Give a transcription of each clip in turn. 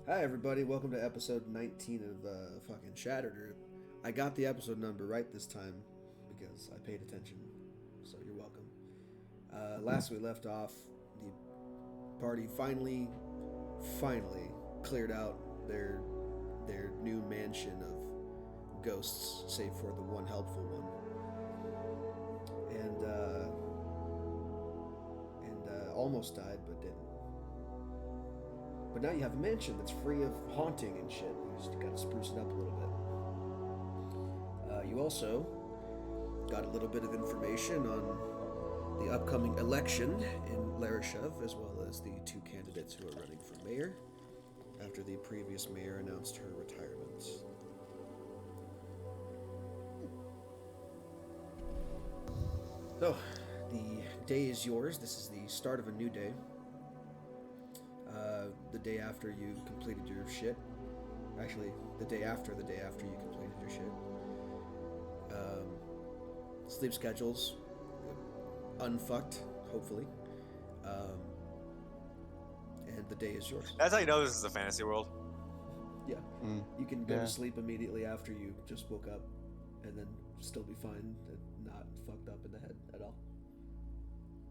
Hi everybody, welcome to episode 19 of fucking Shattered Earth. I got the episode number right this time because I paid attention, so you're welcome. Last we left off, the party finally cleared out their new mansion of ghosts, save for the one helpful one, and almost died but didn't. But now you have a mansion that's free of haunting and shit. You just gotta spruce it up a little bit. You also got a little bit of information on the upcoming election in Larashev, as well as the two candidates who are running for mayor after the previous mayor announced her retirement. So, the day is yours. This is the start of a new day. The day after you completed your shit. Actually, the day after you completed your shit. Sleep schedules, unfucked, hopefully. And the day is yours. That's how you know this is a fantasy world. Yeah. You can go to sleep immediately after you just woke up and then still be fine and not fucked up in the head at all.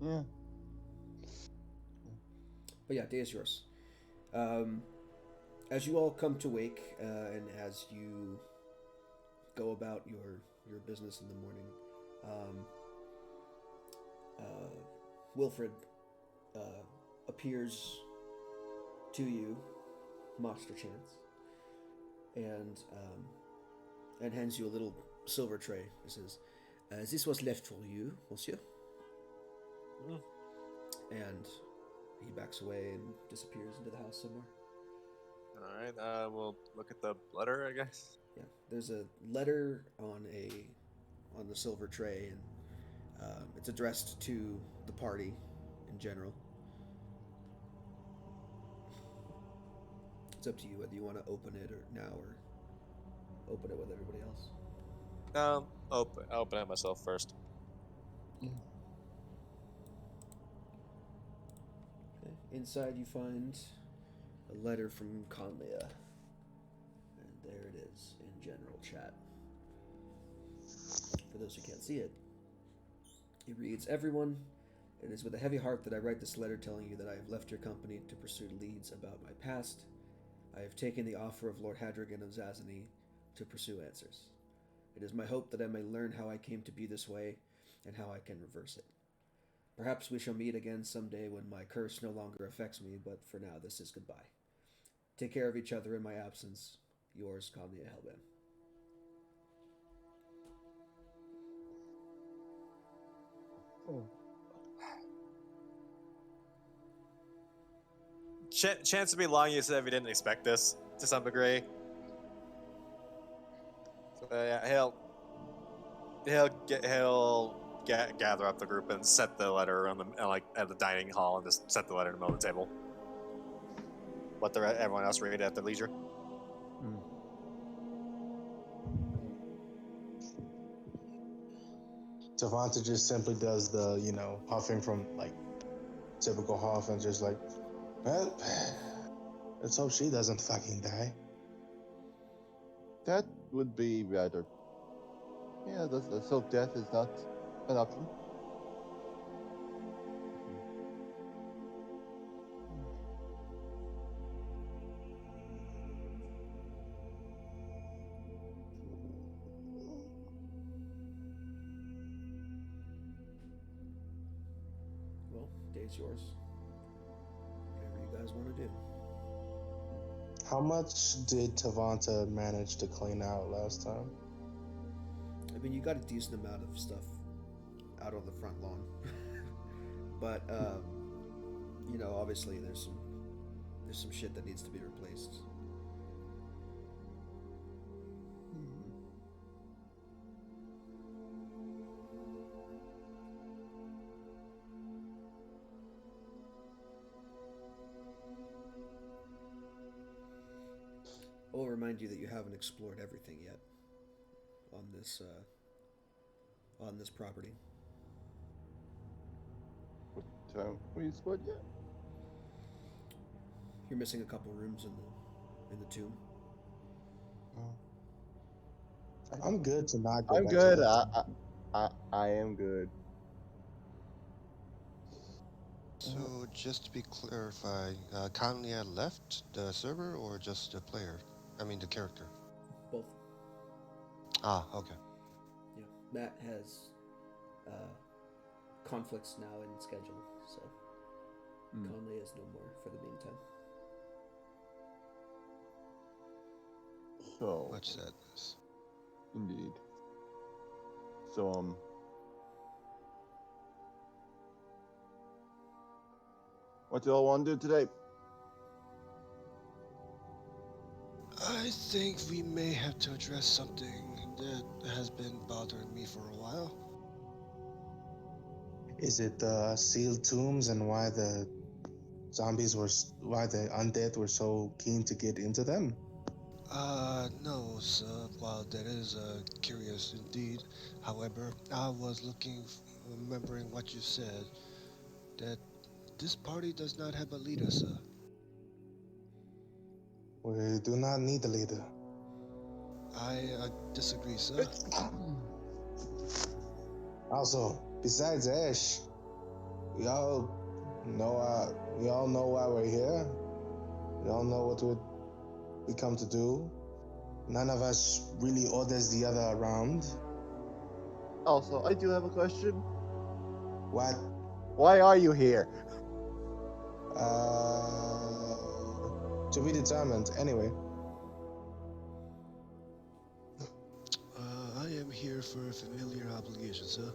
Yeah. But yeah, day is yours. As you all come to wake, and as you go about your business in the morning, Wilfred appears to you, Master Chance, and hands you a little silver tray. He says, "This was left for you, monsieur." And he backs away and disappears into the house somewhere. Alright, we'll look at the letter, I guess. Yeah, there's a letter on the silver tray, and it's addressed to the party in general. It's up to you whether you want to open it or now or open it with everybody else. I'll open it myself first. Okay. Inside you find a letter from Conlia. And there it is in general chat. For those who can't see it, it reads, "Everyone, it is with a heavy heart that I write this letter telling you that I have left your company to pursue leads about my past. I have taken the offer of Lord Hadrigan of Zazany to pursue answers. It is my hope that I may learn how I came to be this way and how I can reverse it. Perhaps we shall meet again someday when my curse no longer affects me, but for now this is goodbye. Take care of each other in my absence. Yours, Conlia Hellbam." Chance to be long, you said we didn't expect this to some degree. So yeah, he'll gather up the group and set the letter on at the dining hall and just set the letter in the middle of the table. Let everyone else read it at their leisure. Tavanta just simply does the, huffing from, typical huff and just well, let's hope she doesn't fucking die. That would be rather... Yeah, so death is not an option. Well, day's yours. Whatever you guys want to do. How much did Tavanta manage to clean out last time? I mean, you got a decent amount of stuff out on the front lawn. But, obviously there's some shit that needs to be replaced. I will remind you that you haven't explored everything yet on this property. What we explored yet? You're missing a couple rooms in in the tomb. I'm good to not go I'm back good. to that. I am good. So, just to be clarified, Conley had left the server or just the player? I mean, the character. Both. Ah, okay. Yeah. Matt has conflicts now in schedule, so Conley is no more for the meantime. So, Much sadness. indeed. So, what do y'all want to do today? I think we may have to address something that has been bothering me for a while. Is it the sealed tombs and why the why the undead were so keen to get into them? No, sir. While that is curious indeed. However, I was remembering what you said, that this party does not have a leader, sir. We do not need a leader. I disagree, sir. Also, besides Ash, we all know why we're here. We all know what we come to do. None of us really orders the other around. Also, I do have a question. What? Why are you here? To be determined. Anyway, I am here for a familiar obligation, sir.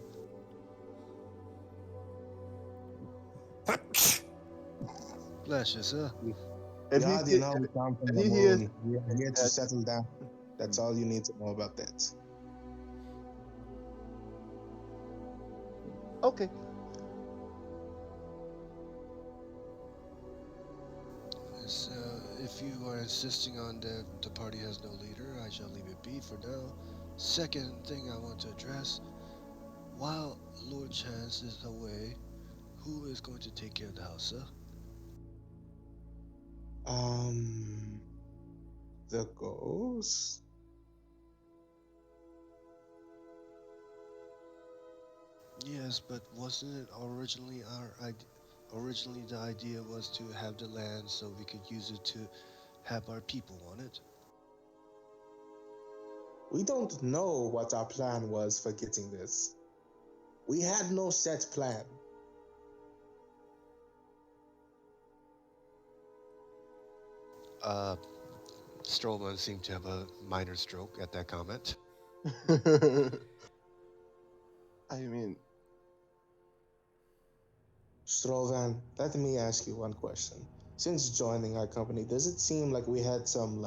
Bless you, sir. And you already know we come from the he hears moon. We are here to that- settle down. That's all you need to know about that. Okay. So, if you are insisting on that the party has no leader, I shall leave it be for now. Second thing I want to address, while Lord Chance is away, who is going to take care of the house, sir? The ghost. Yes, but wasn't it originally originally the idea was to have the land so we could use it to have our people on it? We don't know what our plan was for getting this. We had no set plan. Strowman seemed to have a minor stroke at that comment. I mean, Strovan, let me ask you one question. Since joining our company, does it seem like we had some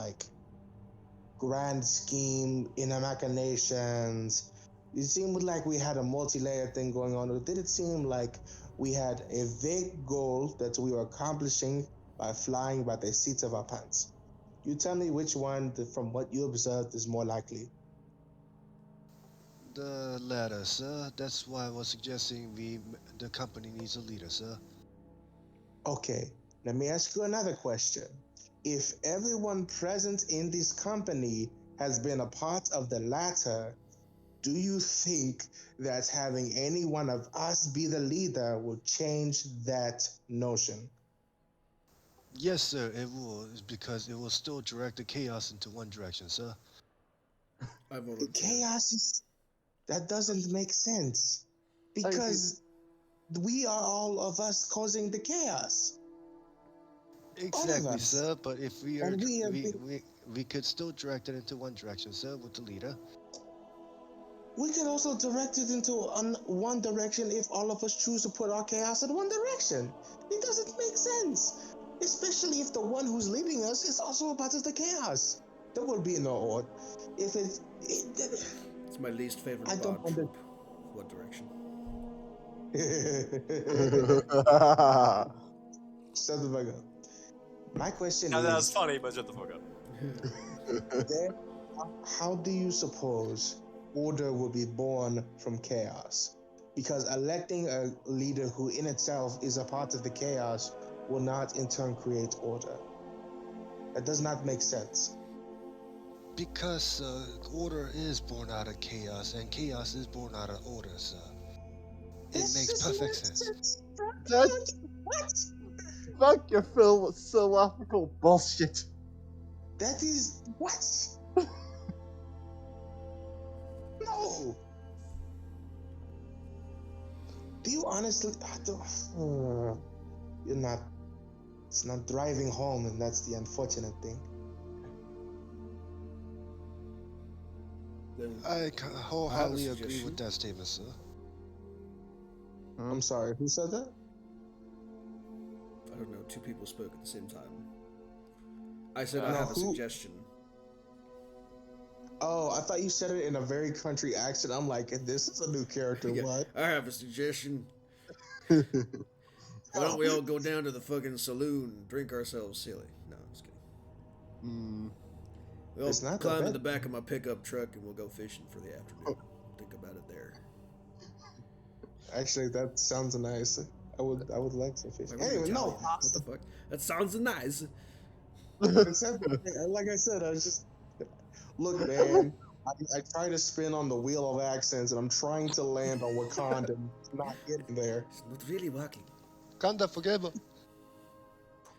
grand scheme, inner machinations? It seemed like we had a multi-layered thing going on, or did it seem like we had a vague goal that we were accomplishing by flying by the seats of our pants? You tell me which one, from what you observed, is more likely. The latter, sir. That's why I was suggesting the company needs a leader, sir. Okay, let me ask you another question. If everyone present in this company has been a part of the latter, do you think that having any one of us be the leader will change that notion? Yes, sir, it will, because it will still direct the chaos into one direction, sir. I The voted for it. chaos is that doesn't make sense because we are all of us causing the chaos. Exactly, us. sir. But if we are, And we have been, we could still direct it into one direction, sir, with the leader. we can also direct it into one direction if all of us choose to put our chaos in one direction. It doesn't make sense, especially if the one who's leading us is also a part of the chaos. There will be no order. If It's my least favorite I don't bog troop. What direction? Shut the fuck up. My question Now, that was is, funny, but shut the fuck up. then, how do you suppose order will be born from chaos? Because electing a leader who in itself is a part of the chaos will not in turn create order. That does not make sense. Because order is born out of chaos, and chaos is born out of order, sir. It This makes doesn't perfect make sense. bro. That's What? fuck your philosophical bullshit. That is what? No. Do you honestly? You're not. It's not driving home, and that's the unfortunate thing. Then I wholeheartedly agree suggestion. with that statement, sir. I'm sorry. Who said that? I don't know. Two people spoke at the same time. I said I No, have a who- suggestion. Oh, I thought you said it in a very country accent. I'm like, this is a new character. Yeah, What? I have a suggestion. Why don't we all go down to the fucking saloon and drink ourselves silly? No, I'm just kidding. Hmm. We'll It's not that climb in bad. the back of my pickup truck and we'll go fishing for the afternoon. Think about it there. Actually, that sounds nice. I would like to fish. Why were you Anyway, no. Italian? What the fuck? That sounds nice. Except, like I said, I was just look, man. I try to spin on the wheel of accents, and I'm trying to land on Wakanda, and it's not getting there. It's not really working. Kanda forever.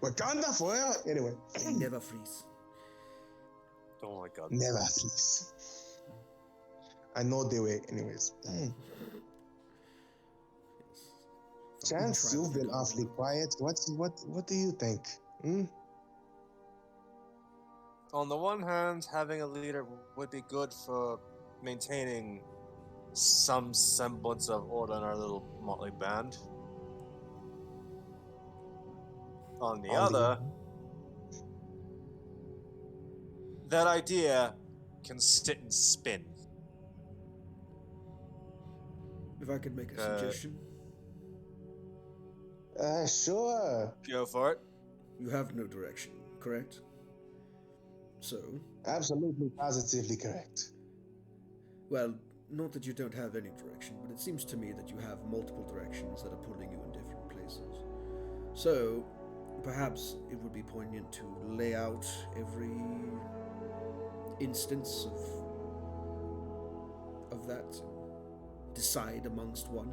Wakanda forever. Anyway, They never freeze. Oh my god. never please. I know they were. Anyways, Yes. Chance, you've been awfully quiet. What do you think? Hmm? On the one hand, having a leader would be good for maintaining some semblance of order in our little motley band. On the other, that idea can sit and spin. If I could make a suggestion, Sure. Go for it. you have no direction, correct? So, Absolutely, positively correct. well, not that you don't have any direction, but it seems to me that you have multiple directions that are pulling you in different places. So, perhaps it would be poignant to lay out every instance of that, decide amongst one.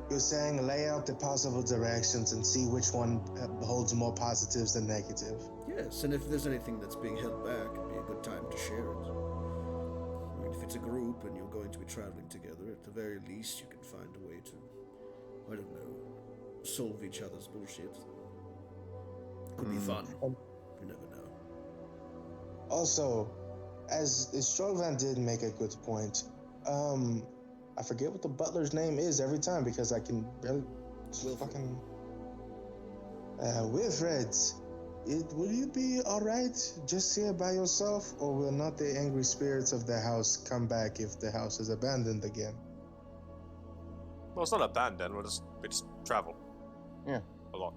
You're saying lay out the possible directions and see which one holds more positives than negative. Yes, and if there's anything that's being held back, it'd be a good time to share it. I mean, if it's a group and you're going to be traveling together, at the very least you can find a way to, I don't know, solve each other's bullshit. Could be fun. You never know. Also, as Strovan did make a good point, I forget what the butler's name is every time because I can barely Wilfred. fucking Wilfred. Will you be alright just here by yourself, or will not the angry spirits of the house come back if the house is abandoned again? Well, it's not abandoned. We just travel. Yeah. A lot.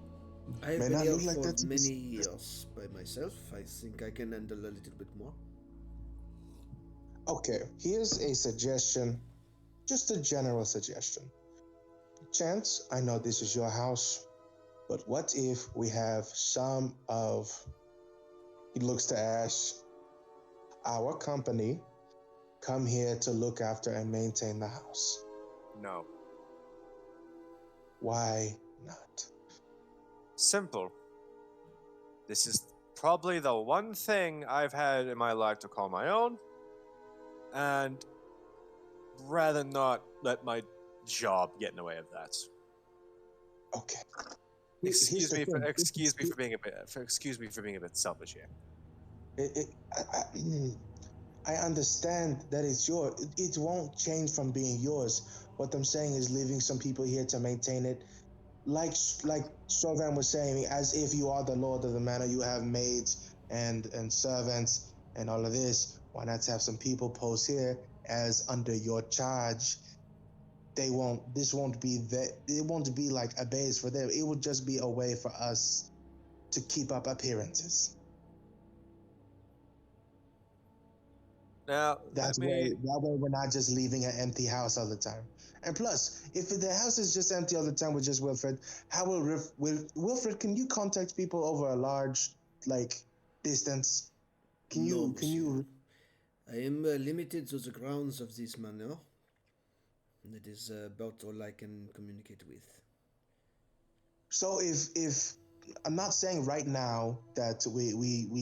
I've May been not here look like for that to many be- years by myself. I think I can handle a little bit more. Okay, here's a suggestion, just a general suggestion. Chance, I know this is your house, but what if we have some of, he looks to Ash, our company come here to look after and maintain the house? No. Why not? Simple. This is probably the one thing I've had in my life to call my own, and rather not let my job get in the way of that. Okay. Excuse me for Excuse being a bit selfish here. I understand that it's yours. It won't change from being yours. What I'm saying is leaving some people here to maintain it. Like Strovan was saying, as if you are the lord of the manor, you have maids and servants and all of this. Why not have some people post here as under your charge? It won't be like a base for them. It would just be a way for us to keep up appearances. Now, That way we're not just leaving an empty house all the time. And plus, if the house is just empty all the time with just Wilfred, how will Wilfred? Can you contact people over a large like distance? Can No, you? Can monsieur. you? I am limited to the grounds of this manor. That is about all I can communicate with. So if I'm not saying right now that we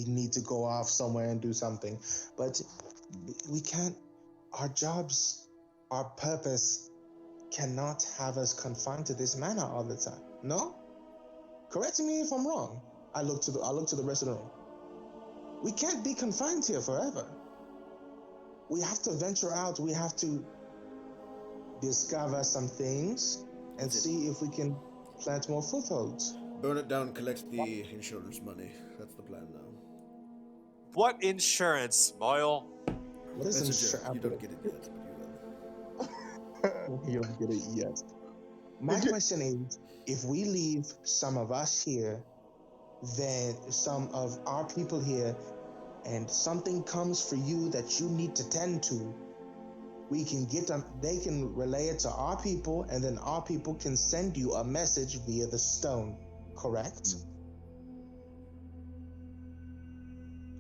need to go off somewhere and do something, but we can't. Our jobs, our purpose cannot have us confined to this manor all the time. No? Correct me if I'm wrong. I look to the rest of the room. We can't be confined here forever. We have to venture out. We have to discover some things and That's it. see if we can plant more footholds. Burn it down, collect the insurance money. That's the plan now. What insurance, Moyle? What is That's a joke. insurance? You don't get it yet, but you will. You don't get it yet. My question is, if we leave some of us here, then some of our people here, and something comes for you that you need to tend to, we can get them, they can relay it to our people, and then our people can send you a message via the stone, correct?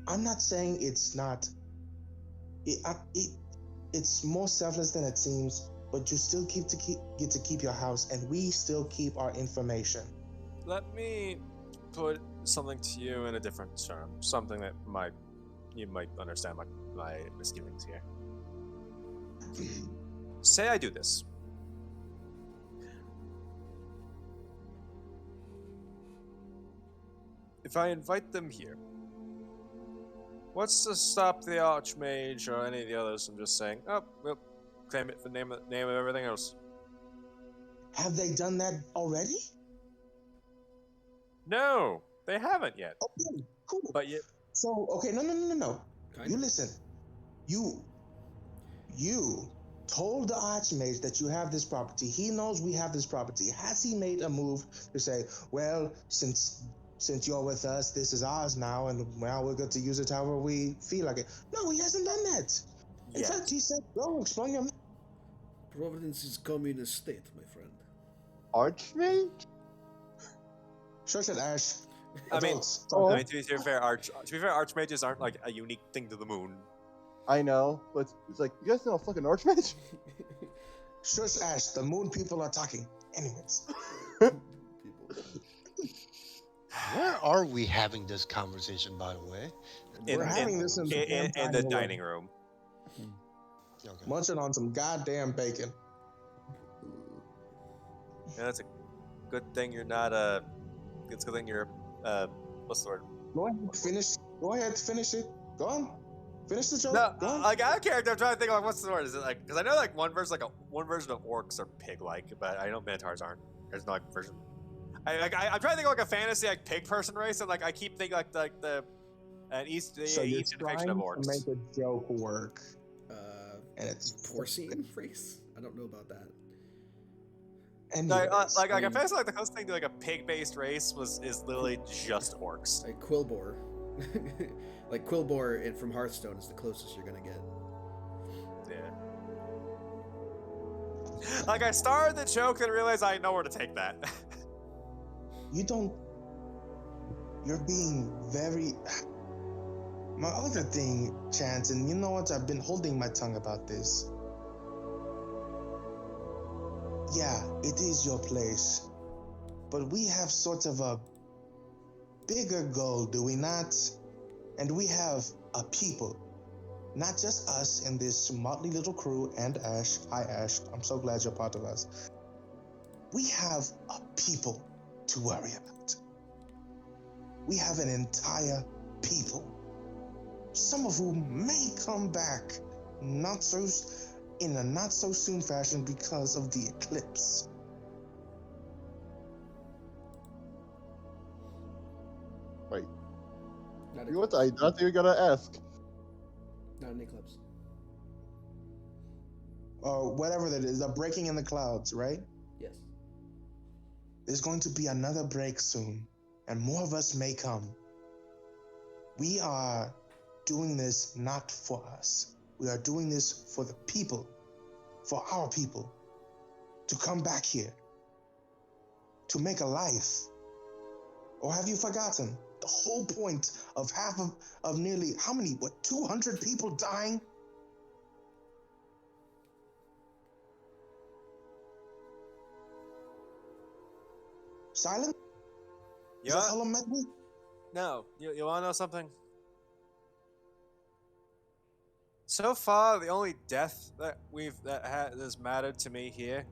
I'm not saying it's not, it's more selfless than it seems, but you still get to keep your house, and we still keep our information. Let me put something to you in a different term. Something that you might understand my misgivings here. Say I do this. If I invite them here, what's to stop the Archmage or any of the others from just saying, "Oh, we'll claim it for the name of everything else"? Have they done that already? No, they haven't yet. Okay, cool. But yet, So, okay, no. Kind You of. listen. You told the Archmage that you have this property. He knows we have this property. Has he made a move to say, well, since you're with us, this is ours now, and well, we're good to use it however we feel like it? No, he hasn't done that. In Yet. fact, he said, go explore your. Providence is communist state, my friend. Archmage? Shush it, Ash. I mean, Adults, oh. talk. I mean, to be fair, Archmages aren't like a unique thing to the moon. I know, but it's like, you guys know a fucking Archmage? Shush, Ash. The moon people are talking. Anyways. People. Where are we having this conversation, by the way? We're having this in the in the dining room. Okay. Munching on some goddamn bacon. Yeah, that's a good thing you're not it's a good thing you're what's the word? Go ahead, finish. Go ahead, finish it. Go on. Finish the joke. No, Go on. like out of character, I'm trying to think of what's the word? Is it like, because I know like one version of orcs are pig-like, but I know minotaurs aren't. There's no like version. I'm trying to think of like a fantasy like pig person race, and like I keep thinking like the eastern depiction of orcs. To make a joke work, and it's Porcine race? I don't know about that. Anyways, like I feel like the closest thing to like a pig-based race is literally just orcs. Like Quillbore. Like Quillbore from Hearthstone is the closest you're gonna get. Yeah. Like I started the joke and realized I know where to take that. you're being very. My other thing, Chance, and you know what? I've been holding my tongue about this. Yeah, it is your place, but we have sort of a bigger goal, do we not? And we have a people, not just us in this motley little crew and Ash. Hi, Ash. I'm so glad you're part of us. We have a people to worry about. We have an entire people, some of whom may come back in a not so soon fashion because of the eclipse. Wait, Not what? I not even gonna ask. Not an eclipse. Or whatever that is, a breaking in the clouds, right? Yes. There's going to be another break soon, and more of us may come. We are doing this not for us. We are doing this for the people, for our people. to come back here, to make a life? Or have you forgotten the whole point of half of nearly, how many, 200 people dying? Silent? Is that Yeah? all I'm meant with? No. You want to know something? So far, the only death that has mattered to me here.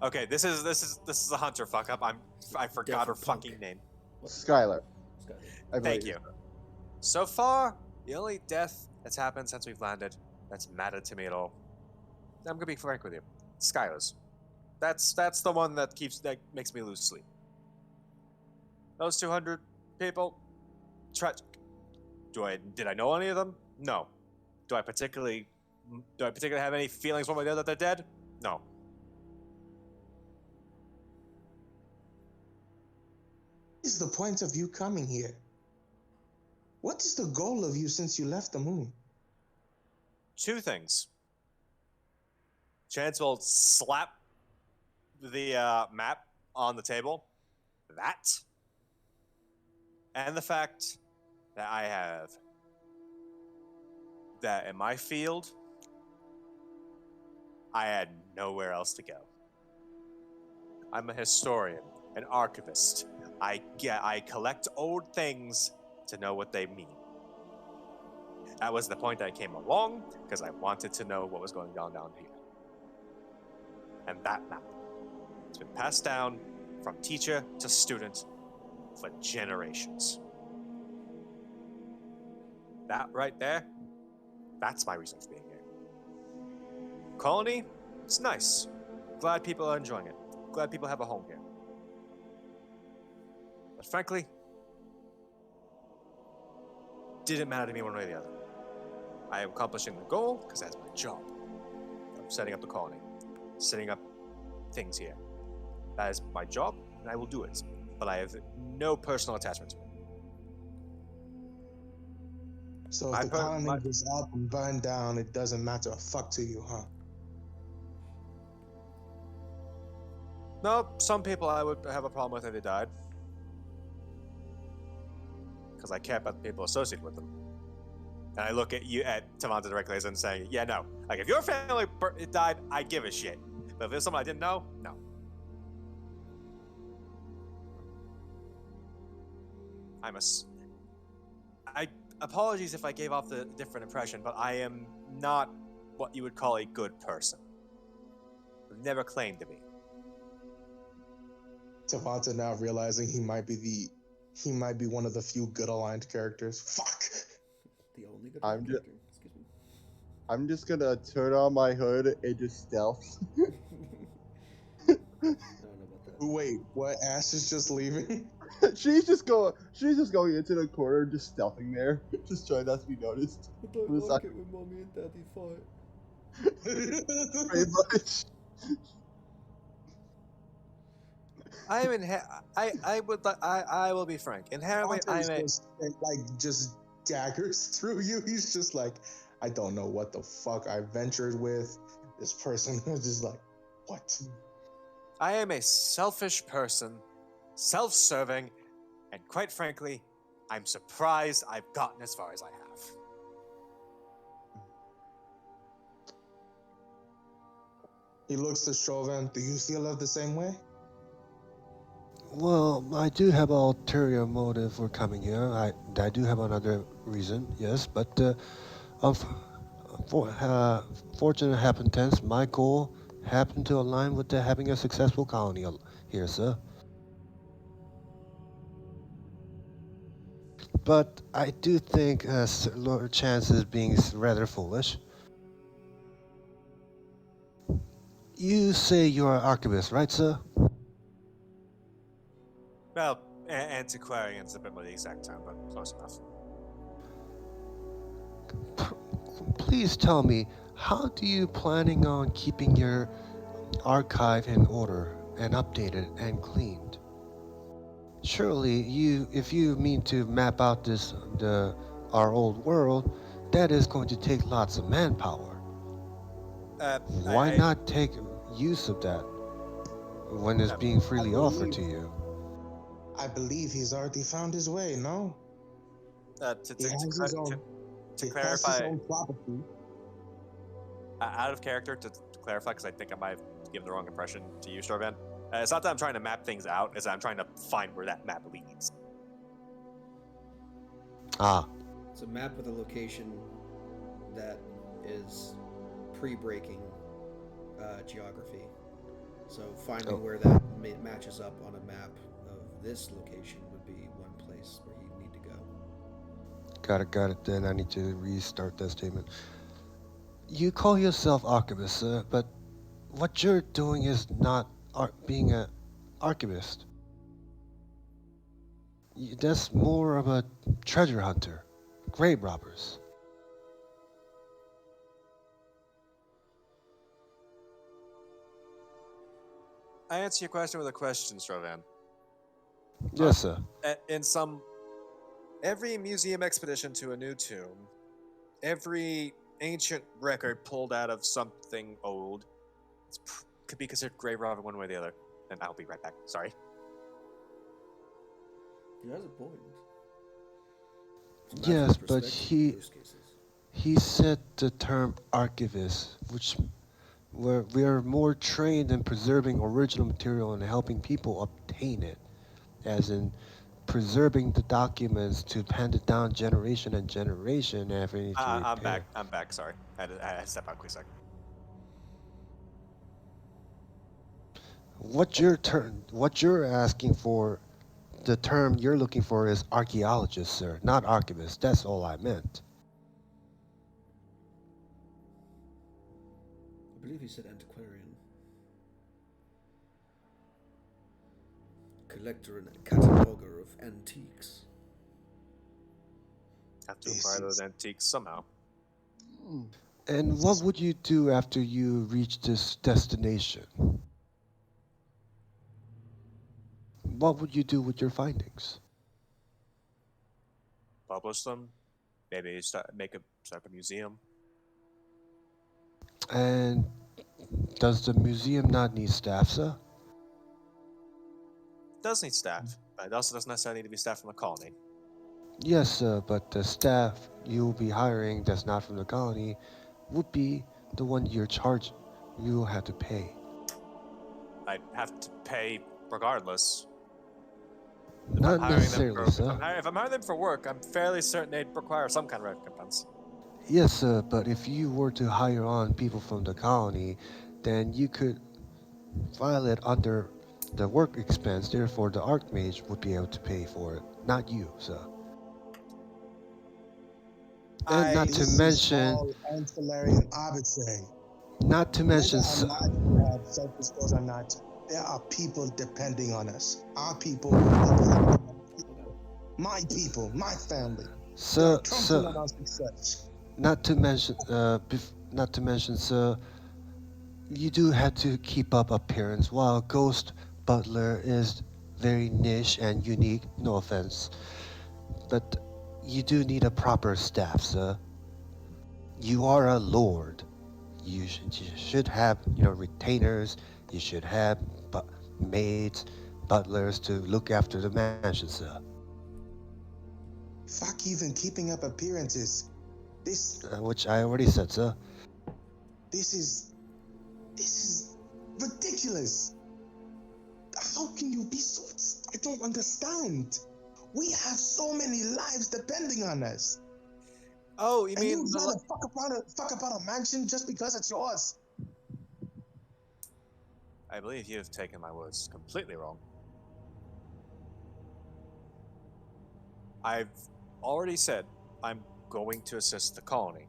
Okay, this is a hunter fuck up. I forgot her Different punk. fucking name. Skylar. Skylar. I believe Thank you. So far, the only death that's happened since we've landed that's mattered to me at all. I'm gonna be frank with you. Skylar's. That's the one that makes me lose sleep. Those 200 people, tragic. Did I know any of them? No. Do I particularly have any feelings one way or the other that they're dead? No. What is the point of you coming here? What is the goal of you since you left the moon? Two things. Chance will slap the map on the table. That. And the fact that I have that in my field, I had nowhere else to go. I'm a historian, an archivist. I collect old things to know what they mean. That was the point I came along, because I wanted to know what was going on down here. And that map, it's been passed down from teacher to student for generations. That right there, that's my reason for being here. Colony, it's nice. Glad people are enjoying it. Glad people have a home here. But frankly, didn't matter to me one way or the other. I am accomplishing the goal because that's my job. I'm setting up the colony, setting up things here. That is my job, and I will do it. But I have no personal attachment to it. So if the colony is up and burned down, it doesn't matter a fuck to you, huh? No, some people I would have a problem with if they died. Because I care about the people associated with them. And I look at Tavanta directly and saying, yeah, no. Like, if your family died, I'd give a shit. But if there's someone I didn't know, no. Apologies if I gave off the different impression, but I am not what you would call a good person. I've never claimed to be. Tavanta now realizing he might be one of the few good aligned characters. Fuck. The only good I'm character. Excuse me. I'm just gonna turn on my hood and just stealth. I don't know about that. Wait, what? Ash is just leaving? She's just going into the corner, just stealthing there, just trying not to be noticed. I don't Was like I- it when mommy and daddy fight. Pretty much. I will be frank. Inherently, I'm a. Just daggers through you. He's just like, I don't know what the fuck I ventured with. This person was just like, what? I am a selfish person, self-serving, and quite frankly, I'm surprised I've gotten as far as I have. He looks to Chauvin. Do you feel of the same way? Well, I do have an ulterior motive for coming here. I do have another reason, yes, but fortunate happenstance, my goal happened to align with having a successful colony here, sir. But I do think Lord Chance is being rather foolish. You say you're an archivist, right, sir? Well, antiquarian is a bit more the exact term, but close enough. Please tell me, how do you planning on keeping your archive in order and updated and cleaned? Surely, if you mean to map out our old world, that is going to take lots of manpower. Why not take use of that when it's being I freely offered believe, to you? I believe he's already found his way. No, Uh, to, he to, to, has clar- his to, own. to He has his clarify, own property. out of character, to clarify, because I think I might have given the wrong impression to you, Starvan. It's not that I'm trying to map things out, it's that I'm trying to find where that map leads. Ah, It's a map with a location that is pre-breaking geography. So finding oh, where that matches up on a map of this location would be one place where you need to go. got it. Then I need to restart that statement. You call yourself archivist, but what you're doing is not being an archivist. That's more of a treasure hunter, grave robbers. I answer your question with a question, Starvan. Yes, sir. In every museum expedition to a new tomb, every ancient record pulled out of something old, could be considered grave robber one way or the other. And I'll be right back. Sorry. He has a point. It's a matter Yes, of but perspective in most cases. he said the term archivist, which where we are more trained in preserving original material and helping people obtain it, as in preserving the documents to hand it down generation and generation after you need to I'm back. repair. I'm back. Sorry. I had to step out a quick second. What you're asking for, the term you're looking for is archaeologist, sir, not archivist. That's all I meant. I believe he said antiquarian. Collector and cataloger of antiques. Have to This acquire those is antiques somehow. Hmm. And what would you do after you reach this destination? What would you do with your findings? Publish them. Maybe start a museum. And does the museum not need staff, sir? Does need staff, but it also doesn't necessarily need to be staff from the colony. Yes, sir, but the staff you'll be hiring that's not from the colony would be the one you're charging. You'll have to pay. I'd have to pay regardless. Not necessarily, sir. If I'm hiring them for work, I'm fairly certain they'd require some kind of recompense. Yes, sir, but if you were to hire on people from the colony, then you could file it under the work expense, therefore the Archmage would be able to pay for it, not you, sir. And not to this is mention, all ancillary and arbitrary. not to Whether mention, or not you have self-disclosed or not, there are people depending on us. Our people, my people, my family. They are counting on our success. not to mention, not to mention, sir, you do have to keep up appearance. While Ghost Butler is very niche and unique, no offense, but you do need a proper staff, sir. You are a lord. You should have, retainers. You should have maids, butlers to look after the mansion, sir. Fuck even keeping up appearances. This Which I already said, sir. this is this is ridiculous. How can you be so? I don't understand. We have so many lives depending on us. Oh, you And you mean try to fuck about a mansion just because it's yours. I believe you have taken my words completely wrong. I've already said I'm going to assist the colony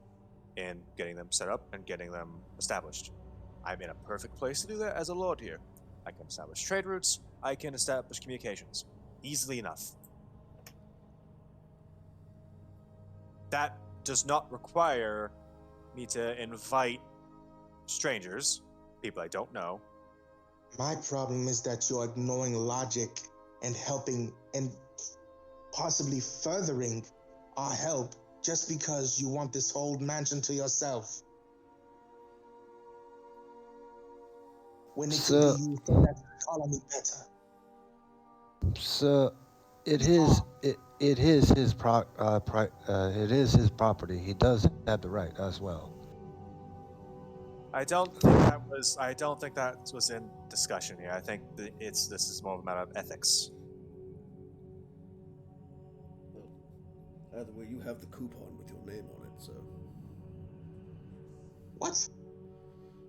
in getting them set up and getting them established. I'm in a perfect place to do that as a lord here. I can establish trade routes, I can establish communications. Easily enough. That does not require me to invite strangers, people I don't know. My problem is that you're ignoring logic and helping and possibly furthering our help just because you want this whole mansion to yourself. when it could So, be used to make the colony better? so it is his it is his property. He does have the right as well. I don't think that was in discussion here. I think this is more of a matter of ethics. Well, either way, you have the coupon with your name on it, so What?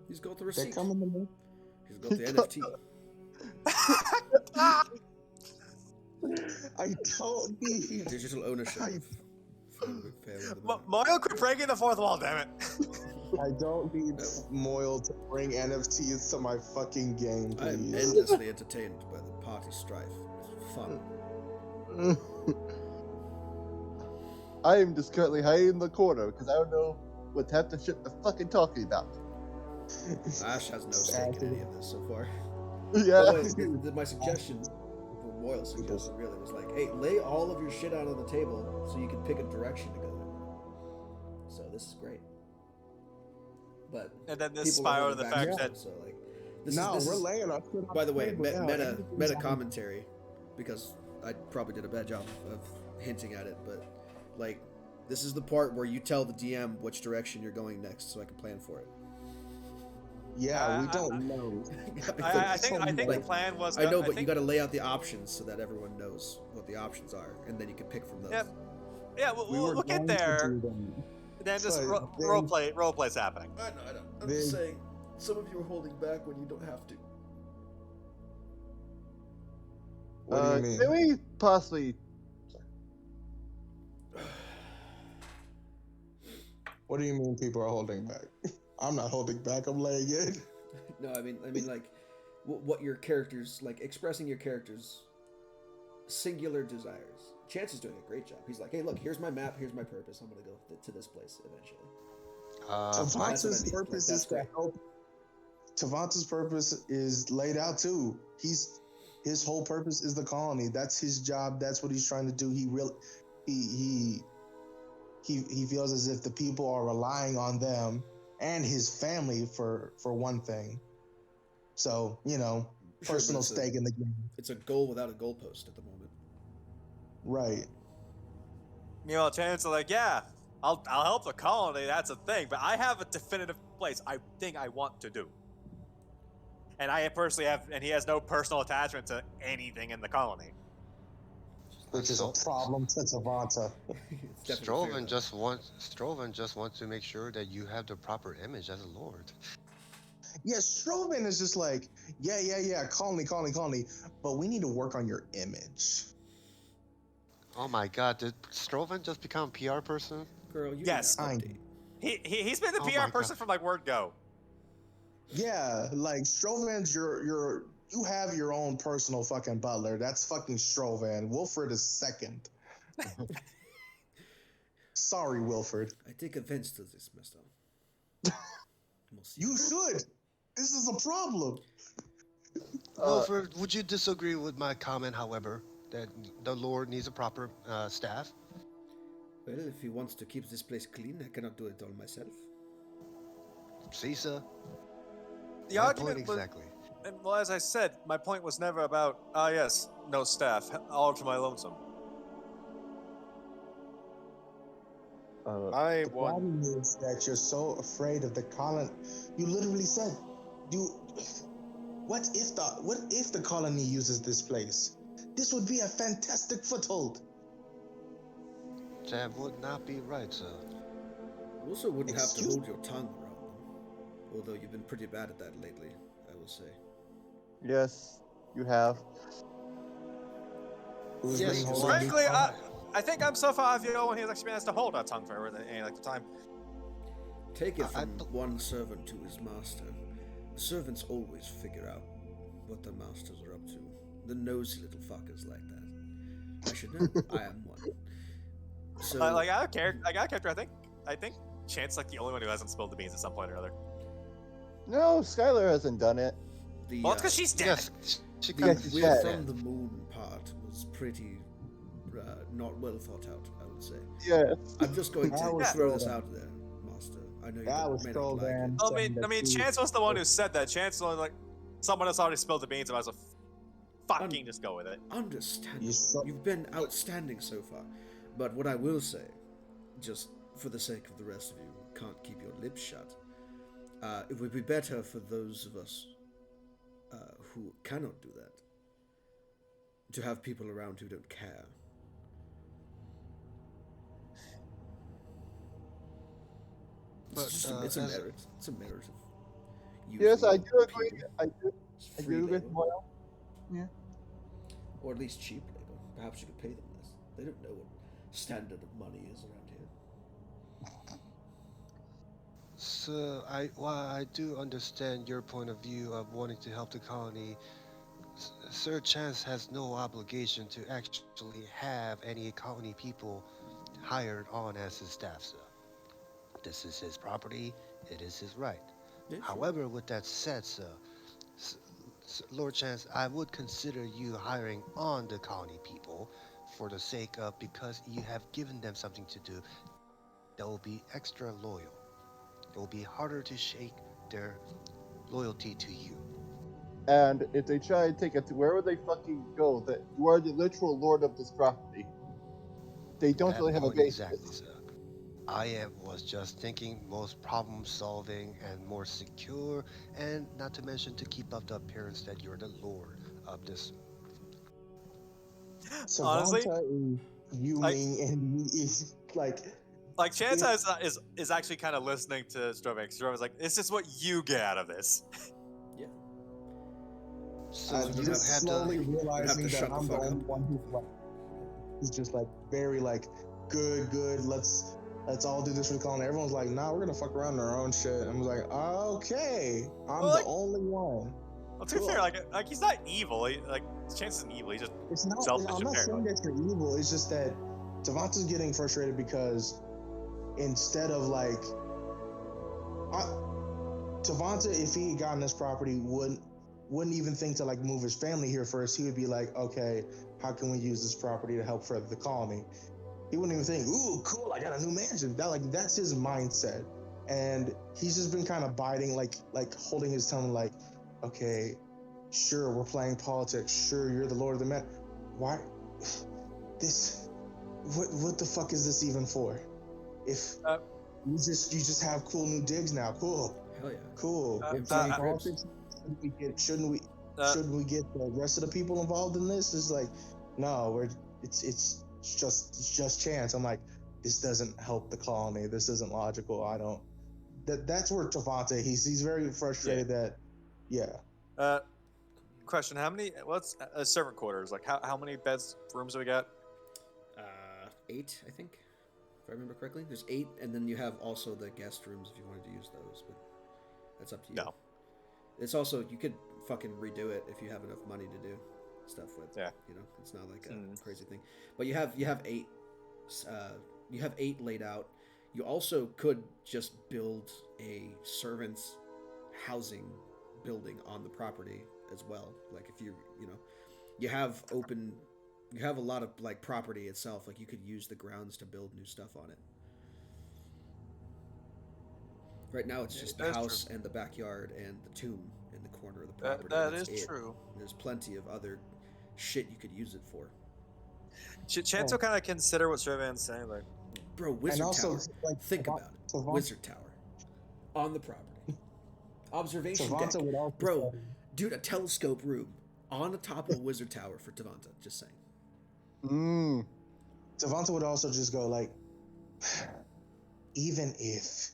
he's got the They're receipt. coming to me? He's got the NFT. I don't need. Digital ownership. I, of Fair Weather Man. Mario, quit breaking the fourth wall, damn it! I don't need Moyle to bring NFTs to my fucking game, I am please. endlessly entertained by the party strife. It's fun. I am just currently hiding in the corner because I don't know what half the shit they're fucking talking about. Ash has no stake in any of this so far. Yeah. Oh, wait, my suggestion, what Moyle suggested really, was like, hey, lay all of your shit out on the table so you can pick a direction to go in. So this is great. But And then this people are spiral holding the back fact shit, that so like, this No, is, we're laying our shit on by the way, table now. meta Everything's on- commentary, because I probably did a bad job of hinting at it, but like, this is the part where you tell the DM which direction you're going next, so I can plan for it. Yeah, we don't know. I think the Like, plan was. I know, I but you think- got to lay out the options so that everyone knows what the options are, and then you can pick from those. Yep. Yeah, we'll, We were we'll get going to there. do them. Then just So, role play's happening. I know. I'm Then- just saying, some of you are holding back when you don't have to. What do you mean? Can we possibly? What do you mean people are holding back? I'm not holding back. I'm laying in. No, I mean, like, what your characters, like, expressing your characters' singular desires. Chance is doing a great job. He's like, hey, look, here's my map, here's my purpose. I'm gonna go to this place eventually. Tavanta's that's what I mean. purpose Like, is that's to great. help. Tavanta's purpose is laid out too. His whole purpose is the colony. That's his job. That's what he's trying to do. He feels as if the people are relying on them and his family for one thing. So, Sure, personal but stake in the game. It's a goal without a goalpost at the moment. Right. Chance are like, yeah, I'll help the colony. That's a thing, but I have a definitive place I think I want to do. And I personally have, and he has no personal attachment to anything in the colony. Which is a problem to Tavanta. It's definitely fair, though. Strovan just wants to make sure that you have the proper image as a lord. Yeah, Strovan is just like, yeah, colony. But we need to work on your image. Oh my God! Did Strovan just become PR person? Girl, you Yes. need to update. He's been the Oh PR my person from like word go. Yeah, like Strovan's you have your own personal fucking butler. That's fucking Strovan. Wilfred is second. Sorry, Wilfred. I take offense to this, mister. We'll see. You should. This is a problem. Wilford, would you disagree with my comment, however, that the lord needs a proper staff? Well, if he wants to keep this place clean, I cannot do it all myself. See, sir? The My argument point was, exactly. and well, as I said, my point was never about, yes, no staff, all to my lonesome. I The want. problem is that you're so afraid of the colony. You literally said, what if the colony uses this place? This would be a fantastic foothold. That would not be right, sir. You also wouldn't have to Excuse- hold your tongue around them. Although you've been pretty bad at that lately, I will say. Yes, you have. Who's Yes, been holding well, this Frankly, colony? I think I'm so far off when he actually managed to hold our tongue for any length of time. Take it I- from one servant to his master. The servants always figure out what their masters are up to. The nosy little fuckers like that. I should know. I am one. So, Like out of character, I think Chance like the only one who hasn't spilled the beans at some point or other. No, Skylar hasn't done it. the, Well, it's because she's dead. Yes, she the comes. she's we're dead. from the moon part was pretty not well thought out, I would say. Yeah. I'm just going That to was throw this Strovan. out there, Master. I know you That was may not like Strovan. it. I mean, Chance was the one who said that. Chance was like, someone has already spilled the beans. I might as well fucking just go with it. Understandable. You've been outstanding so far. But what I will say, just for the sake of the rest of you who can't keep your lips shut, it would be better for those of us who cannot do that to have people around who don't care. But It's a merit. It's a merit of using Yes, I do agree. people. I do. It's I free do agree. labor. Well, yeah. Or at least cheap labor. Perhaps you could pay them less. They don't know what standard of money is around here. So while I do understand your point of view of wanting to help the colony, Sir Chance has no obligation to actually have any colony people hired on as his staff, sir. This is his property. It is his right. Yeah, sure. However, with that said, sir, Lord Chance, I would consider you hiring on the colony people for the sake of because you have given them something to do that will be extra loyal. It will be harder to shake their loyalty to you. And if they try and take it to wherever they fucking go, that you are the literal lord of this property. They don't That really have a point basis. exactly, sir. Was just thinking most problem solving and more secure, and not to mention to keep up the appearance that you're the lord of this. Honestly, Savanta is fuming and he is like Chance if- is actually kind of listening to Stromek. Stromek's like, "This is what you get out of this." Yeah. So I'm you just have slowly to. realizing that shut the I'm the fuck only up. one who's just like very like good. Let's all do this for the colony. Everyone's like, nah, we're gonna fuck around in our own shit. I'm like, okay, I'm Well, the like- only one. Well, to be Cool. fair, like he's not evil. Chance isn't evil. He's just It's not. selfish I'm and not saying paranoid. that you're evil. It's just that Tavanta's getting frustrated because instead of like, Tavanta, if he had gotten this property, wouldn't even think to like move his family here first. He would be like, okay, how can we use this property to help further the colony? He wouldn't even think, ooh, cool, I got a new mansion. That's his mindset, and he's just been kind of biding, like holding his tongue, like, okay, sure, we're playing politics. Sure, you're the lord of the man. Why this? What the fuck is this even for? If you just have cool new digs now, cool. Hell yeah. Cool. We're Empty playing cribs. politics. Shouldn't we get the rest of the people involved in this? It's like, no, it's just chance. I'm like, this doesn't help the colony. This isn't logical. I don't. That's where Tavante. He's very frustrated that. Yeah. Question: how many? What's servant quarters? Like how many beds, rooms do we got? 8, I think, if I remember correctly. There's 8, and then you have also the guest rooms if you wanted to use those, but that's up to you. No. It's also, you could fucking redo it if you have enough money to do stuff with. Yeah. You know, it's not like a crazy thing. But you have 8. You have 8 laid out. You also could just build a servants' housing building on the property as well. Like if you have a lot of like property itself. Like you could use the grounds to build new stuff on it. Right now, it's just the house and the backyard and the tomb in the corner of the property. That That's is it. true. There's plenty of other shit you could use it for. Chance will kind of consider what Servan's saying, like, Bro, Wizard And also, Tower. like, Think about it. Wizard Tower. On the property. Observation Tavanta deck. would also Bro, say- dude, a telescope room on the top of Wizard Tower for Tavanta. Just saying. Tavanta would also just go like, even if,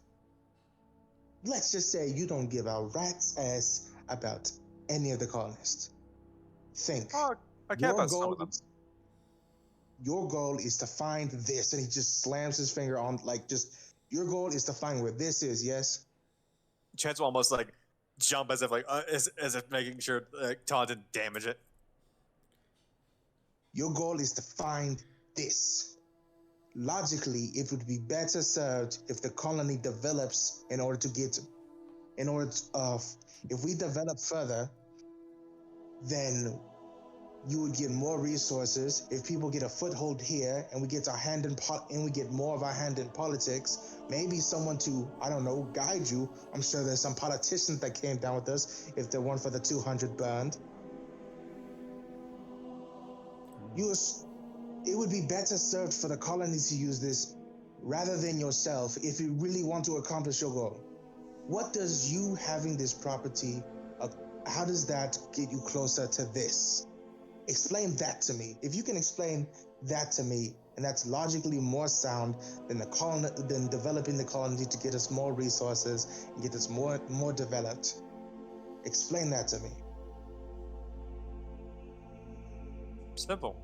let's just say you don't give a rat's ass about any of the colonists. Think. oh, I care about some of them. Your goal is to find this, and he just slams his finger on, like, just, your goal is to find where this is, yes? Chance will almost like jump as if as if making sure Todd didn't damage it. Your goal is to find this. Logically, it would be better served if the colony develops if we develop further, then you would get more resources. If people get a foothold here and we get our hand in and we get more of our hand in politics, maybe someone to, I don't know, guide you. I'm sure there's some politicians that came down with us if there weren't for the 200 burned. It would be better served for the colonies to use this rather than yourself if you really want to accomplish your goal. What does you having this property, how does that get you closer to this? Explain that to me. If you can explain that to me, and that's logically more sound than than developing the colony to get us more resources and get us more developed. Explain that to me. Simple.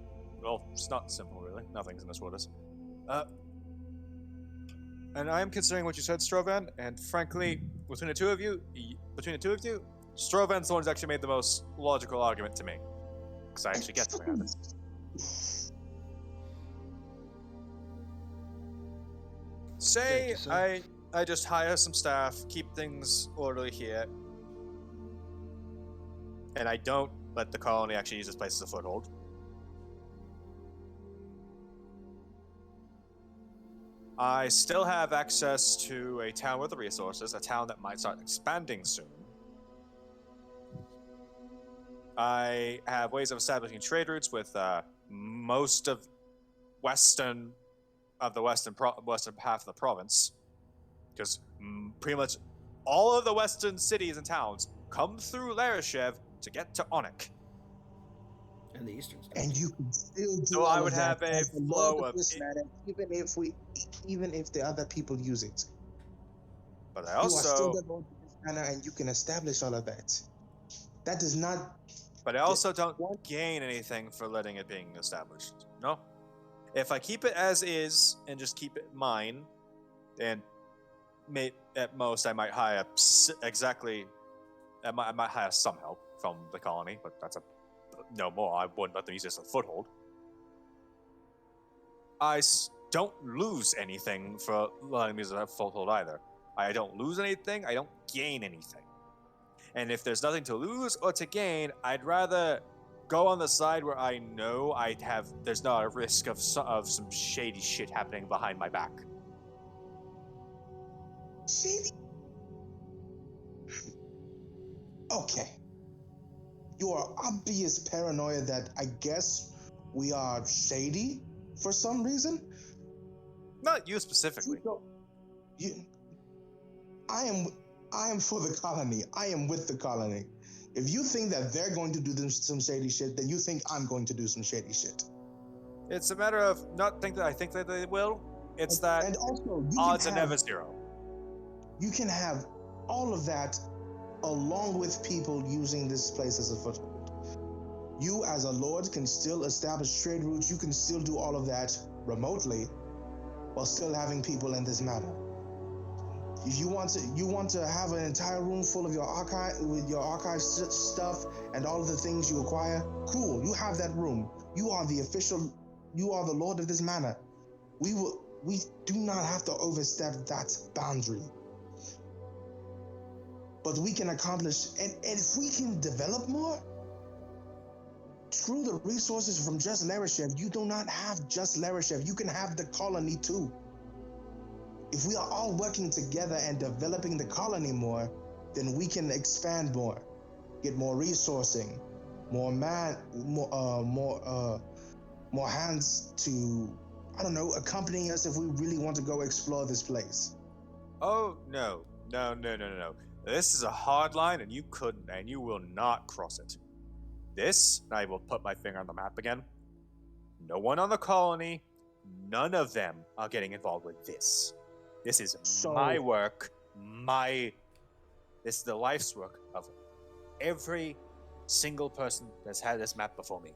Well, it's not simple, really. Nothing's in this world is. And I am considering what you said, Strovan, and frankly, between the two of you, Strovan's the one who's actually made the most logical argument to me. Because I actually get to have it. Say I just hire some staff, keep things orderly here, and I don't let the colony actually use this place as a foothold. I still have access to a town with the resources, a town that might start expanding soon. I have ways of establishing trade routes with most of the western half of the province, because pretty much all of the western cities and towns come through Larishev to get to Onik. And the eastern stuff. And you can still do So all I would of have that a as flow of this matter, even if the other people use it. But I You are still also the Lord of this manor, and you can establish all of that. That does not. But I also don't gain anything for letting it being established. No? If I keep it as is and just keep it mine, then at most I might hire I might hire some help from the colony, but that's no more. I wouldn't let them use this as a foothold. I don't lose anything for letting me use it as a foothold either. I don't lose anything. I don't gain anything. And if there's nothing to lose or to gain, I'd rather go on the side where I know there's not a risk of some shady shit happening behind my back. Shady? Okay. You are obvious paranoia that I guess we are shady for some reason. Not you specifically. I am for the colony. I am with the colony. If you think that they're going to do some shady shit, then you think I'm going to do some shady shit. It's a matter of not think that I think that they will. It's that and also, odds are never zero. You can have all of that along with people using this place as a foothold. You as a lord can still establish trade routes. You can still do all of that remotely while still having people in this manner. If you want to have an entire room full of your archive stuff and all of the things you acquire, cool. You have that room. You are the lord of this manor. We do not have to overstep that boundary. But we can accomplish, and if we can develop more through the resources from just Larishev, you do not have just Larishev. You can have the colony too. If we are all working together and developing the colony more, then we can expand more, get more resourcing, more hands to, I don't know, accompany us if we really want to go explore this place. Oh no. This is a hard line, and you couldn't, and you will not cross it. This, I will put my finger on the map again. No one on the colony, none of them are getting involved with this. This is my work, this is the life's work of every single person that's had this map before me.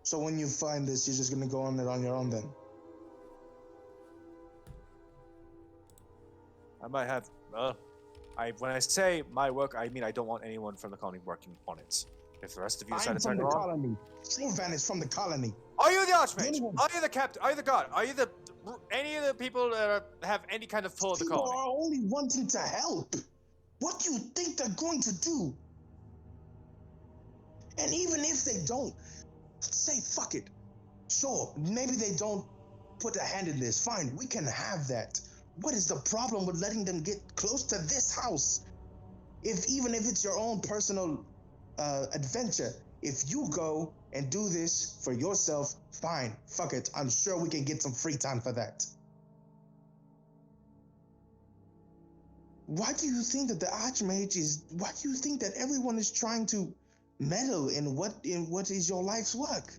So when you find this, you're just gonna go on it on your own then? I might have, when I say my work, I mean I don't want anyone from the colony working on it. If the rest of you decide to turn it on... Strovan is from the colony. Are you the Archmage? Are you the Captain? Are you the God? Are you any of the people that have any kind of pull of the colony? People are only wanting to help. What do you think they're going to do? And even if they don't, say fuck it. Sure, maybe they don't put a hand in this. Fine, we can have that. What is the problem with letting them get close to this house? Even if it's your own personal adventure, if you go and do this for yourself, fine, fuck it. I'm sure we can get some free time for that. Why do you think that the Archmage is? Why do you think that everyone is trying to meddle in what is your life's work?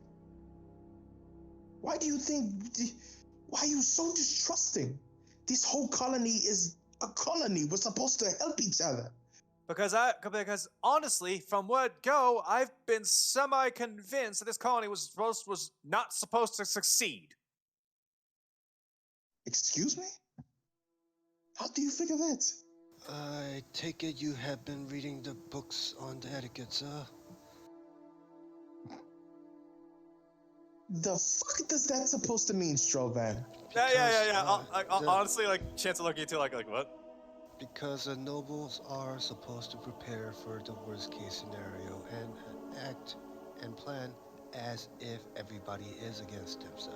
Why do you think? Why are you so distrusting? This whole colony is a colony. We're supposed to help each other. Because honestly, from word go, I've been semi-convinced that this colony was not supposed to succeed. Excuse me? How do you figure that? I take it you have been reading the books on the etiquette, sir? The fuck does that supposed to mean, Strovan? Yeah. Honestly, like, chance of looking into like what? Because the nobles are supposed to prepare for the worst case scenario and act and plan as if everybody is against them, sir.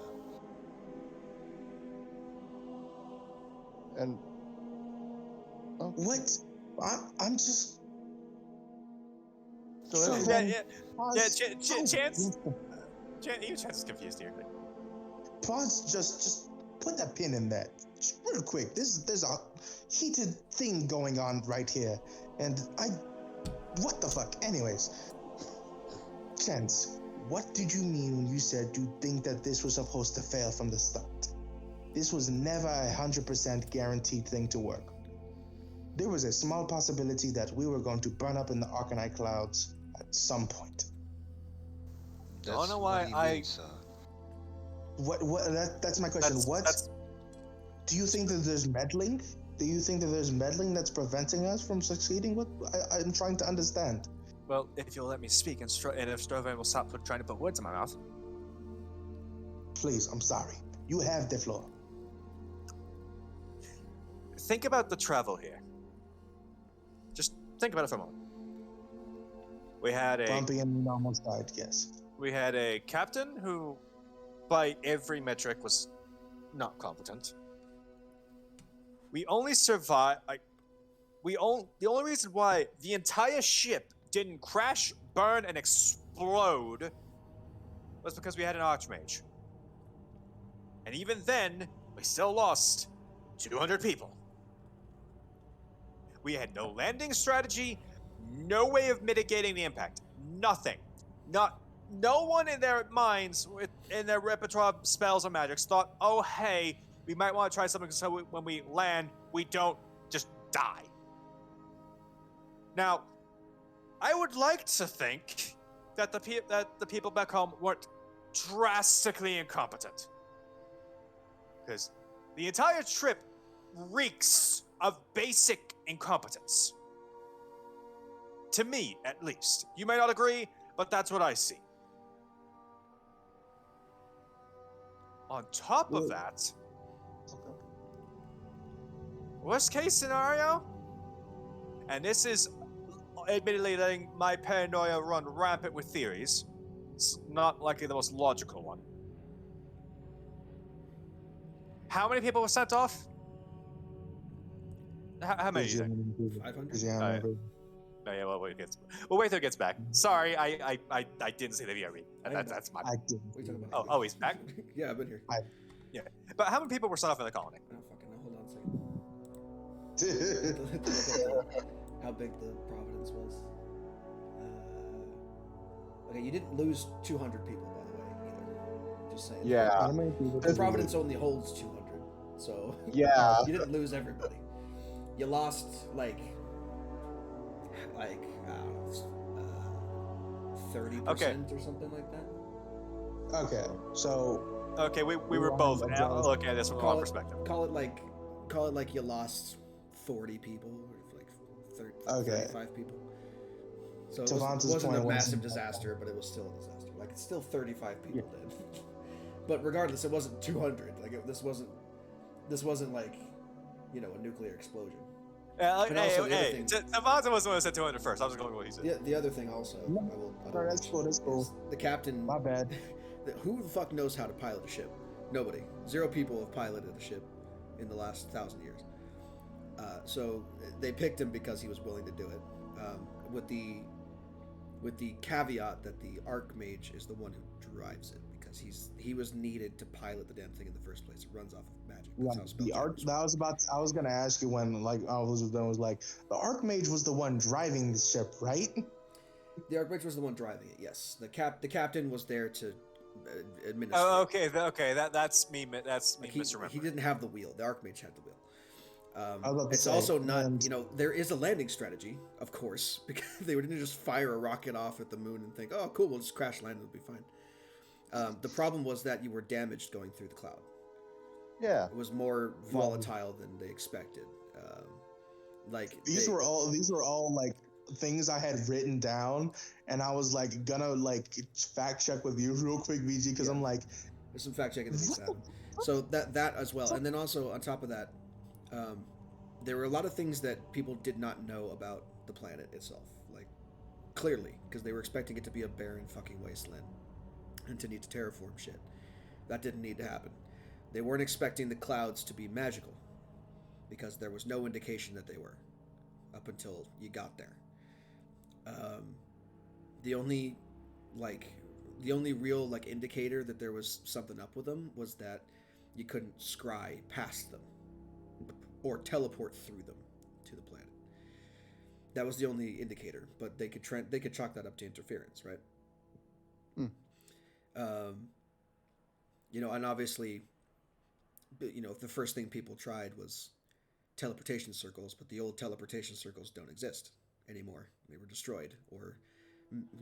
And What? I'm just. so Sure, everyone, Chance. Even Chance is confused here. Pause. Just put a pin in that, real quick. There's a heated thing going on right here, and what the fuck? Anyways, Chance, what did you mean when you said you think that this was supposed to fail from the start? This was never 100% guaranteed thing to work. There was a small possibility that we were going to burn up in the Arcanite clouds at some point. I don't know What why he means, sir. That's my question. Do you think that there's meddling? Do you think that there's meddling that's preventing us from succeeding? I'm trying to understand. Well, if you'll let me speak, and if Strovan will stop trying to put words in my mouth. Please, I'm sorry. You have the floor. Think about the travel here. Just think about it for a moment. We had Bumpy and almost died, yes. We had a captain who, by every metric, was not competent. We only survived. The only reason why the entire ship didn't crash, burn, and explode was because we had an Archmage. And even then, we still lost 200 people. We had no landing strategy, no way of mitigating the impact. Nothing. No one in their minds, in their repertoire of spells or magics, thought, oh, hey, we might want to try something so when we land, we don't just die. Now, I would like to think that the people back home weren't drastically incompetent. Because the entire trip reeks of basic incompetence. To me, at least. You may not agree, but that's what I see. On top of that, worst case scenario, and this is admittedly letting my paranoia run rampant with theories, it's not likely the most logical one. How many people were sent off? How many do you think? 500? No, yeah, well, wait till it gets back. Sorry, I didn't see the VR read. That's my. I didn't. What are you talking about? Oh, he's back? Yeah, I've been here. Yeah. But how many people were sent off in the colony? I don't fucking know. Hold on a second. How big the Providence was. Okay, you didn't lose 200 people, by the way, either. Just saying. yeah, The Providence only holds 200, so yeah. you didn't lose everybody. You lost like I don't know, 30% or something like that. Okay, so Okay, we were both looking at this from one perspective. Call it like you lost 40 people or like 35 people. So it wasn't a massive disaster, but it was still a disaster. Like it's still 35 people dead. But regardless, it wasn't 200. Like this wasn't like, a nuclear explosion. And also the other thing- Devonta was the one who said 200 first. I was going with what he said. The other thing also, No, I will that's mention cool, that's cool. is the captain. My bad. Who the fuck knows how to pilot a ship? Nobody. 0 people have piloted a ship in the last 1,000 years. So they picked him because he was willing to do it. With the caveat that the Archmage is the one who drives it, because he was needed to pilot the damn thing in the first place. It runs off of magic. That's how I was gonna ask you when like I was done, was like the Archmage was the one driving the ship, right? The Archmage was the one driving it. Yes, the captain was there to administer. Oh, okay, that's me. That's me misremembering. He didn't have the wheel. The Archmage had the wheel. It's say, also not, and- there is a landing strategy, of course, because they wouldn't just fire a rocket off at the moon and think, oh, cool, we'll just crash land and it'll be fine. The problem was that you were damaged going through the cloud. Yeah. It was more volatile than they expected. These were all like things I had written down, and I was like gonna like fact check with you real quick, VG, because I'm like, there's some fact checking that needs to happen. So that as well, and then also on top of that, there were a lot of things that people did not know about the planet itself, like clearly, because they were expecting it to be a barren fucking wasteland and to need to terraform shit. That didn't need to happen. They weren't expecting the clouds to be magical, because there was no indication that they were up until you got there. The only real like indicator that there was something up with them was that you couldn't scry past them or teleport through them to the planet. That was the only indicator, but they could chalk that up to interference, right? And obviously, the first thing people tried was teleportation circles, but the old teleportation circles don't exist anymore. They were destroyed or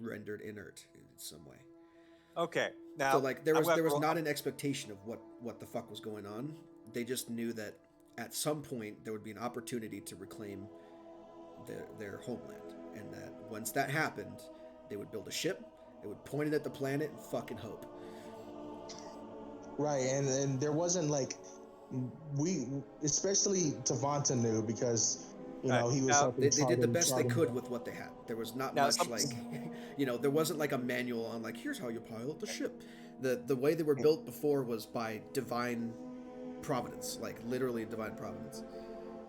rendered inert in some way. Okay, now So like there was not an expectation of what the fuck was going on. They just knew that at some point there would be an opportunity to reclaim their homeland, and that once that happened, they would build a ship, they would point it at the planet and fucking hope. right, and there wasn't like especially Devonta knew, because he was now, helping. They did the best they charting- could with what they had. There was not Now, much there wasn't like a manual on like, here's how you pilot the ship. The way they were built before was by divine providence, like literally divine providence.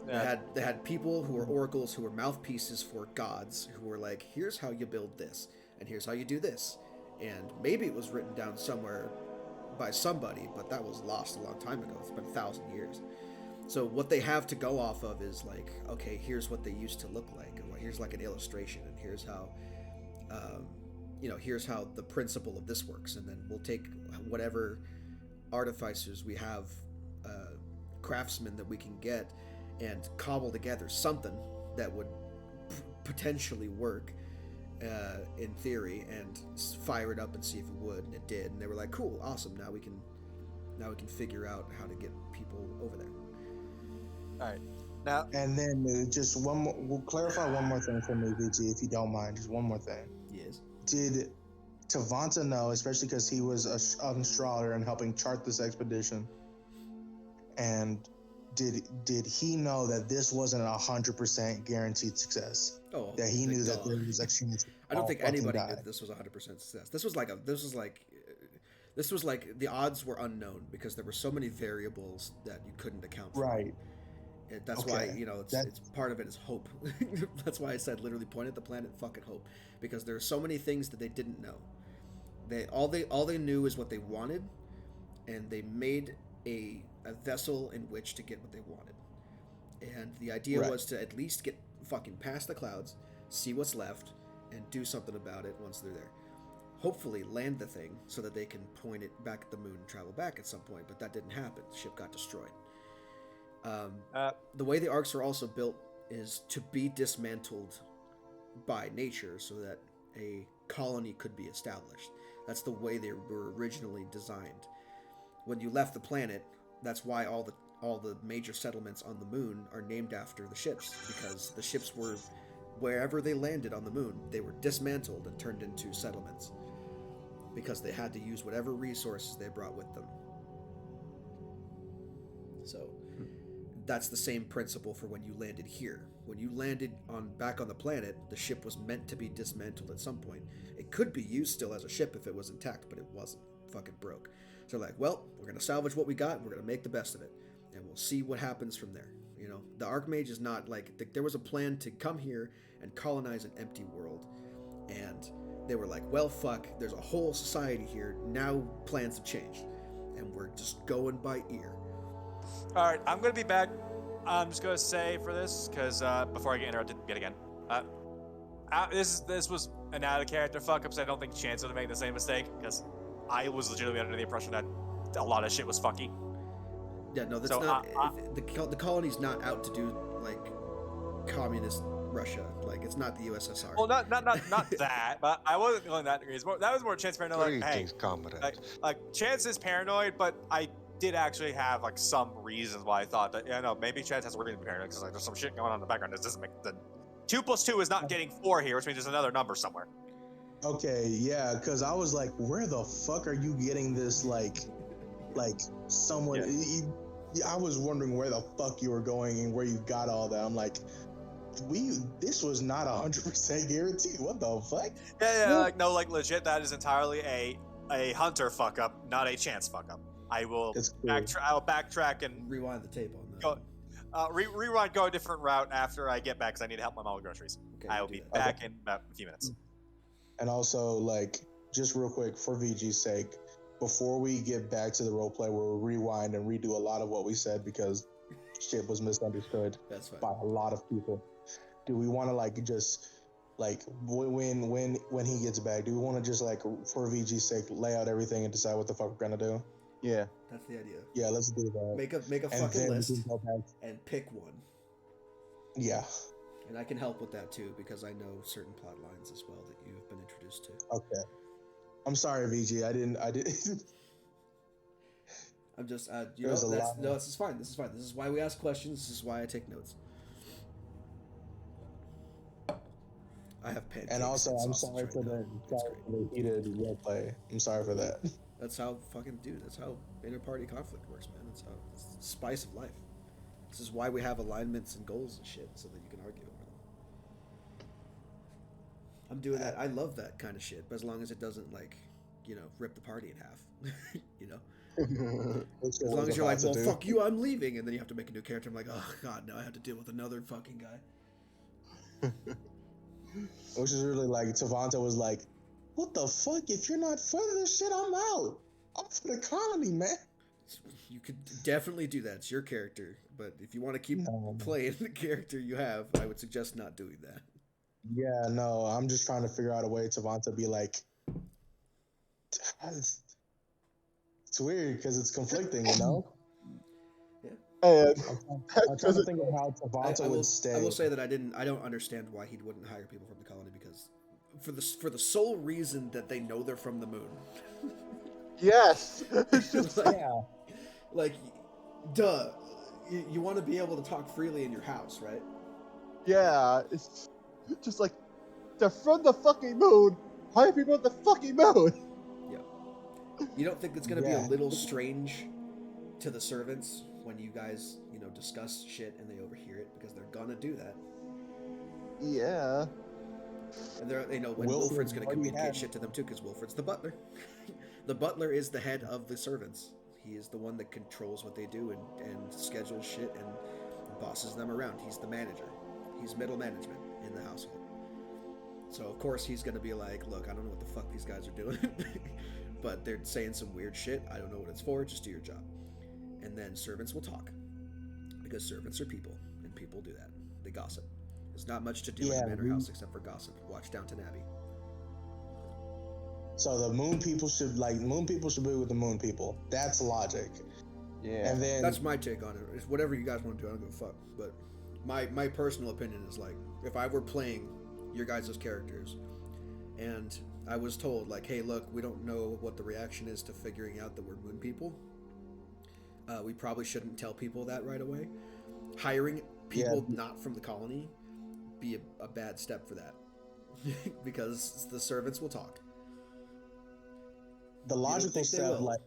They had people who were oracles, who were mouthpieces for gods, who were like, here's how you build this, and here's how you do this. And maybe it was written down somewhere by somebody, but that was lost a long time ago. It's been 1,000 years. So what they have to go off of is like, okay, here's what they used to look like, or here's like an illustration, and here's how, here's how the principle of this works, and then we'll take whatever artificers we have, craftsmen that we can get, and cobble together something that would potentially work in theory, and fire it up and see if it would, and it did, and they were like, cool, awesome, now we can figure out how to get people over there. All right. Now, And then just one more, we'll clarify one more thing for me, VG, if you don't mind. Just one more thing. Yes. Did Devonta know, especially because he was an astrologer and helping chart this expedition, and did he know that this wasn't 100% guaranteed success? Oh, That he knew that there was actually. I don't think anybody knew that this was 100% success. This was like the odds were unknown because there were so many variables that you couldn't account for. Right. That's why it's part of it is hope. That's why I said literally point at the planet, fucking hope, because there are so many things that they didn't know. All they knew is what they wanted, and they made a vessel in which to get what they wanted. And the idea was to at least get fucking past the clouds, see what's left, and do something about it once they're there. Hopefully land the thing so that they can point it back at the moon and travel back at some point, but that didn't happen. The ship got destroyed. The way the arcs are also built is to be dismantled by nature so that a colony could be established. That's the way they were originally designed. When you left the planet, that's why all the major settlements on the moon are named after the ships, because the ships were, wherever they landed on the moon, they were dismantled and turned into settlements, because they had to use whatever resources they brought with them. So that's the same principle for when you landed here. When you landed back on the planet, the ship was meant to be dismantled at some point. It could be used still as a ship if it was intact, but it wasn't. It fucking broke. So like, well, we're gonna salvage what we got. And we're gonna make the best of it, and we'll see what happens from there. You know, the Archmage is not like there was a plan to come here and colonize an empty world, and they were like, well, fuck. There's a whole society here now. Plans have changed, and we're just going by ear. All right, I'm gonna be back. I'm just gonna say for this because before I get interrupted yet again, this was an out of character fuck up. So I don't think Chance would have made the same mistake because I was legitimately under the impression that a lot of shit was fucky. Yeah, no, that's So, not. The colony's not out to do like communist Russia. Like it's not the USSR. Well, not that, but I wasn't going that degree. That was more Chance paranoid. Like, hey, Greetings, comrade. like Chance is paranoid, but I did actually have like some reasons why I thought that maybe Chance has a reason to be paranoid because like there's some shit going on in the background. This doesn't make the 2 + 2 is not getting 4 here, which means there's another number somewhere. Okay, yeah, because I was like, where the fuck are you getting this, like someone... I was wondering where the fuck you were going and where you got all that. I'm like, this was not 100% guaranteed. What the fuck? Yeah, like, no, like, legit, that is entirely a Hunter fuck-up, not a Chance fuck-up. I will backtrack and... Rewind the tape on that. Go, rewind, go a different route after I get back, because I need to help my mom with groceries. Okay, I will be back in about a few minutes. And also, like, just real quick, for VG's sake, before we get back to the roleplay, we'll rewind and redo a lot of what we said because shit was misunderstood by a lot of people. Do we want to, like, just, like, when he gets back, do we want to just, like, for VG's sake, lay out everything and decide what the fuck we're gonna do? Yeah. That's the idea. Yeah, let's do that. Make a fucking list and pick one. Yeah. And I can help with that too because I know certain plot lines as well that you've been introduced to. Okay. I'm sorry, VG. I didn't. I'm just, this is fine. This is fine. This is why we ask questions. This is why I take notes. I have pancakes. And also, I'm sorry for the heated roleplay. I'm sorry for that. That's how that's how inter-party conflict works, man. It's the spice of life. This is why we have alignments and goals and shit, so that you can argue over them. I'm doing that. I love that kind of shit, but as long as it doesn't, like, rip the party in half. As long as you're like, well, fuck you, I'm leaving, and then you have to make a new character. I'm like, oh god, now I have to deal with another fucking guy. Which is really like, Tavanta was like, what the fuck? If you're not for this shit, I'm out. I'm for the colony, man. You could definitely do that. It's your character. But if you want to keep playing the character you have, I would suggest not doing that. Yeah, no, I'm just trying to figure out a way Tavanta be like... It's weird because it's conflicting, you know? Yeah. I'm trying to think of how Tavanta would stay. I will say that I don't understand why he wouldn't hire people from the colony because... For the sole reason that they know they're from the moon. Yes. Like, duh. You want to be able to talk freely in your house, right? Yeah, it's just like they're from the fucking moon. Hire people at the fucking moon. Yeah. You don't think it's gonna be a little strange to the servants when you guys, discuss shit and they overhear it because they're gonna do that. Yeah. And they know when Wilfred's going to communicate shit to them too, because Wilfred's the butler. The butler is the head of the servants. He is the one that controls what they do and schedules shit and bosses them around. He's the manager. He's middle management in the household. So of course he's going to be like, look, I don't know what the fuck these guys are doing, but they're saying some weird shit. I don't know what it's for. Just do your job. And then servants will talk, because servants are people, and people do that. They gossip. There's not much to do in the manor house except for gossip. Watch Downton Abbey. So the moon people should be with the moon people. That's logic. Yeah. And then that's my take on it. It's whatever you guys want to do. I don't give a fuck. But my personal opinion is, like, if I were playing your guys' characters and I was told, like, hey, look, we don't know what the reaction is to figuring out that we're moon people, we probably shouldn't tell people that right away. Hiring people not from the colony be a bad step for that. Because the servants will talk. the You don't logical think they step, will? like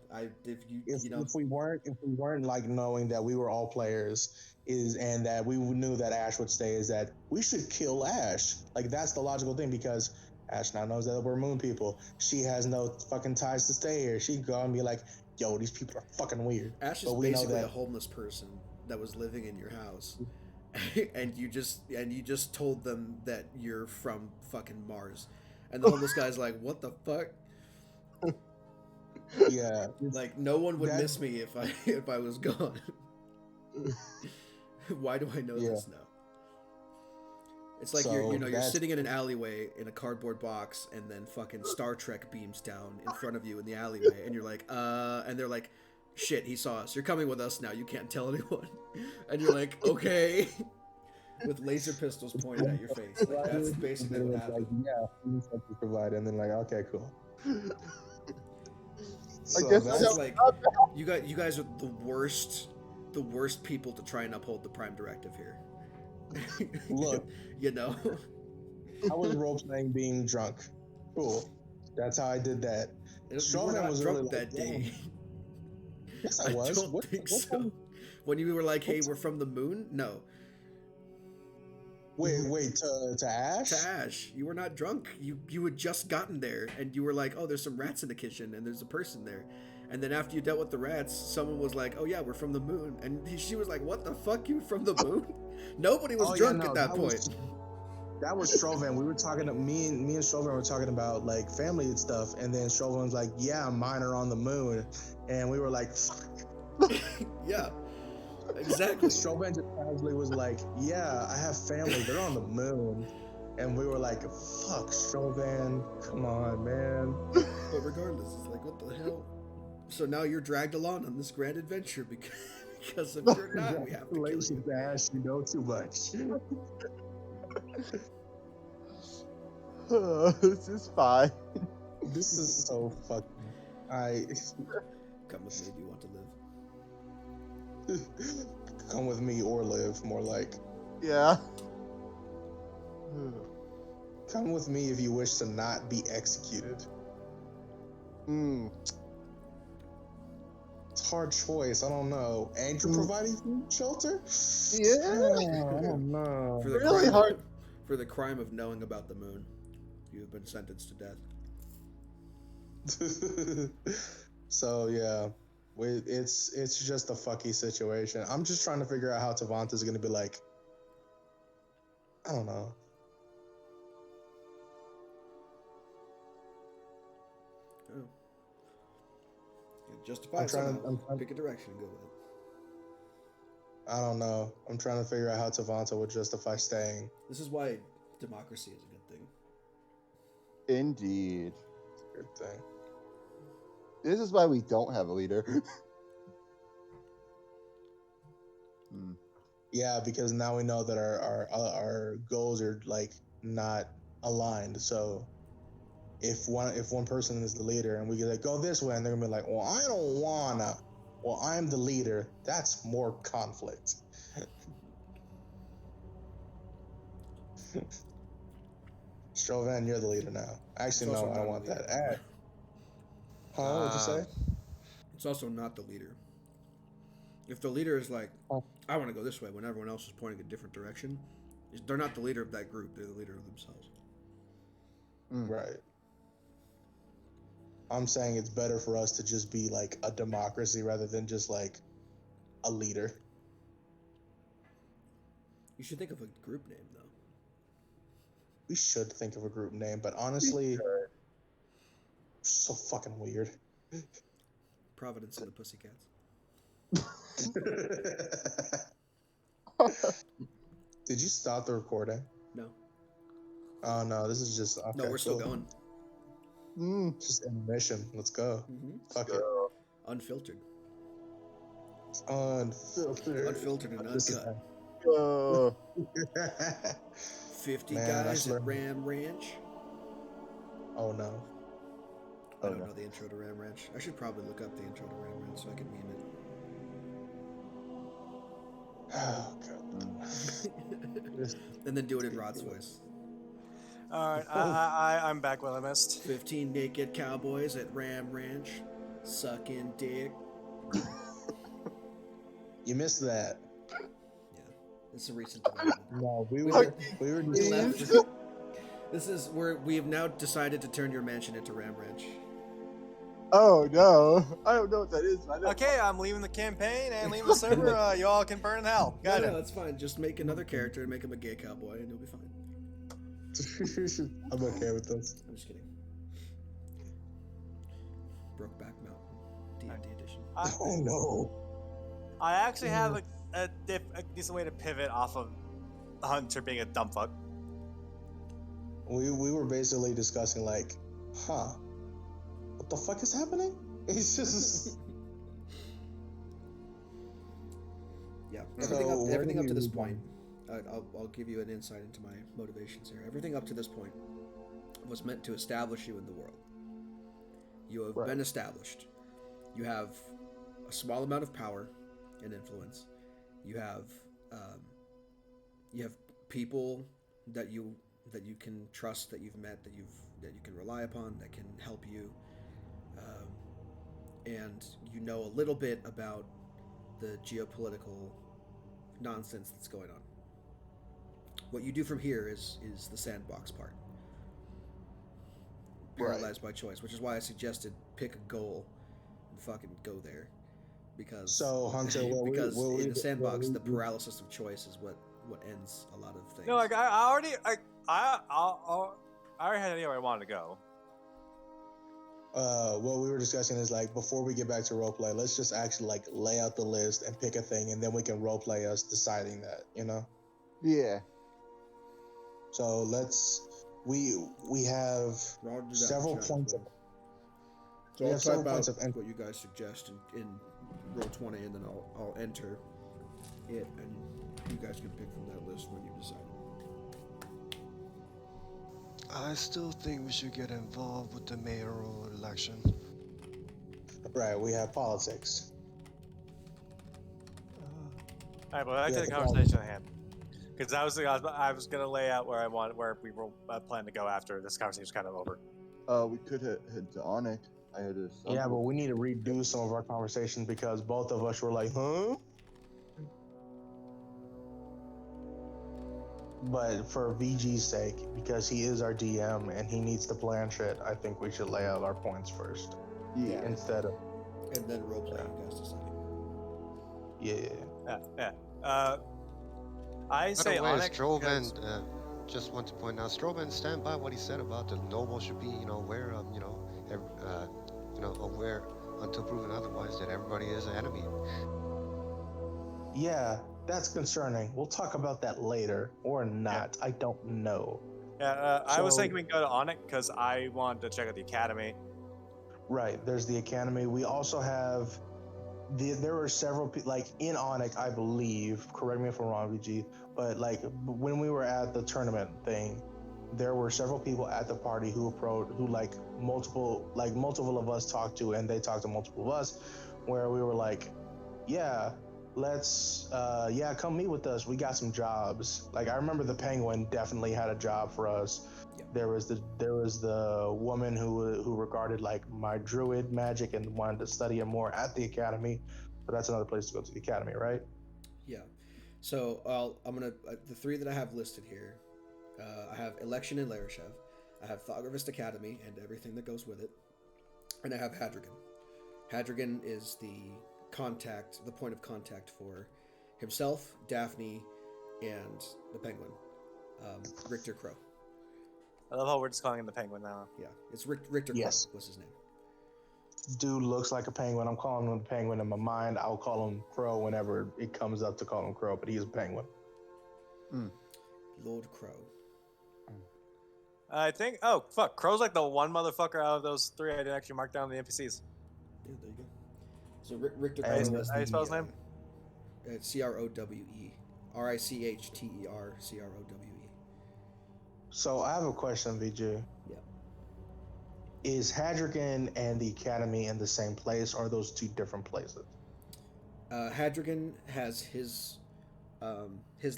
You know, if we weren't like knowing that we were all players is and that we knew that Ash would stay, is that we should kill Ash. Like that's the logical thing because Ash now knows that we're moon people. She has no fucking ties to stay here. She could go and be like, yo, these people are fucking weird. Ash is But we know basically a that homeless person that was living in your house, and you just told them that you're from fucking Mars, and the homeless guy's like, "What the fuck?" yeah, Like no one would that miss me if I if I was gone. Why do I know yeah. this now? It's like you're So you're that's sitting in an alleyway in a cardboard box, and then fucking Star Trek beams down in front of you in the alleyway, and you're like, and they're like, shit, he saw us. You're coming with us now. You can't tell anyone. And you're like, okay, with laser pistols pointed at your face. Like that's basically what like, happened. yeah, we provide, and then like, okay, cool. I guess This that's is like you guys are the worst people to try and uphold the Prime Directive here. Look, you know. I was role playing being drunk. Cool. That's how I did that. You were Strowman not was drunk really that like, day. yes, I I was. don't think what so. time- When you were like, "Hey, we're from the moon," no. Wait, to Ash? To Ash, you were not drunk. You had just gotten there, and you were like, "Oh, there's some rats in the kitchen, and there's a person there." And then after you dealt with the rats, someone was like, "Oh yeah, we're from the moon," and she was like, "What the fuck? You from the moon?" Nobody was drunk at that point. That was Strovan. We were talking to me and Strovan were talking about like family and stuff, and then Strovan was like, "Yeah, mine are on the moon," and we were like, "Fuck." Yeah, exactly. Strovan just casually was like, "Yeah, I have family. They're on the moon," and we were like, "Fuck, Strovan, come on, man." But regardless, it's like, what the hell? So now you're dragged along on this grand adventure because if you're not, we have to kill you. Congratulations, Ash. You know too much. This is fine. This is so fucking. Come with me if you want to live. Come with me or live, more like. Yeah. Come with me if you wish to not be executed. Hmm. It's a hard choice. I don't know. And you're providing food, shelter? Yeah. I don't know. For the Really crime, hard. For the crime of knowing about the moon, you have been sentenced to death. So yeah, it's just a fucky situation. I'm just trying to figure out how Tavanta's gonna be like. I don't know. Oh. You justify it somehow. Pick a direction and go with it. I don't know. I'm trying to figure out how Tavanta would justify staying. This is why democracy is a good thing. Indeed. Good thing. This is why we don't have a leader. Yeah, because now we know that our goals are like not aligned. So if one person is the leader and we get like go this way, and they're gonna be like, well, I don't wanna. Well, I'm the leader. That's more conflict. Strovan, you're the leader now. Actually, It's no, also I don't not want the that. leader. Huh? What'd you say? It's also not the leader. If the leader is like, I want to go this way when everyone else is pointing a different direction, they're not the leader of that group. They're the leader of themselves. Right. I'm saying it's better for us to just be like a democracy rather than just like a leader. You should think of a group name, though. We should think of a group name, but honestly, so fucking weird. Providence and the Pussycats. Did you stop the recording? No. Oh no, this is just okay, No, we're still cool. going. Just intermission. Let's go. Mm-hmm. Fuck it. Unfiltered. Unfiltered. Unfiltered and This is- uncut. 50 Man, guys I at Ram Ranch. Oh no. I don't know the intro to Ram Ranch. I should probably look up the intro to Ram Ranch so I can meme it. Oh god. And then do it in Rod's voice. All right, I'm back where I missed. 15 naked cowboys at Ram Ranch, sucking dick. You missed that. Yeah, this is a recent development. No, we We were left- we were We just left. This is where we have now decided to turn your mansion into Ram Ranch. Oh no, I don't know what that is. Okay, I'm leaving the campaign and leaving the server. You all can burn in hell. No, Got no, it. that's fine. Just make another character and make him a gay cowboy, and you'll be fine. I'm okay with this. I'm just kidding. Brokeback Mountain, D&D edition. Oh no. I actually have a decent way to pivot off of Hunter being a dumb fuck. We were basically discussing like, what the fuck is happening? It's just Yeah, So, everything where up do to this we point. I'll give you an insight into my motivations here. Everything up to this point was meant to establish you in the world. You have Right. been established. You have a small amount of power and influence. You have people that you can trust, that you've met, that you can rely upon, that can help you, and you know a little bit about the geopolitical nonsense that's going on. What you do from here is the sandbox part, paralyzed by choice, which is why I suggested pick a goal and fucking go there, because So, Hunter, in the sandbox, the paralysis of choice is what ends a lot of things. No, like I already had an idea where I wanted to go. what we were discussing is like before we get back to roleplay, let's just actually like lay out the list and pick a thing, and then we can roleplay us deciding that, you know. Yeah. So we have We're all do that several in chat, points so- of So we I'll have several type points out of what you guys suggest in Roll20, and then I'll enter it, and you guys can pick from that list when you decide. I still think we should get involved with the mayoral election. right. We have politics. All right, but back Yeah, to the the conversation at hand. Because I was gonna lay out where we were plan to go after this conversation was kind of over. We could head to Onyx. I had a Yeah, but we need to redo some of our conversations because both of us were like, huh? But for VG's sake, because he is our DM and he needs to plan shit, I think we should lay out our points first Yeah. instead of And then roleplay, you guys decide. yeah. I By say the way, Onyx because- Strovan, just want to point out, Strovan stand by what he said about the noble should be, aware of, aware until proven otherwise that everybody is an enemy. Yeah, that's concerning. We'll talk about that later or not. I don't know. I was So- thinking we can go to Onyx because I wanted to check out the academy. Right, there's the academy. We also have there were several people like in Onyx, I believe. Correct me if I'm wrong, VG. But like when we were at the tournament thing, there were several people at the party who multiple of us talked to, and they talked to multiple of us, where we were like, yeah, let's come meet with us. We got some jobs. Like I remember the Penguin definitely had a job for us. Yeah. There was the woman who regarded like my druid magic and wanted to study it more at the academy. But that's another place to go to the academy, right? Yeah. So I'm gonna the three that I have listed here. I have Election in Larishev. I have Thogravist Academy and everything that goes with it, and I have Hadrigan. Hadrigan is the point of contact for himself, Daphne, and the Penguin, Richter Crow. I love how we're just calling him the Penguin now. Yeah, it's Richter Yes. Crow was his name. Dude looks like a penguin. I'm calling him a penguin in my mind. I'll call him Crow whenever it comes up to call him Crow, but he is a penguin. Lord Crow. I think. Oh fuck, Crow's like the one motherfucker out of those three I didn't actually mark down the NPCs. Yeah, there you go. So Richter How Crow you was how you spell his name? Crowe. Richtcrowe. So I have a question, VJ. Yeah. Is Hadrigan and the academy in the same place, or are those two different places? Hadrigan has his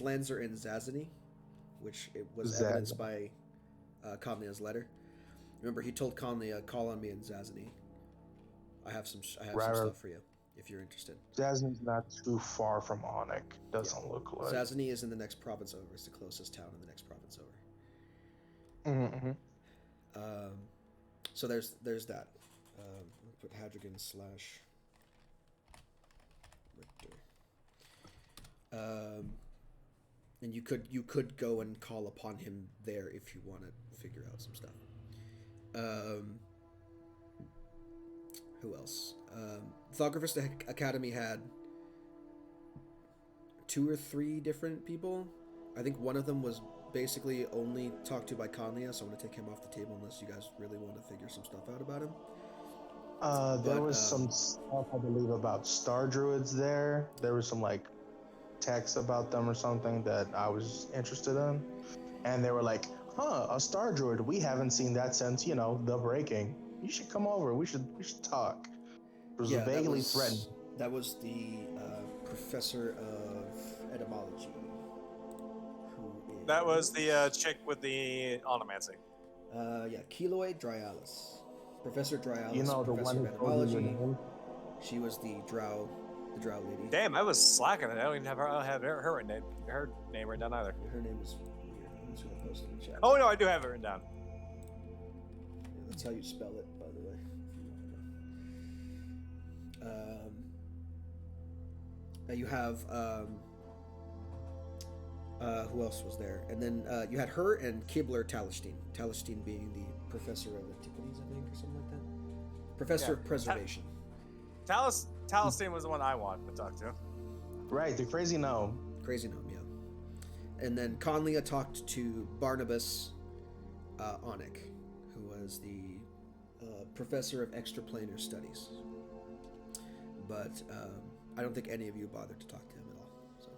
lands are in Zazany, which it was Zaz- evidenced by Conlia's letter. Remember, he told Conlia, call on me in Zazany. I have some Right. stuff for you if you're interested. Jasmine's not too far from Onyx. Doesn't look like. Zazany is in the next province over. It's the closest town in the next province over. Mm-hmm. So there's that. I'll put Hadrigan slash Richter. And you could go and call upon him there if you want to figure out some stuff. Who else? Thogover's Academy had 2 or 3 different people. I think one of them was basically only talked to by Conlia, so I'm going to take him off the table unless you guys really want to figure some stuff out about him. There was some stuff, I believe, about star druids there. There was some, like, text about them or something that I was interested in. And they were like, a star druid. We haven't seen that since, the breaking. You should come over. We should talk. It was vaguely threatened. That was the professor of etymology. That was the chick with the onomancy. Keloid Dryalis. Professor Dryalis, the professor one of who told you your etymology. name? She was the drow lady. Damn, I was slacking it. I don't even have her name written down either. Her name is weird. I'm just gonna post it in the chat. Oh no, I do have it written down. Yeah, that's how you spell it, by the way. If you want to know. You have who else was there? And then you had her and Kibler Talestein. Talestein being the professor of antiquities, I think, or something like that. Professor of preservation. Talestein was the one I wanted to talk to. Right, the crazy gnome. Crazy gnome, yeah. And then Conlia talked to Barnabas Onyx, who was the professor of extraplanar studies. But I don't think any of you bothered to talk to him at all. So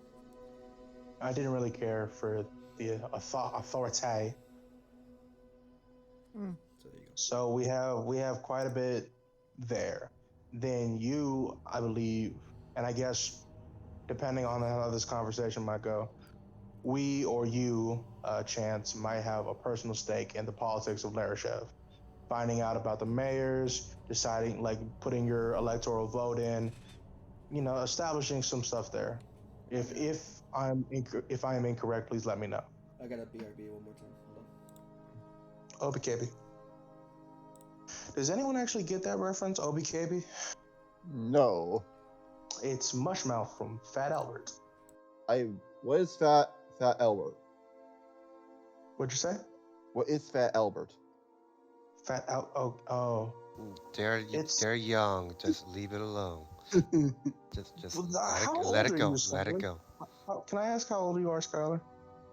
I didn't really care for the authority. So there you go. So we have quite a bit there. Then you, I believe, and I guess depending on how this conversation might go, we or you, Chance, might have a personal stake in the politics of Larishev. Finding out about the mayors, deciding, like, putting your electoral vote in, establishing some stuff there. If I am incorrect, please let me know. I got a BRB one more time. Hold on. OBKB. Does anyone actually get that reference, OBKB? No. It's Mushmouth from Fat Albert. What is Fat Albert? What'd you say? What is Fat Albert? Oh. They're young. Just leave it alone. just Well, let it go. you, Let it go. Can I ask how old you are, Skylar?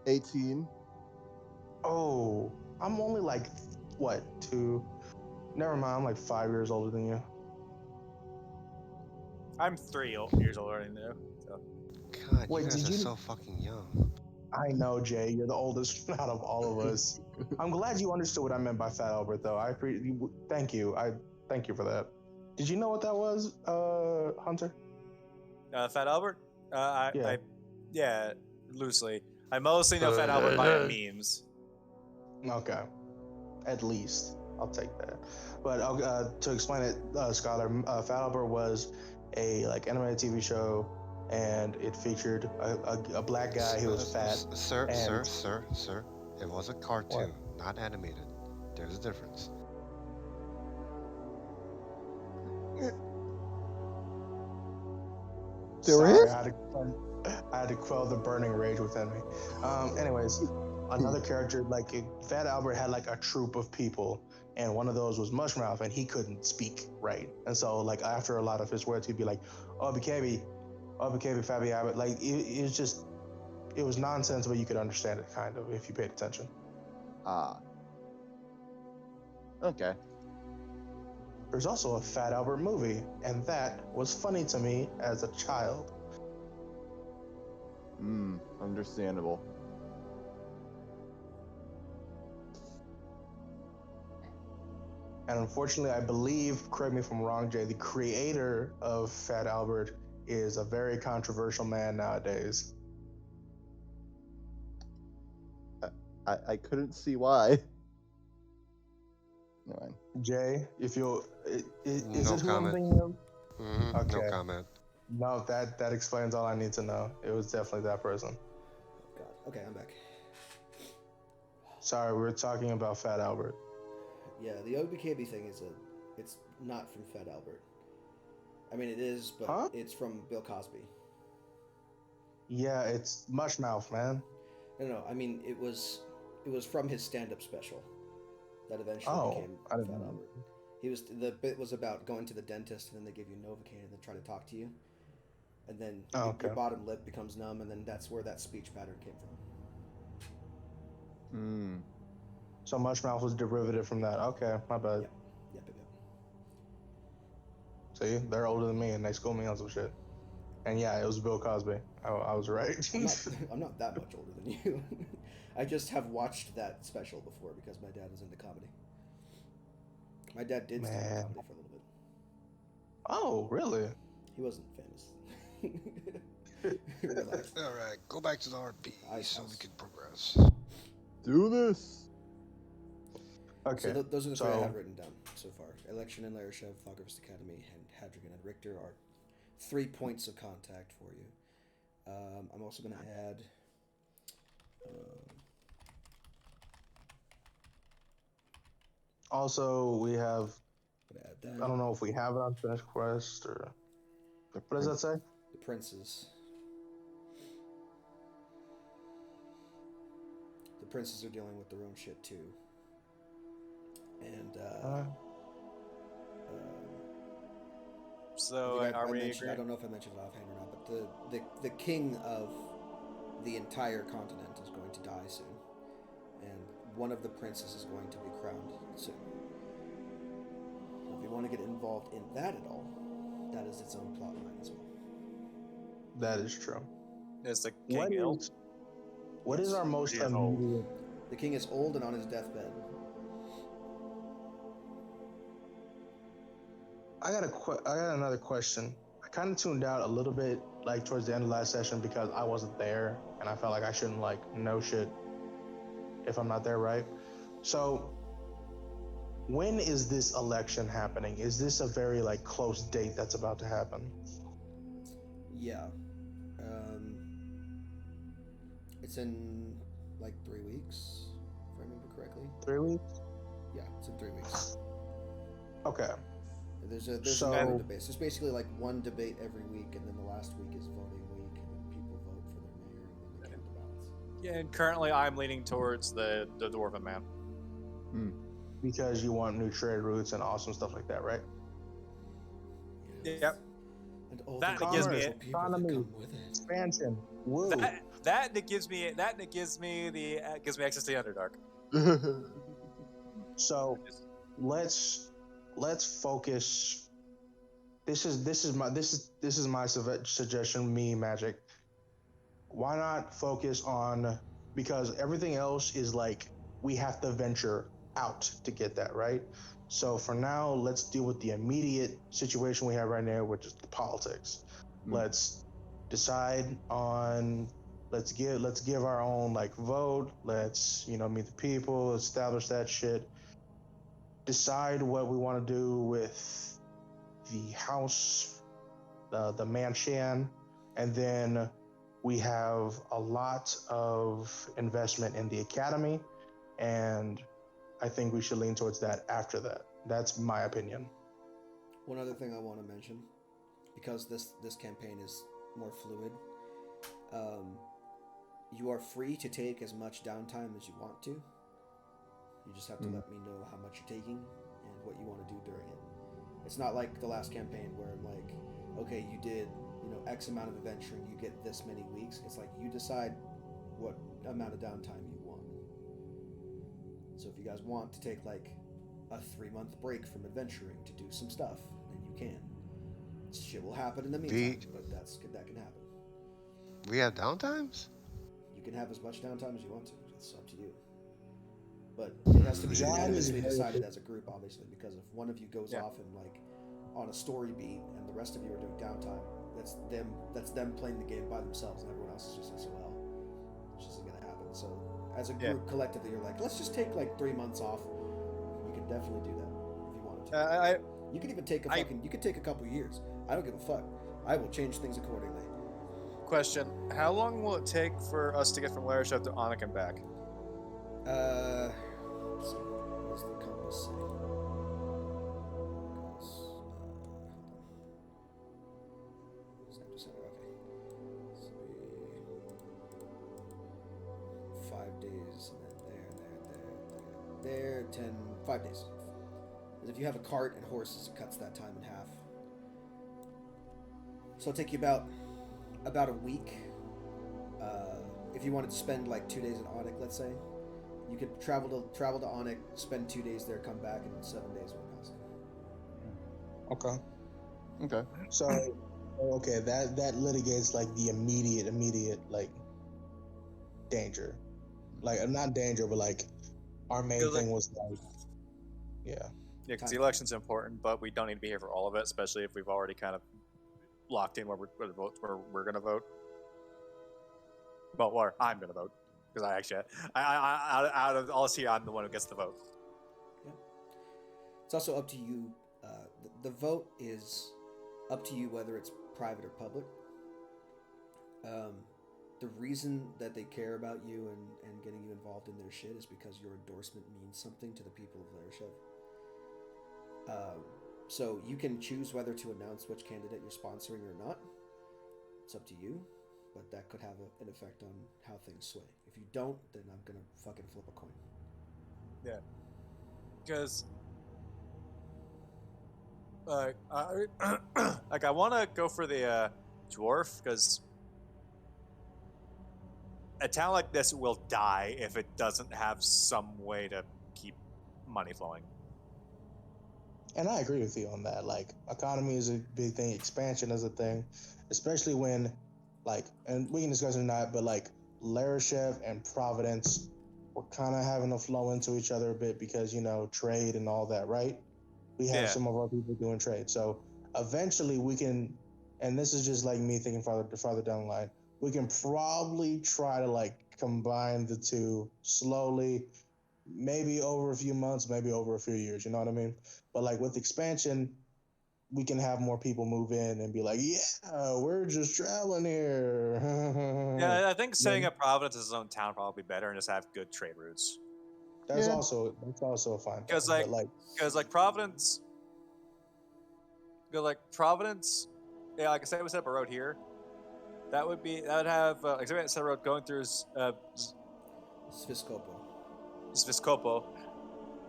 18. Oh, I'm only like, what, 2? Never mind, I'm like 5 years older than you. I'm 3 years older than you. So. God, Wait, you guys did are you- so fucking young. I know, Jay, you're the oldest out of all of us. I'm glad you understood what I meant by Fat Albert, though. Thank you. I thank you for that. Did you know what that was, Hunter? Fat Albert? Yeah. Yeah, loosely. I mostly know Fat Albert by memes. Okay. At least. I'll take that. But to explain it, Scholar, Fat Albert was a animated TV show, and it featured a black guy who was fat. Sir. and- It was a cartoon, not animated. There's a difference. Sorry, I had to quell the burning rage within me. Anyways, another character, Fat Albert had a troop of people, and one of those was Mushmouth, and he couldn't speak right. And so, after a lot of his words, he'd be like, "OBKB, Fabi Abbott." It was nonsense, but you could understand it kind of if you paid attention. Okay. There's also a Fat Albert movie, and that was funny to me as a child. Understandable. And unfortunately, I believe, correct me if I'm wrong, Jay, the creator of Fat Albert is a very controversial man nowadays. I couldn't see why. Never mind. Jay, if you'll, is No it who I'm comment. thinking of? No Okay. comment. No, that explains all I need to know. It was definitely that person. Oh God. Okay, I'm back. Sorry, we were talking about Fat Albert. Yeah, the OBKB thing it's not from Fat Albert. I mean, it is, but Huh? it's from Bill Cosby. Yeah, it's Mushmouth, man. No, I mean it was from his stand-up special that eventually Oh, became I didn't Fat know. Albert. The bit was about going to the dentist and then they give you Novocaine and then try to talk to you, and then Oh, your okay. bottom lip becomes numb, and then that's where that speech pattern came from. Hmm. So Mushmouth was derivative from that. Okay, my bad. Yep. See, they're older than me and they school me on some shit. And yeah, it was Bill Cosby. I was right. I'm not that much older than you. I just have watched that special before because my dad was into comedy. My dad did stand-up Man. comedy for a little bit. Oh, really? He wasn't famous. Relax. All right, go back to the RP Ice so House. we can progress. Do this. Okay. So those are the three I so- have written down so far. Election and Larishev, Foggervist Academy, and Hadrigan and Richter are 3 points of contact for you. I'm also going to add... Also, we have, gonna add that. I don't know if we have an unfinished quest or. What does that say? The princes. The princes are dealing with their own shit too. And So I think are we I agreeing? don't know if I mentioned it offhand or not, but the king of the entire continent is going to die soon, and one of the princes is going to be crowned soon. So if you want to get involved in that at all, that is its own plot line as well. That is true. Is the king ill? What is Yes. our most He is old. immediate? The king is old and on his deathbed. I got another question. I kind of tuned out a little bit, like towards the end of last session, because I wasn't there, and I felt like I shouldn't like know shit if I'm not there, right? So, when is this election happening? Is this a very like close date that's about to happen? Yeah. It's in like 3 weeks, if I remember correctly. 3 weeks? Yeah, it's in 3 weeks. Okay. There's So- another debate. So it's basically like one debate every week, and then the last week is voting week, and then people vote for their mayor, and then they count the ballots. Yeah, and currently I'm leaning towards the Dwarven man. Because you want new trade routes and awesome stuff like that, right? Yes. Yep. And all That the gives me wonderful it. people that Economy. come with it. Expansion. Woo. That gives me access to the Underdark. So let's focus. This is my suggestion. Me, Magic. Why not focus on, because everything else is like we have to venture out to get that, right? So for now, let's deal with the immediate situation we have right now, which is the politics. Let's decide on. Let's give our own like vote. Let's meet the people, establish that shit. Decide what we want to do with the house, the mansion, and then we have a lot of investment in the academy, and I think we should lean towards that after that. That's my opinion. One other thing I want to mention, because this campaign is more fluid, you are free to take as much downtime as you want to. You just have to let me know how much you're taking and what you want to do during it. It's not like the last campaign where I'm like, okay, you did X amount of adventuring, you get this many weeks. It's like you decide what amount of downtime you want. So if you guys want to take like a 3-month break from adventuring to do some stuff, then you can. Shit will happen in the meantime, but that can happen. We have downtimes? You can have as much downtime as you want to. It's up to you. But it has to be unanimously decided as a group, obviously, because if one of you goes off and like on a story beat, and the rest of you are doing downtime, that's them playing the game by themselves, and everyone else is just SOL. Which isn't gonna happen. So as a group collectively, you're like, let's just take like 3 months off. You can could definitely do that if you wanted to. I You could even take you could take a couple years. I don't give a fuck. I will change things accordingly. question: how long will it take for us to get from Larishev to Onik and back? Let's see. What does the compass say? Okay. 5 days, and then there, 5 days. Because if you have a cart and horses, it cuts that time in half. So it'll take you about a week. If you wanted to spend like 2 days in Onik, let's say, you could travel to Onik, spend 2 days there, come back, and 7 days will pass. Okay. Okay. So, okay, that litigates like the immediate like danger, like not danger, but like our main Feels like- thing was like, yeah. Yeah, because the election's important, but we don't need to be here for all of it, especially if we've already kind of locked in where we're going to vote. Well, or I'm going to vote because out of all here, I'm the one who gets the vote. Yeah. It's also up to you. The vote is up to you whether it's private or public. The reason that they care about you and getting you involved in their shit is because your endorsement means something to the people of Larishev. So you can choose whether to announce which candidate you're sponsoring or not. It's up to you, but that could have an effect on how things sway. If you don't, then I'm gonna fucking flip a coin. Yeah. Because I want to go for the dwarf because a town like this will die if it doesn't have some way to keep money flowing. And I agree with you on that. Like, economy is a big thing. Expansion is a thing, especially when, like, and we can discuss it or not, but like, Larishev and Providence were kind of having to flow into each other a bit because, you know, trade and all that, right? We have some of our people doing trade. So eventually we can, and this is just like me thinking farther down the line, we can probably try to like combine the two slowly, maybe over a few months, maybe over a few years, you know what I mean? But like with expansion, we can have more people move in and be like, yeah, we're just traveling here. Yeah, I think setting up Providence as its own town probably better and just have good trade routes. That's also a fine thing. Because Providence, yeah, like I said, we set up a road here. That would have like say we set a road going through Sviscopo. Sviscopo.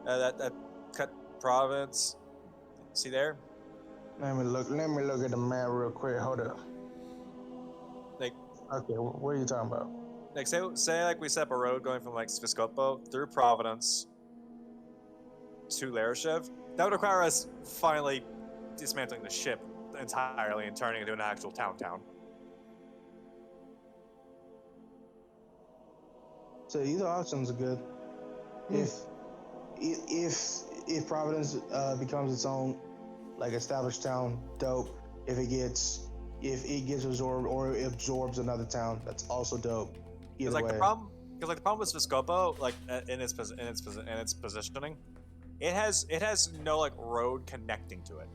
That cut Providence. See there? Let me look at the map real quick. Hold up. Like, okay, what are you talking about? Like say like we set up a road going from like Sviscopo through Providence to Larishev. That would require us finally dismantling the ship entirely and turning it into an actual town. So either options are good. If Providence becomes its own like established town, dope. If it gets absorbed or absorbs another town, that's also dope. Either way. The problem with Sviscopo, like in its positioning, it has no like road connecting to it.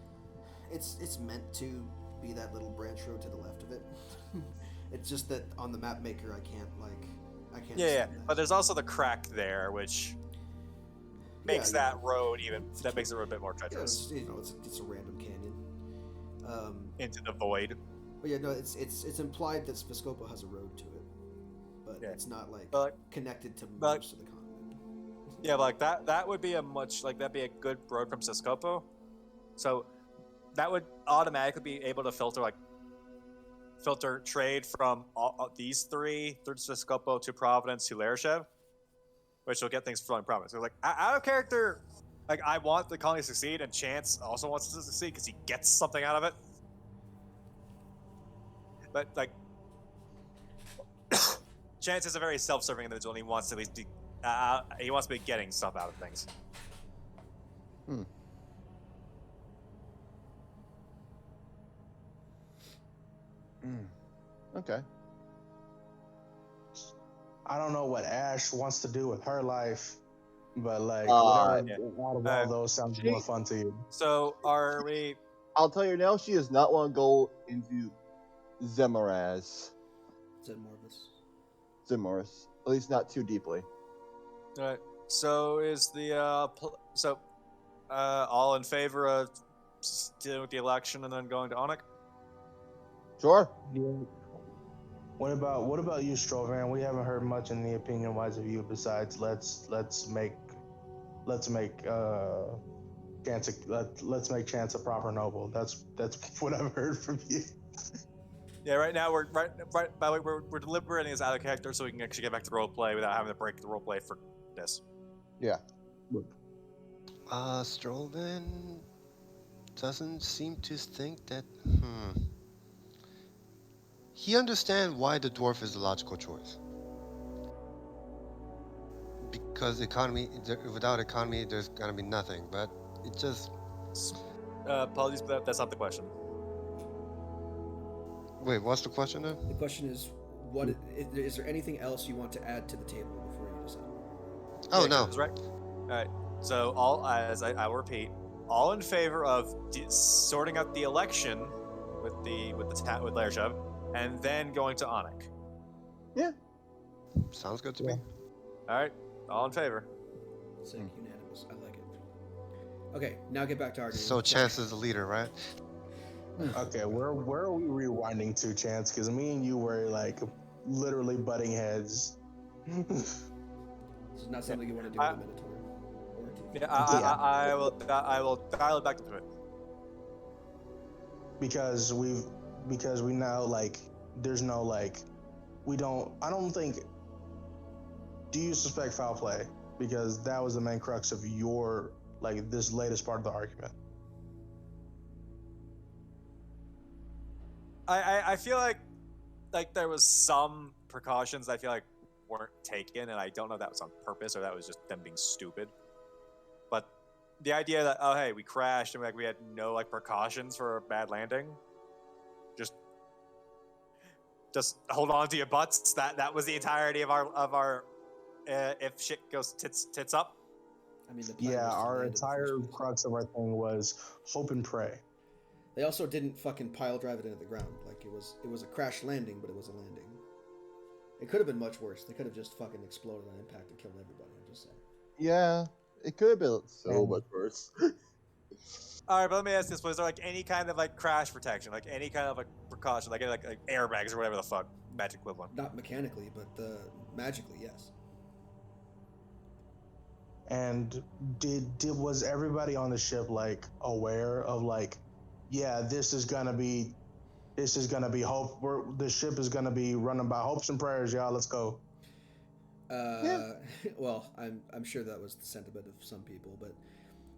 It's meant to be that little branch road to the left of it. It's just that on the map maker, I can't. Yeah. But there's also the crack there, which makes that road makes the road a bit more treacherous. Yeah, it's a random canyon into the void. But yeah, no, it's implied that Sviscopo has a road to it, but it's not connected to most of the continent. Yeah, but like that would be that'd be a good road from Sviscopo. So that would automatically be able to filter trade from all these three through Sviscopo to Providence to Larishev, which will get things flowing Providence. So like out of character, like I want the colony to succeed, and Chance also wants to succeed because he gets something out of it. But like, Chance is a very self-serving individual, and he wants to at least he wants to be getting stuff out of things. Okay. I don't know what Ash wants to do with her life. But like, Uh, whatever Yeah. out of all those sounds more fun to you. So are we? I'll tell you now, she does not want to go into Zemoraz. Said Morvis. Zemoras. At least not too deeply. Right. So is the all in favor of dealing with the election and then going to Onik? Sure. Yeah. What about you, Strovan? We haven't heard much in the opinion wise of you besides let's make chance a proper noble. That's what I've heard from you. Yeah. Right now we're right. By the way, we're deliberating as out of character so we can actually get back to role play without having to break the role play for this. Yeah. Strovan doesn't seem to think that. He understands why the dwarf is the logical choice. Because without economy, there's gonna be nothing. But it just. Apologies, but that's not the question. Wait, what's the question then? The question is, is there anything else you want to add to the table before you decide? Oh, Yeah, no. that's right. All right. So all as I will repeat, all in favor of sorting out the election with Lair Shove, and then going to Onik. Sounds good to me. All right. All in favor. Sick, unanimous. I like it. Okay, now get back to arguing. So Chance is the leader, right? Okay, where are we rewinding to, Chance? Because me and you were like literally butting heads. This is not something you want to do with a Minotaur. Or a Tiefling. Yeah, I will dial it back to it. because we now like there's no like I don't think. Do you suspect foul play? Because that was the main crux of your like this latest part of the argument. I feel like there was some precautions I feel like weren't taken, and I don't know if that was on purpose or that was just them being stupid. But the idea that hey, we crashed and we had no precautions for a bad landing, just hold on to your butts. That was the entirety of our if shit goes tits up. I mean, the plan was to Our land in the entire first place. crux of our thing was hope and pray. They also didn't fucking pile drive it into the ground. Like it was a crash landing, but it was a landing. It could have been much worse. They could have just fucking exploded on impact and killed everybody. I'm just saying. Yeah. It could have been so much worse. All right, but let me ask this: was there any kind of crash protection, any kind of precaution, like airbags or whatever the fuck magic equivalent? Not mechanically, but magically, yes. And was everybody on the ship aware of yeah, this is gonna be hope. The ship is gonna be running by hopes and prayers, y'all. Let's go. Well, I'm sure that was the sentiment of some people, but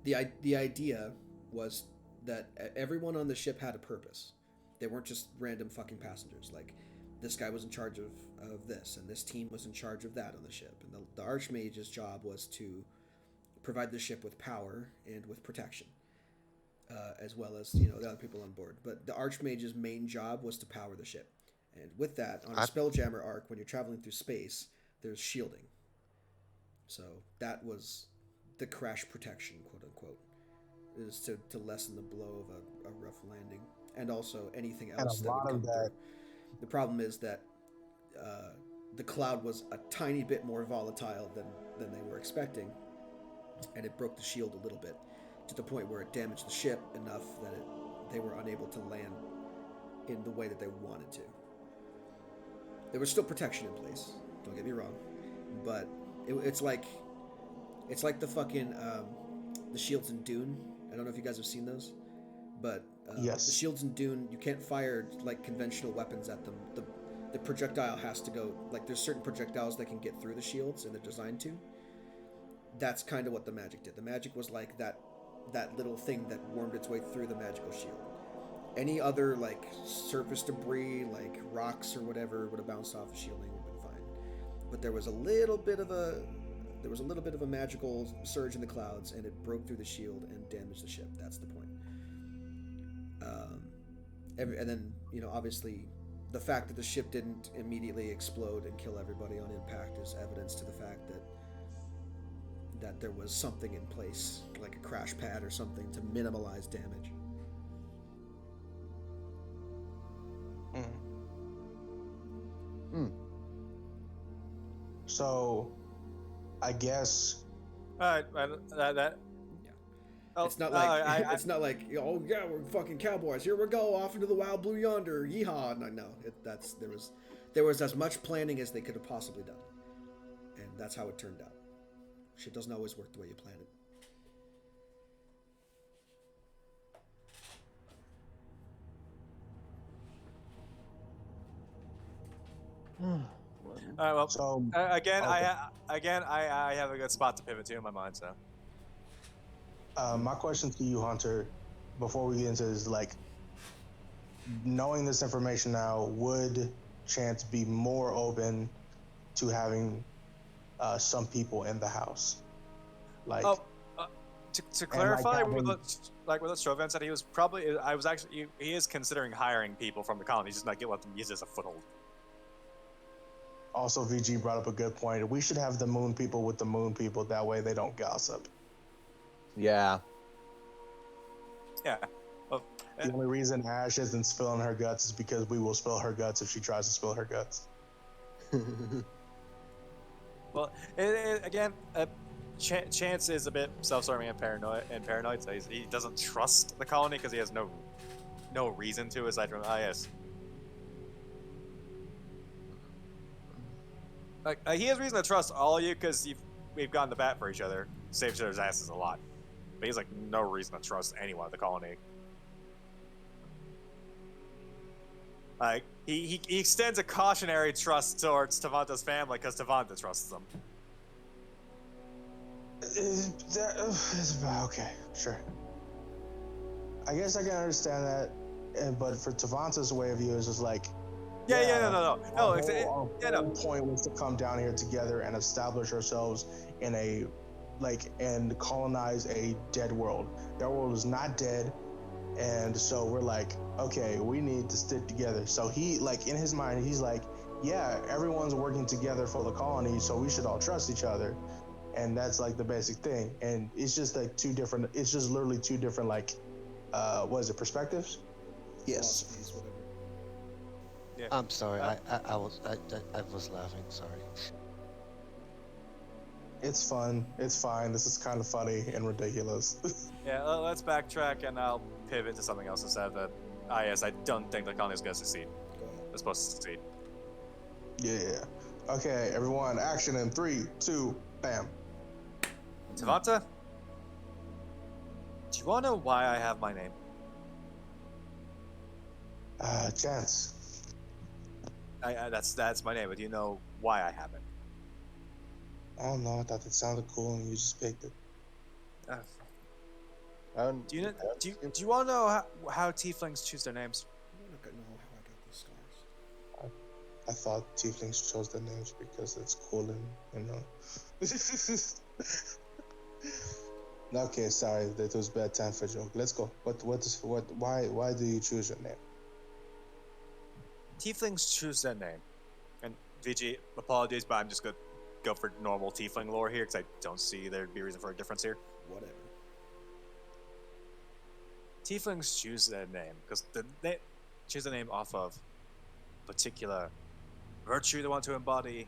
the idea was that everyone on the ship had a purpose. They weren't just random fucking passengers. Like this guy was in charge of this, and this team was in charge of that on the ship. And the Archmage's job was to provide the ship with power and with protection, as well as the other people on board. But the Archmage's main job was to power the ship, and with that, on a Spelljammer arc, when you're traveling through space, there's shielding. So that was the crash protection, quote unquote, is to lessen the blow of a rough landing, and also anything else that would come through. The problem is that the cloud was a tiny bit more volatile than they were expecting, and it broke the shield a little bit to the point where it damaged the ship enough that they were unable to land in the way that they wanted to. There was still protection in place, don't get me wrong, but it's like the fucking the shields in Dune. I don't know if you guys have seen those, but yes. The shields in Dune, you can't fire conventional weapons at them. The projectile has to go, there's certain projectiles that can get through the shields, and they're designed to. That's kind of what the magic did. The magic was like that little thing that wormed its way through the magical shield. Any other surface debris, rocks or whatever, would have bounced off the shielding and been fine. But there was a little bit of a magical surge in the clouds, and it broke through the shield and damaged the ship. That's the point. And then obviously, the fact that the ship didn't immediately explode and kill everybody on impact is evidence to the fact that that there was something in place, like a crash pad or something, to minimize damage. So, I guess. Alright, that. Yeah. Oh, It's not like it's not like, oh yeah, we're fucking cowboys. Here we go, off into the wild blue yonder. Yeehaw! No. There was as much planning as they could have possibly done, and that's how it turned out. Shit doesn't always work the way you plan it. Alright, well, So again, okay. I have a good spot to pivot to in my mind. So, My question to you, Hunter, before we get into this, like, knowing this information now, would Chance be more open to having some people in the house? Like, to clarify, having- with what Strovan said, he was probably. He is considering hiring people from the colony. He's just not gonna let them use it as a foothold. also, VG brought up a good point. We should have the moon people with the moon people. That way they don't gossip. Yeah. Yeah. Well, The only reason Ash isn't spilling her guts is because we will spill her guts if she tries to spill her guts. well, again, Chance is a bit self-serving and paranoid. So he doesn't trust the colony because he has no reason to, aside from yes. Like he has reason to trust all of you because we've gone to bat for each other, saved each other's asses a lot. But he's like no reason to trust anyone at the colony. Like he extends a cautionary trust towards Tavanta's family because Tavanta trusts them. Okay, sure. I guess I can understand that, but for Tavanta's way of view, it's just like, No. Our whole point was to come down here together and establish ourselves in and colonize a dead world. That world is not dead, and so we're like, okay, we need to stick together. So he, like, in his mind, he's like, yeah, everyone's working together for the colony, so we should all trust each other, and that's like the basic thing. And it's just like it's just literally two different, like, what is it, perspectives? Yes. Philosophies, whatever. Yeah. I'm sorry. I was laughing. Sorry. It's fun. It's fine. This is kind of funny and ridiculous. Yeah, let's backtrack and I'll pivot to something else instead of that. Yes, I don't think the colony is going to succeed. Go ahead. It's supposed to succeed. Yeah. Okay, everyone, action in 3, 2, bam. Tavanta, do you want to know why I have my name? Chance. That's my name, but do you know why I have it? I don't know. I thought it sounded cool and you just picked it. Do you want to know how tieflings choose their names? I don't know how I got these scars. I thought tieflings chose their names because it's cool and, Okay, sorry. That was bedtime for joke. Let's go. Why do you choose your name? Tieflings choose their name. And VG, apologies, but I'm just going to go for normal tiefling lore here because I don't see there'd be a reason for a difference here. Whatever. Tieflings choose their name because they choose their name off of a particular virtue they want to embody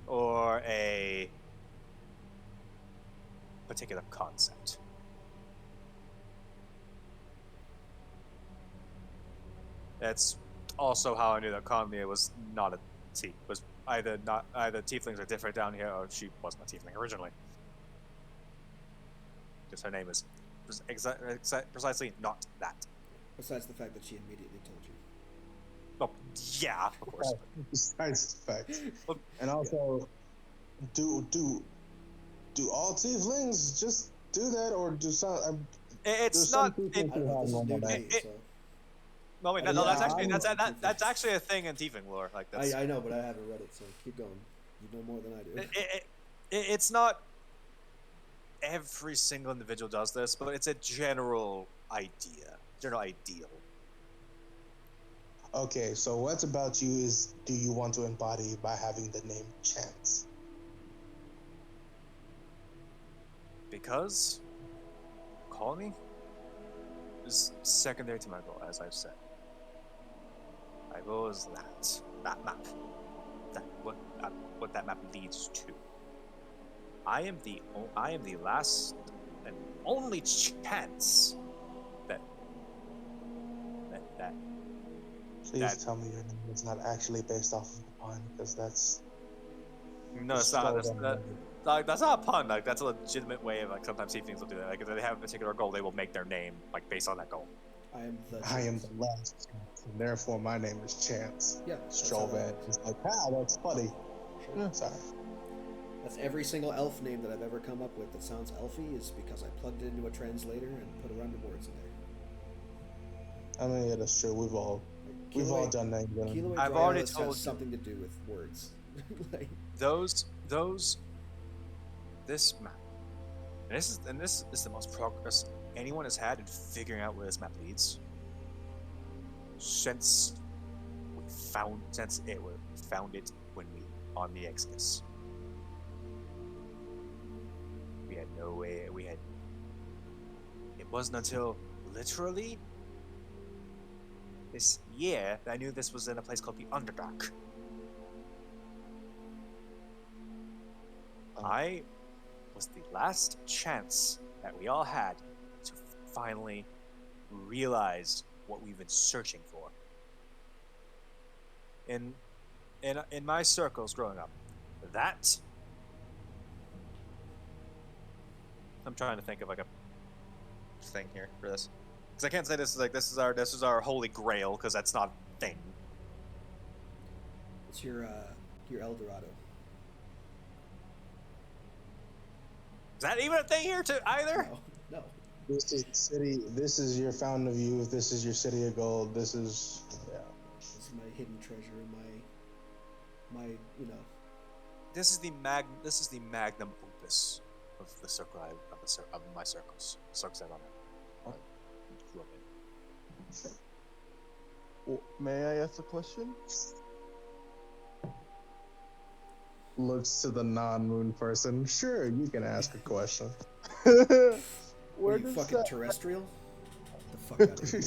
or a particular concept. That's also how I knew that Conmia was not a was either tieflings are different down here or she wasn't a tiefling originally. Because her name is precisely not that. Besides the fact that she immediately told you. Oh, yeah, of course. Besides the fact. And also, do all tieflings just do that, or do some? It's some not. people I don't know if this is new to me, so. No, wait, no, Yeah, that's actually a thing in tiefling lore. Like that's. I know, but I haven't read it, so keep going. You know more than I do. It's not every single individual does this, but it's a general idea, general ideal. Okay, so what about you is, do you want to embody by having the name Chance? because colony is secondary to my goal, as I've said. My goal is that map, what that map leads to. I am the last and only chance that. Please tell me your name is not actually based off of a pun, because that's. No, it's not. That's not a pun. Like, that's a legitimate way of, like, sometimes things will do that. Like, if they have a particular goal, they will make their name, like, based on that goal. I am the last chance, and therefore my name is Chance. Yeah. Strovan is like, that's funny. Sure. Yeah, sorry. That's every single elf name that I've ever come up with that sounds elfy is because I plugged it into a translator and put a random words in there. I mean, yeah, that's true. We've all done that. Keloid I've already Dryalis told has you. something to do with words. Like, this map, and this is the most progress anyone has had in figuring out where this map leads since we found it when we on the Exodus. We had no way. It wasn't until literally this year that I knew this was in a place called the Underdark. I was the last chance that we all had to finally realize what we've been searching for. In my circles growing up, that I'm trying to think of like a thing here for this, because I can't say this is our holy grail, because that's not a thing. it's your El Dorado. Is that even a thing here too either? No. This is the city. This is your fountain of youth. This is your city of gold. This is This is my hidden treasure, my This is the magnum opus of the circle of my circles. Circles that I grew up in. Well, may I ask a question? looks to the non-moon person. Sure, you can ask a question. Where Where you does fucking that... terrestrial? Get the fuck out of here.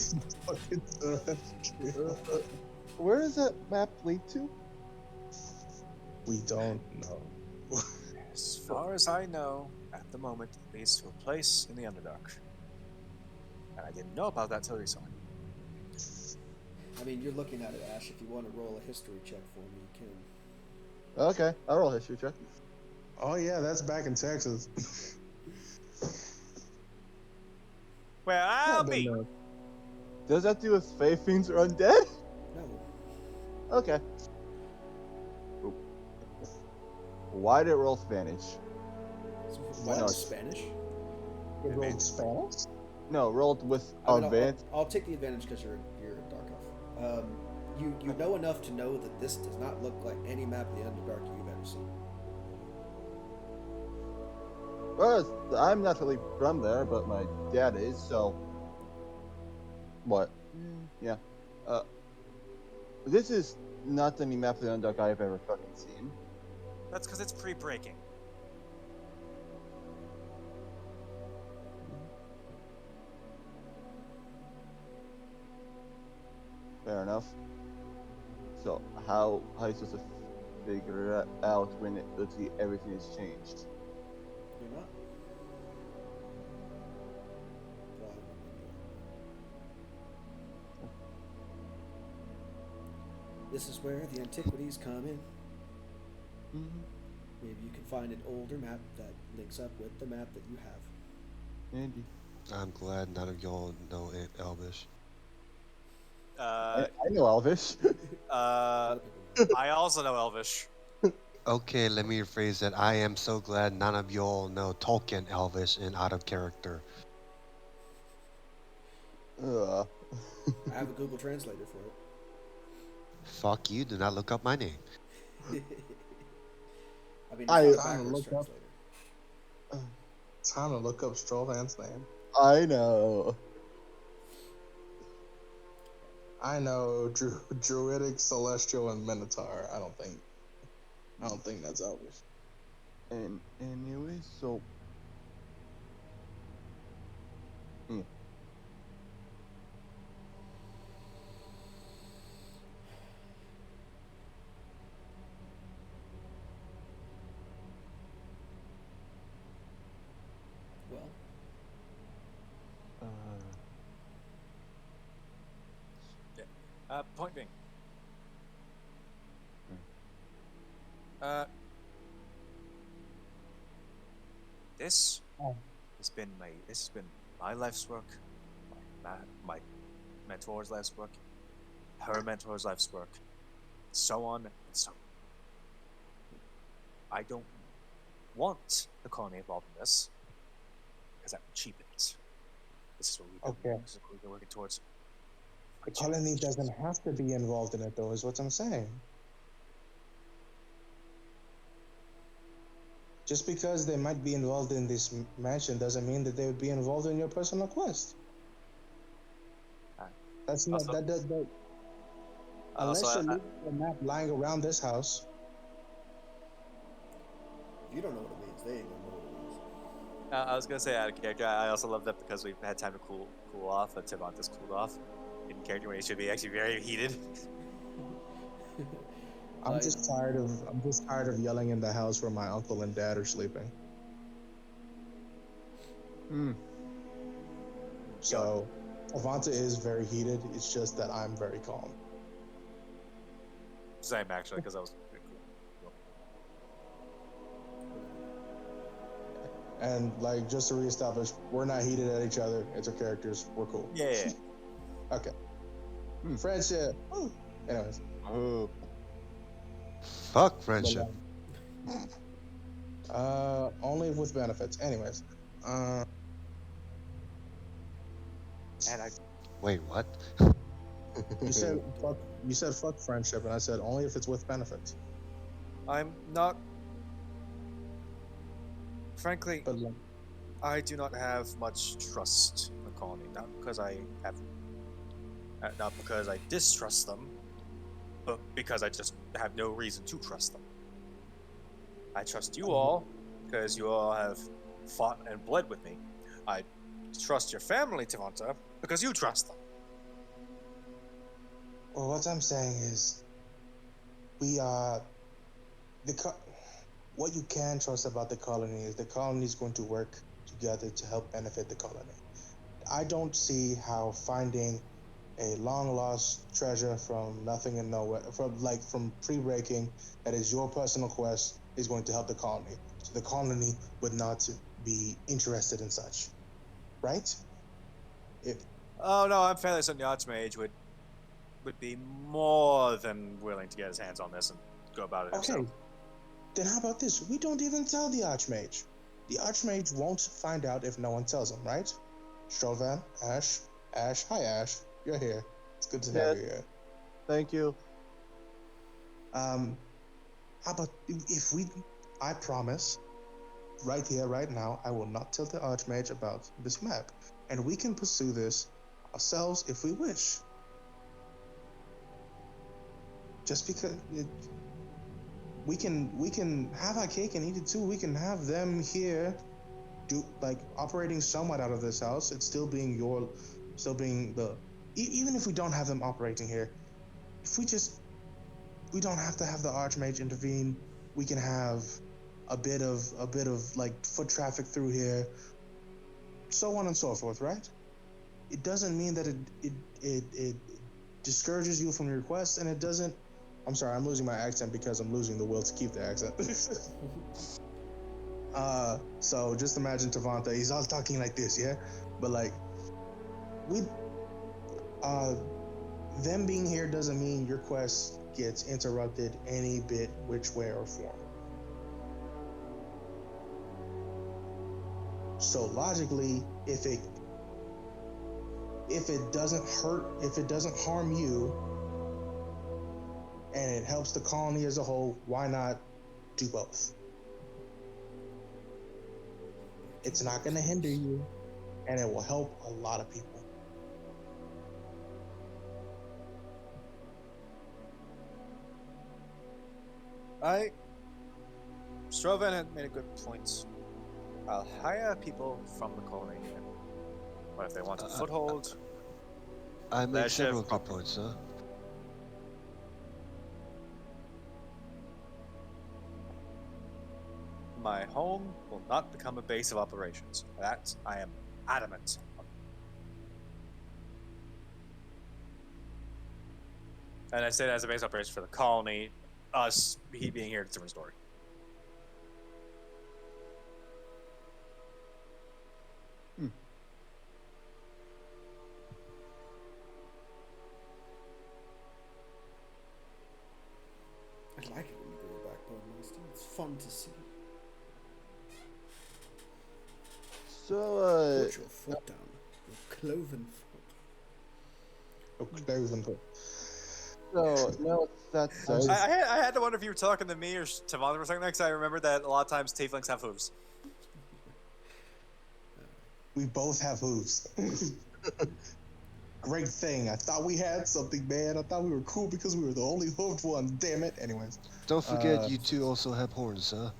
Where does that map lead to? We don't know. As far as I know, at the moment, it leads to a place in the Underdark. And I didn't know about that till recently. I mean, you're looking at it, Ash. If you want to roll a history check for me, you can. Okay, I'll roll a history check. Oh yeah, that's back in Texas. Where I'll But be! no. Does that do with Fae Fiends or undead? No. Okay. Oop. Why did it roll Spanish? What? No. Spanish? You rolled Spanish? No, rolled with I mean, advantage. I'll take the advantage because you're a dark elf. You know enough to know that this does not look like any map of the Underdark you've ever seen. Well, I'm not really from there, but my dad is, so... What? Yeah. This is not any map of the Underdark I've ever fucking seen. That's because it's pre-breaking. Fair enough. So, how are you supposed to figure it out when literally everything has changed? You're not. Well, this is where the antiquities come in. Mm-hmm. Maybe you can find an older map that links up with the map that you have. Andy. I'm glad none of y'all know Elvish. I know Elvish. A lot of people I also know Elvish. Okay, let me rephrase that. I am so glad none of y'all know Tolkien Elvish and out of character. I have a Google Translator for it. Fuck you, do not look up my name. I mean, I- it's not a I'm backwards looking up- translator. Time to look up Strovan's name. I know. I know Druidic, Celestial, and Minotaur. I don't think that's Elvish. And anyway, so Hmm. Well, Uh, Point being, Hmm. uh, this Oh. this has been my life's work, my mentor's life's work, her mentor's life's work, so on and so on. I don't want the colony involved in this because that would cheapen it. This is what Okay. this is what we've been working towards. The colony doesn't have to be involved in it, though, is what I'm saying. Just because they might be involved in this mansion doesn't mean that they would be involved in your personal quest. That's not Also- that Also, unless you're looking for a map lying around this house. if you don't know what it means, they ain't gonna know what it means. I was gonna say out of character. I also love that because we've had time to cool off. Timonta's cooled off in character when he should be actually very heated. I'm just tired of yelling in the house where my uncle and dad are sleeping. Hmm. So Avanta is very heated. It's just that I'm very calm. Same actually, because I was pretty cool. And like just to reestablish, we're not heated at each other. It's our characters. We're cool. Yeah. Okay. Friendship. Woo. Anyways. Oh. Fuck friendship. Only with benefits. Anyways. And I Wait, what? You said fuck friendship, and I said only if it's with benefits. I'm not. Frankly, But like, I do not have much trust in the colony. Not because I distrust them, but because I just have no reason to trust them. I trust you all because you all have fought and bled with me. I trust your family, Tivanta, because you trust them. well, what I'm saying is, we what you can trust about the colony is the colony is going to work together to help benefit the colony. I don't see how finding a long lost treasure from nothing and nowhere, from pre-breaking, that is your personal quest, is going to help the colony. So the colony would not be interested in such, right? If Oh no, I'm fairly certain the Archmage would be more than willing to get his hands on this and go about it himself. okay, then how about this? We don't even tell the Archmage. The Archmage won't find out if no one tells him, right? Strovan, Ash, hi Ash, you're here. It's good to have you here. Thank you. How about if I promise, right here, right now, I will not tell the Archmage about this map, and we can pursue this ourselves if we wish. Just because we can have our cake and eat it too. We can have them here, operating somewhat out of this house. It's still being even if we don't have them operating here, if we don't have to have the Archmage intervene. We can have a bit of like foot traffic through here, so on and so forth, right? It doesn't mean that it discourages you from your quest, and it doesn't. I'm sorry, I'm losing my accent because I'm losing the will to keep the accent. So just imagine Tavanta. He's all talking like this, yeah? But like, them being here doesn't mean your quest gets interrupted any bit, which way or form. So logically, if it doesn't harm you, and it helps the colony as a whole, why not do both? It's not going to hinder you, and it will help a lot of people. Strovan had made a good point. I'll hire people from the colony and What if they want a Uh, foothold? I made Last several chef, good points, sir. My home will not become a base of operations. That I am adamant on. And I say that as a base operation for the colony. Us, he being here, it's a different story. I like it when you grow a backbone, Master. It's fun to see. So, Put your foot down. Your cloven foot. Oh, cloven hook. so now that said, I had to wonder if you were talking to me or to Vaughn for a second, because I remember that a lot of times tieflings have hooves. We both have hooves. Great thing. I thought we had something, man. I thought we were cool because we were the only hooved ones. Damn it. Anyways, Don't forget, you two also have horns, sir.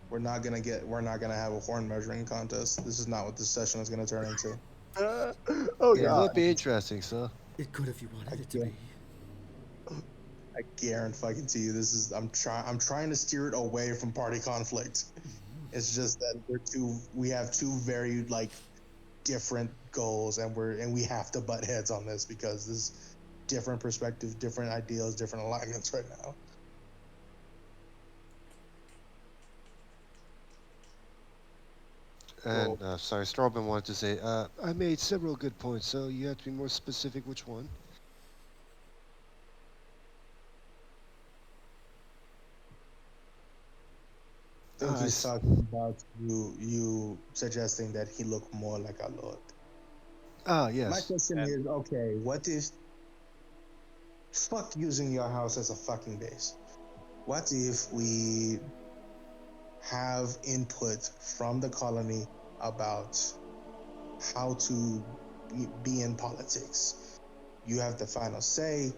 we're not gonna have a horn measuring contest. This is not what this session is gonna turn into. oh It god, would be interesting, sir. It could if you wanted it to Yeah. be. I guarantee you, this is. I'm trying to steer it away from party conflict. It's just that we have two very like different goals, and we have to butt heads on this because there's different perspectives, different ideals, different alignments right now. And sorry, Strobin wanted to say, I made several good points, so you have to be more specific which one. I think I he's s- talking about you suggesting that he look more like our Lord. My yes. question And- is, okay, what if fuck using your house as a fucking base? What if we have input from the colony about how to be in politics? You have the final say,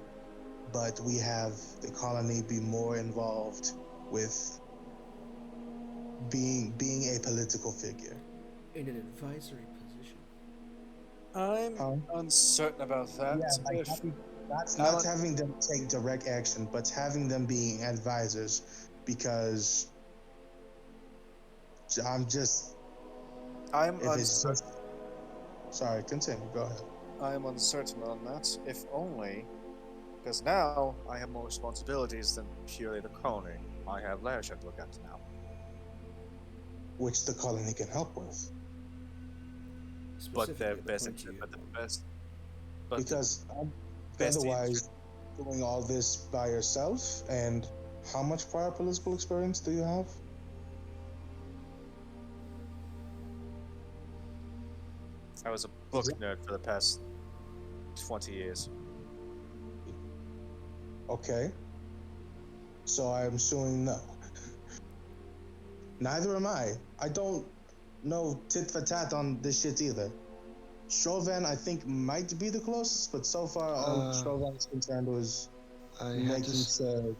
but we have the colony be more involved with being a political figure. In an advisory position. I'm Huh? uncertain about that. Yeah, like If that's I'm not un- having them take direct action, but having them being advisors, because I'm just I'm if it's uncertain. just sorry, continue. Go ahead. I'm uncertain on that. If only because now I have more responsibilities than purely the colony. I have leadership to look at now. Which the colony can help with, But Specifically the at the best, point you but the want. best, but the because best otherwise, doing all this by yourself. And how much prior political experience do you have? I was a book nerd for the past 20 years. Okay, so I'm assuming no. Neither am I. I don't know tit for tat on this shit either. Chauvin, I think, might be the closest, but so far, all Chauvin is concerned was I had to. making sure.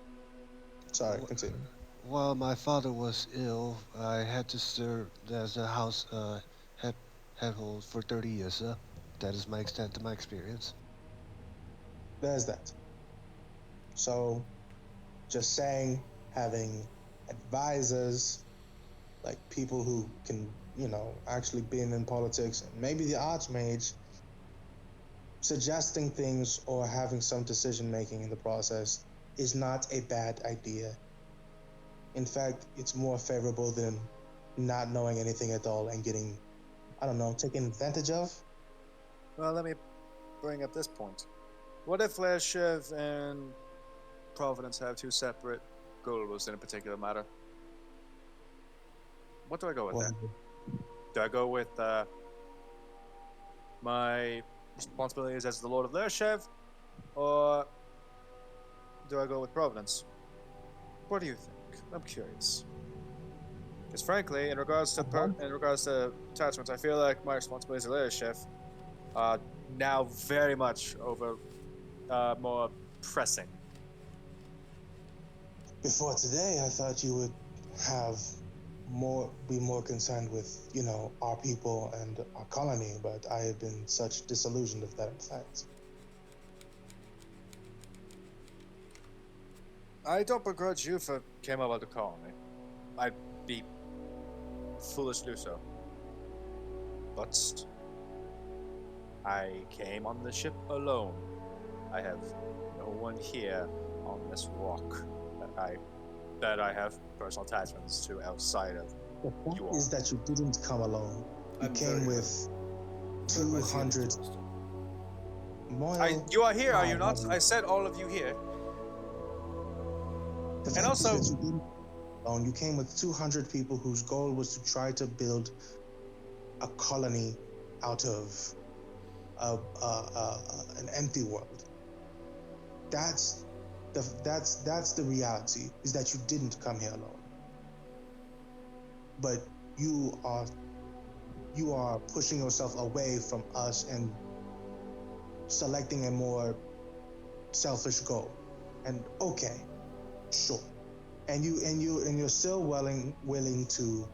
Sorry, Wh- continue. While my father was ill, I had to serve as a house head headhold for 30 years, sir. That is my extent to my experience. There's that. So, just saying, having advisors, like people who can, actually be in politics, and maybe the archmage, suggesting things or having some decision making in the process is not a bad idea. In fact, it's more favorable than not knowing anything at all and getting, I don't know, taken advantage of. Well, let me bring up this point. What if Lashev and Providence have two separate goals in a particular matter? What do I go with Well, then? Do I go with my responsibilities as the Lord of Lashev, or do I go with Providence? What do you think? I'm curious. Because frankly, in regards to attachments, I feel like my responsibilities as leadership are now very much more pressing. Before today, I thought you would have be more concerned with, our people and our colony, but I have been such disillusioned of that fact. I don't begrudge you for came about the colony. I'd be foolish to do so. But I came on the ship alone. I have no one here on this rock that I have personal attachments to outside of The fact you all. is that you didn't come alone. You I'm came very with hurt by seeing it 200 lost. Moyle. You are here, are my you not? buddy. I said all of you here. The And fact also- is that you didn't come alone. You came with 200 people whose goal was to try to build a colony out of an empty world. That's the reality, is that you didn't come here alone. But you are pushing yourself away from us and selecting a more selfish goal. And okay, sure. And you're still willing to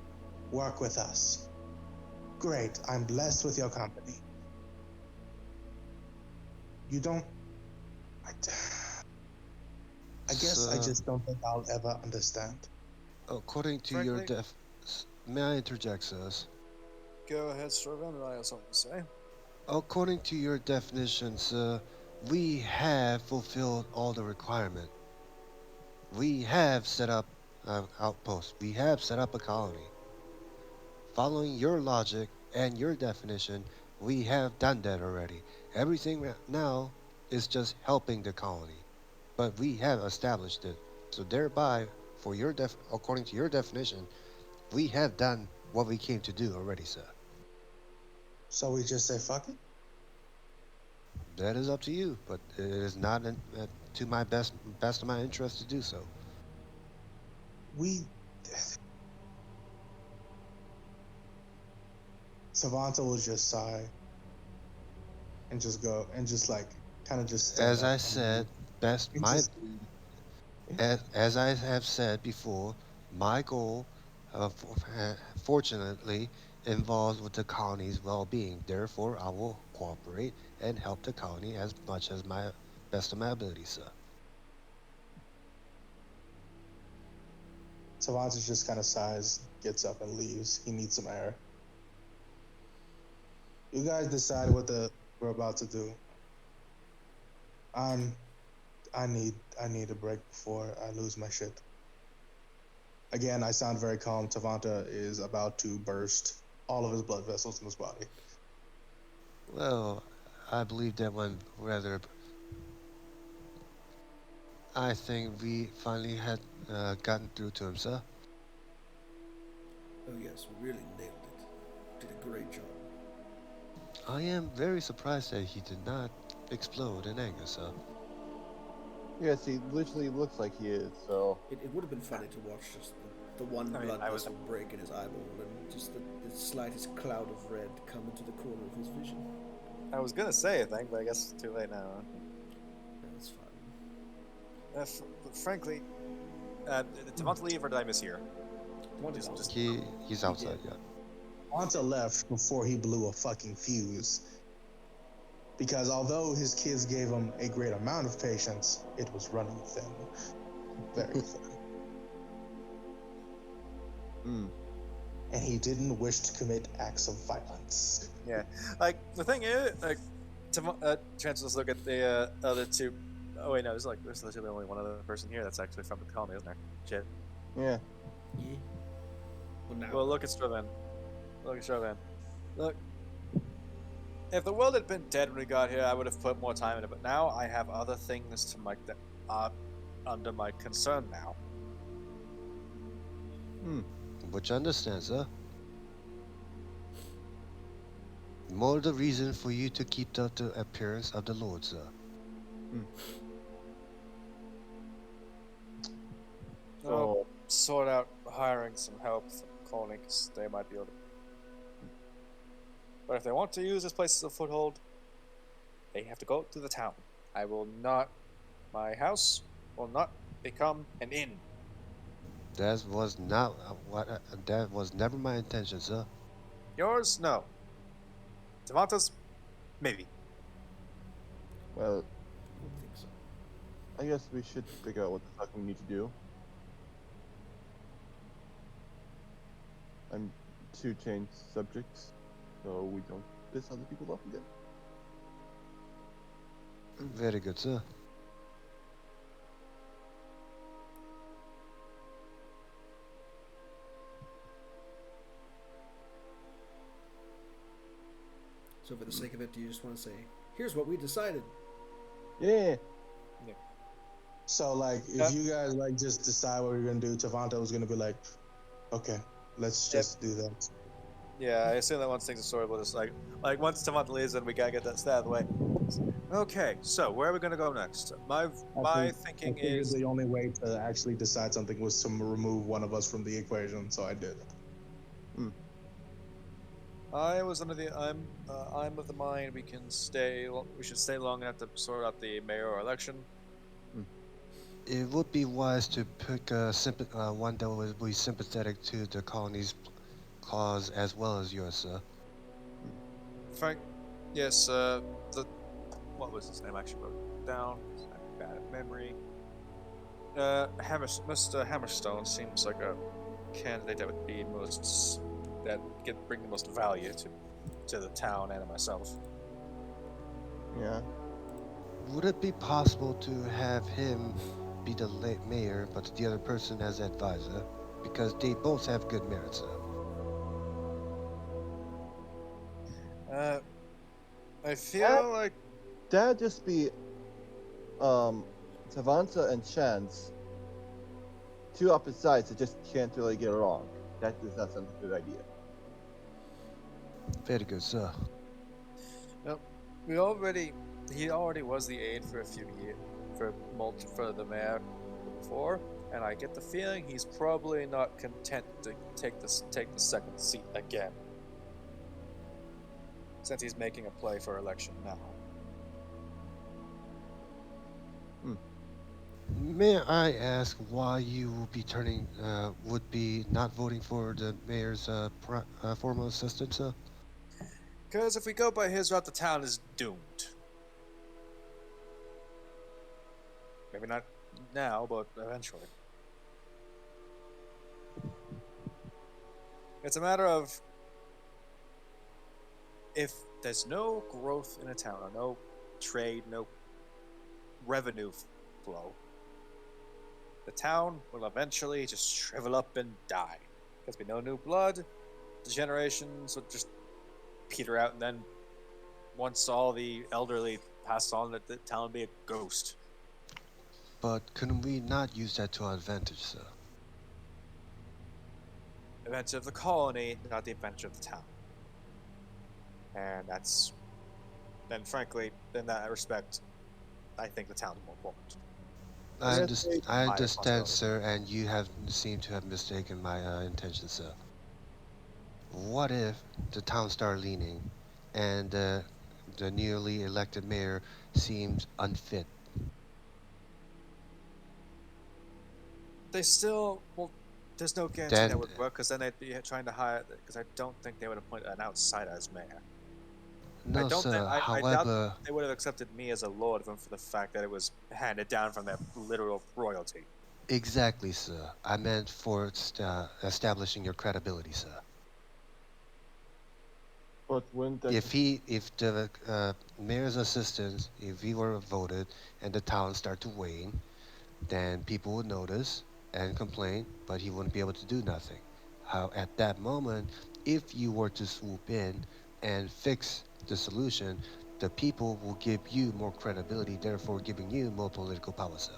work with us. Great. I'm blessed with your company. You don't I guess I So, just don't think I'll ever understand. according to your Frankly- may I interject, sis? Go ahead, Strovan, I have something to say. According to your definitions, we have fulfilled all the requirement. We have set up an outpost. We have set up a colony. Following your logic and your definition, we have done that already. Everything now is just helping the colony, but we have established it. So thereby, according to your definition, we have done what we came to do already, sir. So we just say fuck it? That is up to you, but it is not to my best of my interest to do so. Savanta will just sigh and just go and just like kind of just stand As up I and said, and just- as I have said before, my goal, fortunately, involves with the colony's well-being. Therefore, I will cooperate and help the colony as much as my best of my ability, sir. Savanta just kind of sighs, gets up and leaves. He needs some air. You guys decide what we're about to do. I need a break before I lose my shit. Again, I sound very calm. Tavanta is about to burst all of his blood vessels in his body. Well, I believe that one rather. I think we finally had gotten through to him, sir. Oh yes, we really nailed it. Did a great job. I am very surprised that he did not explode in anger, sir. Yes, he literally looks like he is, so. It would have been funny to watch just the one I mean, blood I was- vessel break in his eyeball and just the slightest cloud of red come into the corner of his vision. I was gonna say a thing, but I guess it's too late now. That's fine. Frankly, did Tavanta leave or did I mishear? Just- He's outside, yeah. Tavanta left before he blew a fucking fuse. Because although his kids gave him a great amount of patience, it was running thin. Very thin. Hmm. And he didn't wish to commit acts of violence. Yeah, like the thing is, like, Chancellor's look at the other two. Oh wait, no, there's literally only one other person here that's actually from the colony, isn't there? Shit. Yeah. Yeah. Well, now. Well, look at Strovan. Look at Strovan. Look. If the world had been dead when we got here, I would have put more time in it. But now I have other things to make that are under my concern now. Which I understand, sir. More the reason for you to keep up the appearance of the Lord, sir. So sort out hiring some help for the colony, because they might be able to. But if they want to use this place as a foothold, they have to go to the town. I will not. My house will not become an inn. That was not that was never my intention, sir. Yours? No. Tavanta's? Maybe. Well, I don't think so. I guess we should figure out what the fuck we need to do. I'm to change subjects so we don't piss other people off again. Very good, sir. So, for the sake of it, do you just want to say, "Here's what we decided"? Yeah. So like, if you guys like just decide what you're gonna do, Tavanta was gonna be like, okay, let's just do that. Yeah, I assume that once things are sorted, we'll just like once Tavanta leaves, then we gotta get that out of the way. Okay, so where are we gonna go next? My thinking I figured is the only way to actually decide something was to remove one of us from the equation, so I did. I was under the I'm of the mind we can stay. We should stay long enough to sort out the mayoral election. It would be wise to pick one that would be sympathetic to the colony's cause as well as yours, sir. Frank, yes. The what was his name? I actually wrote it down. I have bad at memory. Mr. Hammerstone seems like a candidate that would be most that could bring the most value to the town and to myself. Yeah. Would it be possible to have him be the late mayor, but the other person as advisor? Because they both have good merits, sir. I feel like That'd just be Tavanta and Chance, two opposite sides that just can't really get along. That does not sound like a good idea. Very good, sir. he already was the aide for a few years for the mayor before, and I get the feeling he's probably not content to take the second seat again, since he's making a play for election now. May I ask why you would be not voting for the mayor's former assistant, sir? Because if we go by his route, the town is doomed. Maybe not now, but eventually. It's a matter of if there's no growth in a town, or no trade, no revenue flow, the town will eventually just shrivel up and die. Because we no new blood, the generations will just peter out, and then once all the elderly pass on, the town will be a ghost. But couldn't we not use that to our advantage, sir? Advantage of the colony, not the advantage of the town. And that's, then frankly, in that respect, I think the town's more important. I Yes, understand, responsibility. sir, and you seem to have mistaken my intention, sir. What if the town started leaning, and the newly elected mayor seems unfit? They still, well, there's no guarantee Then, that would work, because then they'd be trying to hire, because I don't think they would appoint an outsider as mayor. no, sir. I doubt However, they would have accepted me as a lord even for the fact that it was handed down from their literal royalty. exactly, sir. I meant for establishing your credibility, sir. but wouldn't that If the mayor's assistant, if he were voted and the town start to wane, then people would notice and complain, but he wouldn't be able to do nothing. How at that moment, if you were to swoop in and fix the solution, the people will give you more credibility, therefore giving you more political power, sir.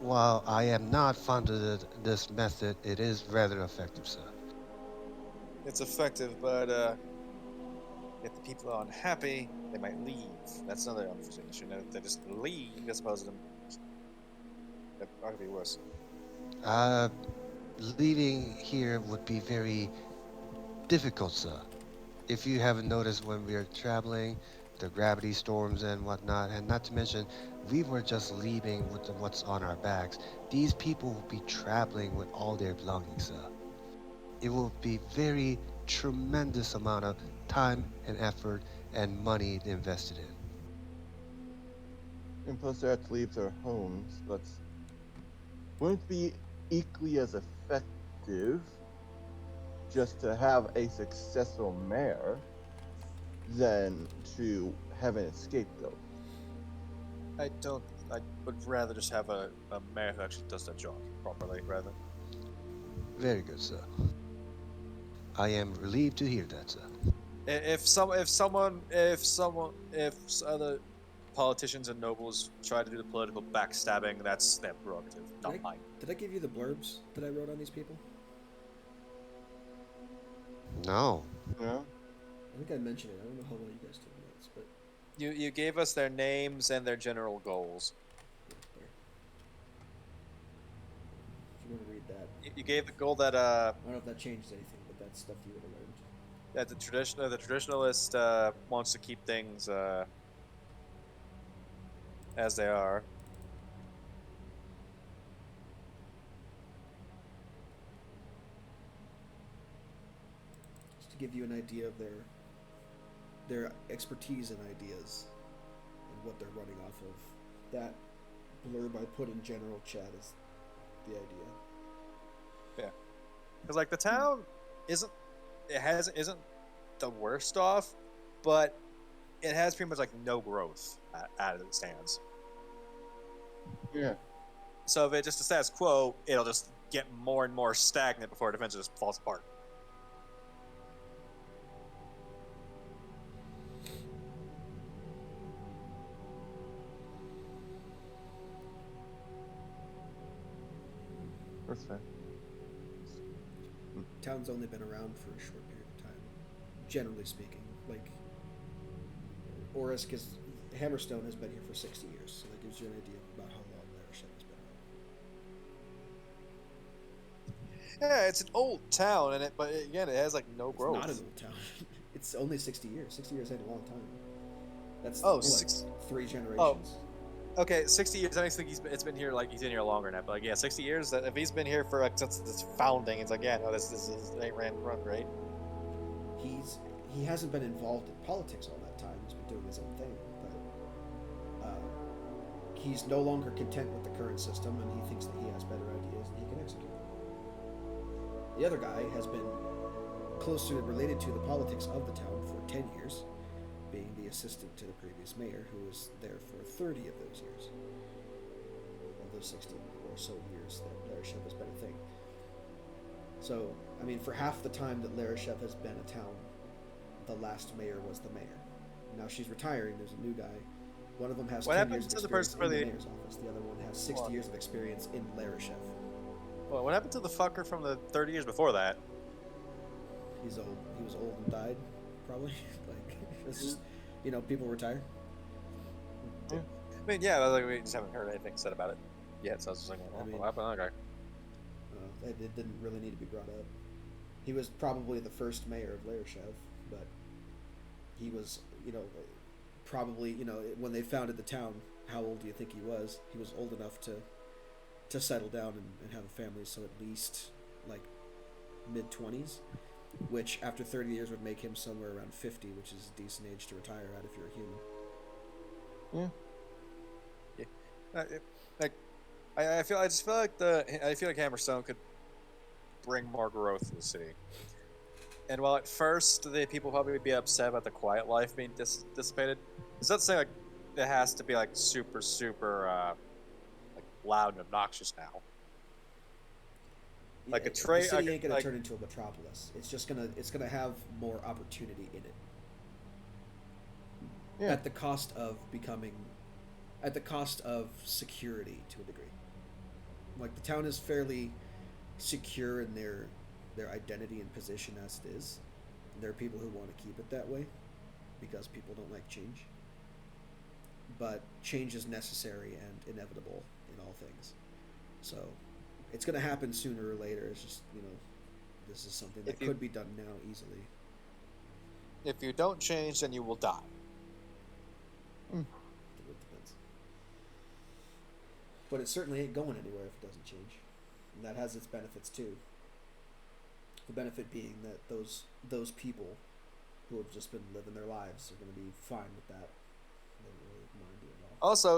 While I am not fond of this method, it is rather effective, sir. It's effective, but if the people are unhappy, they might leave. That's another unforeseen issue. If they just leave as opposed to them, that could be worse. Uh, Leaving here would be very difficult, sir. If you haven't noticed when we are traveling, the gravity storms and whatnot, and not to mention, we were just leaving with what's on our backs. These people will be traveling with all their belongings, sir. It will be very tremendous amount of time and effort and money invested in. And plus, they have to leave their homes. That's wouldn't it be equally as effective just to have a successful mayor than to have an scapegoat. I don't. I would rather just have a mayor who actually does that job properly, rather. Very good, sir. I am relieved to hear that, sir. If other politicians and nobles try to do the political backstabbing, that's their prerogative, not mine. Did I give you the blurbs that I wrote on these people? No. Yeah. I think I mentioned it. I don't know how well you guys took notes, but You gave us their names and their general goals. there. If you want to read that, You gave the goal that I don't know if that changed anything, but that's stuff you would have learned. that the traditionalist wants to keep things as they are. Just to give you an idea of their expertise and ideas and what they're running off of. That blurb I put in general chat is the idea. Yeah, because like the town isn't the worst off, but it has pretty much like no growth as it stands. Yeah. So if it just a status quo, it'll just get more and more stagnant before it eventually just falls apart. That's fair. Town's only been around for a short period of time, generally speaking. Like, Orisk is Hammerstone has been here for 60 years, so that gives you an idea about how long Larishep has been around. Yeah, it's an old town, but again, it has like no growth. It's not an old town. It's only 60 years. 60 years ain't a long time. That's Oh, what, 3 generations. Oh. Okay, 60 years. I think it's been here like he's been here longer now. But like, yeah, 60 years. If he's been here for like since its founding, it's like, yeah, no, this is it ain't run right. He hasn't been involved in politics all that time. He's been doing his own thing, but he's no longer content with the current system, and he thinks that he has better ideas that he can execute. The other guy has been closely related to the politics of the town for 10 years, being the assistant to the previous mayor, who was there for 30 of those years. Of those 60 or so years that Larishep has been a thing. So, I mean, for half the time that Larishep has been a town, the last mayor was the mayor. Now she's retiring, there's a new guy. One of them has 10 years of experience in the mayor's office. The other one has 60 years of experience in Larishep. Well, what happened to the fucker from the 30 years before that? He's old. He was old and died, probably. Like, it's just, people retire. I mean, yeah, like, we just haven't heard anything said about it yet, so I was just like, what happened to that guy? It didn't really need to be brought up. He was probably the first mayor of Larishep, but he was, probably, when they founded the town, how old do you think he was? He was old enough to settle down and have a family, so at least, like, mid-20s, which after 30 years would make him somewhere around 50, which is a decent age to retire at if you're a human. Yeah. I feel like Hammerstone could bring more growth to the city. And while at first the people probably would be upset about the quiet life being dissipated, it's not saying like it has to be like super like loud and obnoxious now. Like a trade, the city ain't gonna turn into a metropolis. It's just gonna have more opportunity in it. Yeah. At the cost of security to a degree. Like, the town is fairly secure in their identity and position as it is. There are people who want to keep it that way because people don't like change. But change is necessary and inevitable in all things. So it's going to happen sooner or later. It's just, this is something that could be done now easily. If you don't change, then you will die. It depends. But it certainly ain't going anywhere if it doesn't change, and that has its benefits too. The benefit being that those people who have just been living their lives are going to be fine with that. They don't really mind it at all. Also,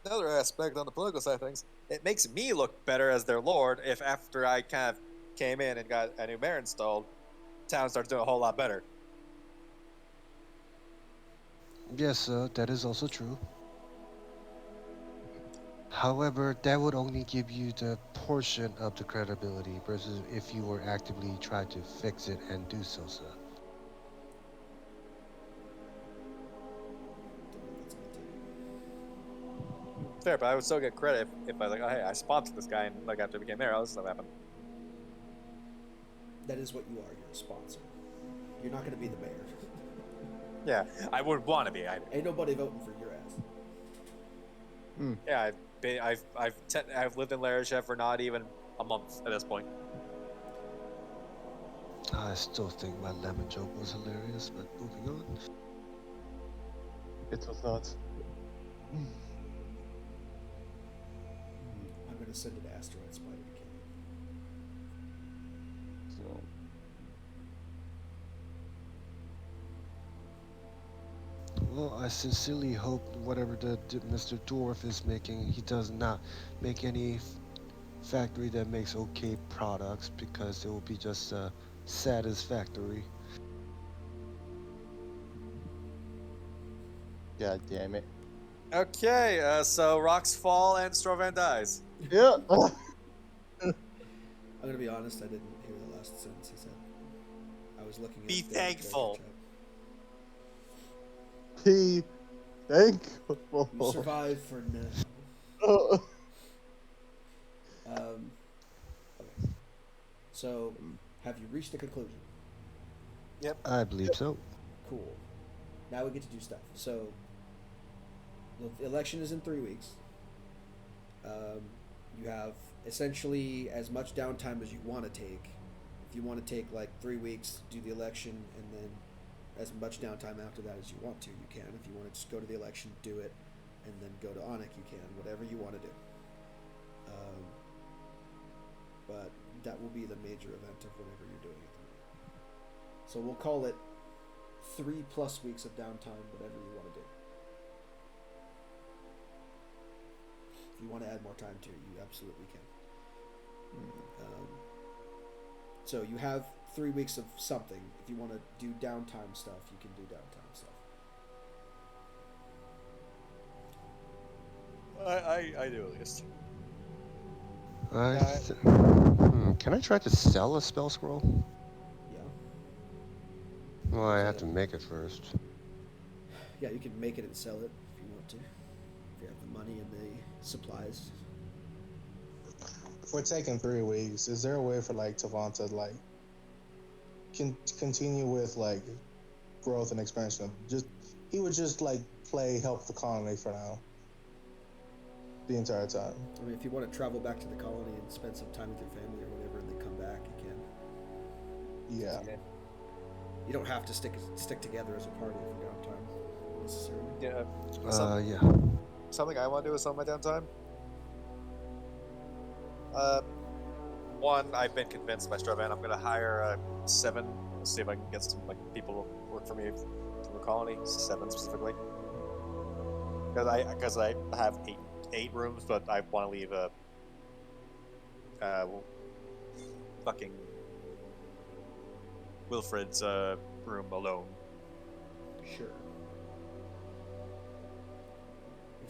another aspect on the political side of things, it makes me look better as their lord if after I kind of came in and got a new mayor installed, town starts doing a whole lot better. Yes, that is also true. However, that would only give you the portion of the credibility versus if you were actively trying to fix it and do so, sir. That's my take. Fair, but I would still get credit if I like, oh hey, I sponsored this guy and like after I became mayor, all this stuff happened. That is what you are. You're a sponsor. You're not going to be the mayor. Yeah, I would want to be. Ain't nobody voting for your ass. Yeah, I've lived in Larisha for not even a month at this point. I still think my lemon joke was hilarious, but moving on. It was not. I'm going to send an asteroid spider to kill you. So, Well, I sincerely hope whatever Mr. Dwarf is making, he does not make any factory that makes okay products because it will be just a satisfactory. God damn it. Okay, so rocks fall and Strovan dies. Yeah. I'm going to be honest, I didn't hear the last sentence he said. I was looking at Be the thankful. chat. Be thankful. You survived for now. Okay. So, have you reached a conclusion? Yep. I believe so. Cool. Now we get to do stuff. So, the election is in 3 weeks. You have essentially as much downtime as you want to take. If you want to take like 3 weeks, do the election, and then as much downtime after that as you want to, you can. If you want to just go to the election, do it, and then go to Onik, you can. Whatever you want to do. But that will be the major event of whatever you're doing at the moment. So we'll call it 3+ weeks of downtime, whatever you want to do. If you want to add more time to it, you absolutely can. So you have 3 weeks of something. If you want to do downtime stuff, you can do downtime stuff. I do at least. Can I try to sell a spell scroll? Yeah. Well, I have to make it first. Yeah, you can make it and sell it if you want to. If you have the money and the supplies. If we're taking 3 weeks, is there a way for like Tavanta to like continue with like growth and expansion? He would just like help the colony for now. The entire time. I mean, if you want to travel back to the colony and spend some time with your family or whatever, and then come back, you can. Yeah. You don't have to stick together as a party for downtime necessarily. Yeah. Yeah. Something I want to do with some of my downtime. One, I've been convinced by Strovan I'm going to hire 7. Let's see if I can get some like people to work for me from the colony. 7 specifically, because I have 8 rooms, but I want to leave a fucking Wilfred's room alone. Sure.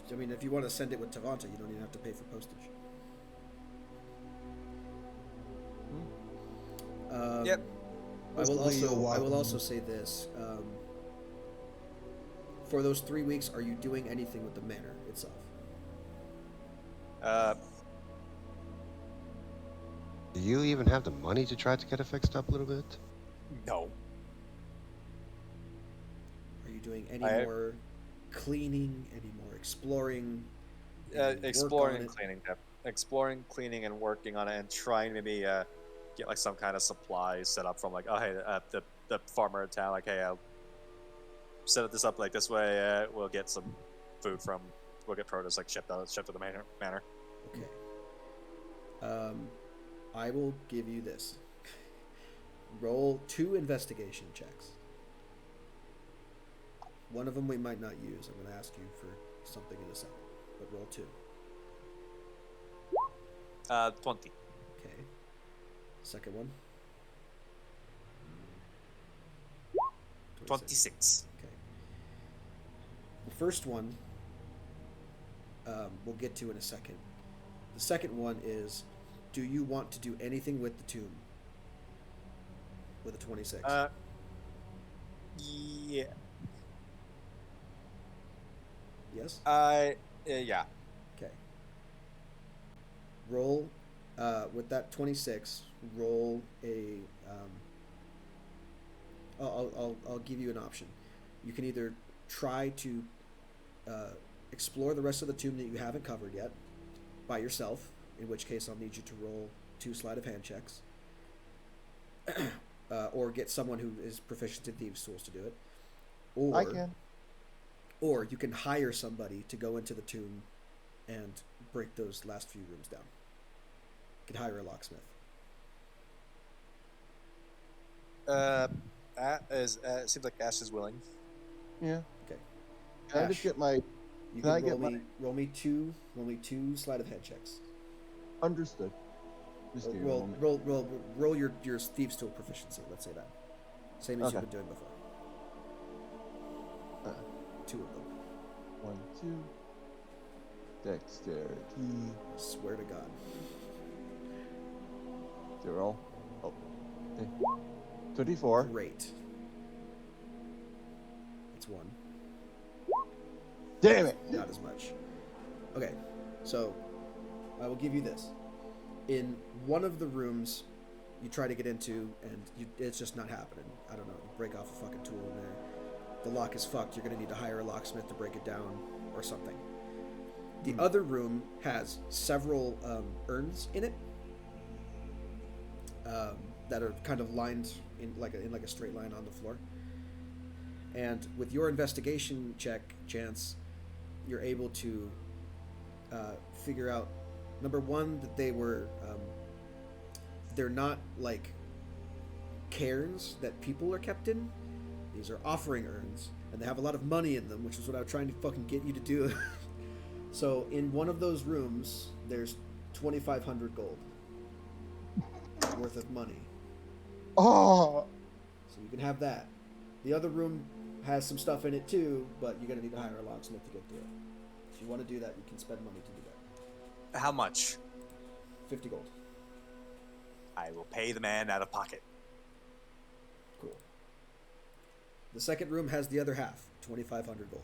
If you want to send it with Tavanta, you don't even have to pay for postage. Yep. I will also say this. For those 3 weeks, are you doing anything with the manor itself? Do you even have the money to try to get it fixed up a little bit? No. Are you doing any more cleaning, any more exploring? Exploring and cleaning. Yep. Exploring, cleaning, and working on it, and trying to maybe get like some kind of supplies set up from like, oh hey, the farmer in town, like hey, set this up like this way. We'll get some food from. We'll get produce like shipped to the manor. Okay. I will give you this. Roll 2 investigation checks. One of them we might not use. I'm going to ask you for something in a second. But roll 2. 20. Okay. Second one. 26. Okay. The first one we'll get to in a second. The second one is, do you want to do anything with the tomb? With a 26. Yeah. Yes? Yeah. Okay. Roll, with that 26, roll a, I'll give you an option. You can either try to explore the rest of the tomb that you haven't covered yet by yourself, in which case I'll need you to roll 2 sleight of hand checks, or get someone who is proficient in thieves' tools to do it. I can. Or you can hire somebody to go into the tomb and break those last few rooms down. You can hire a locksmith. It seems like Ash is willing. Yeah. Okay. Can I just Ash, get my You Can I can get roll me two sleight of hand checks. understood? Just give me a moment. Roll your thieves' tool proficiency. Let's say that, same as Okay. you've been doing before. 2 of them. 1, 2. Dexterity. I swear to God. 0. Oh. Okay. 24. Great. That's 1. Damn it! Not as much. Okay, so I will give you this. In one of the rooms you try to get into, and it's just not happening. I don't know. You break off a fucking tool in there. The lock is fucked. You're going to need to hire a locksmith to break it down or something. The other room has several urns in it that are kind of lined in like a straight line on the floor. And with your investigation check, Chance, you're able to figure out, number one, that they're not like cairns that people are kept in. These are offering urns, and they have a lot of money in them, which is what I was trying to fucking get you to do. So in one of those rooms, there's 2,500 gold worth of money. Oh! So you can have that. The other room has some stuff in it too, but you're gonna need to hire a locksmith to get to it. If you want to do that, you can spend money to do that. How much? 50 gold. I will pay the man out of pocket. Cool. The second room has the other half, 2,500 gold.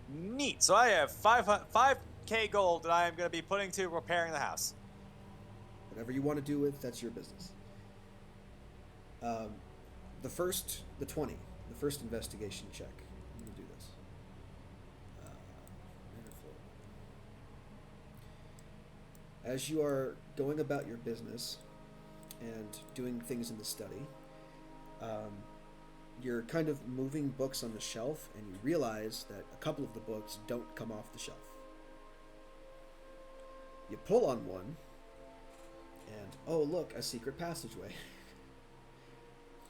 Neat. So I have 5k gold that I am going to be putting to repairing the house. Whatever you want to do with, that's your business. The first investigation check. I'm going to do this. As you are going about your business and doing things in the study, you're kind of moving books on the shelf, and you realize that a couple of the books don't come off the shelf. You pull on one, and oh look, a secret passageway.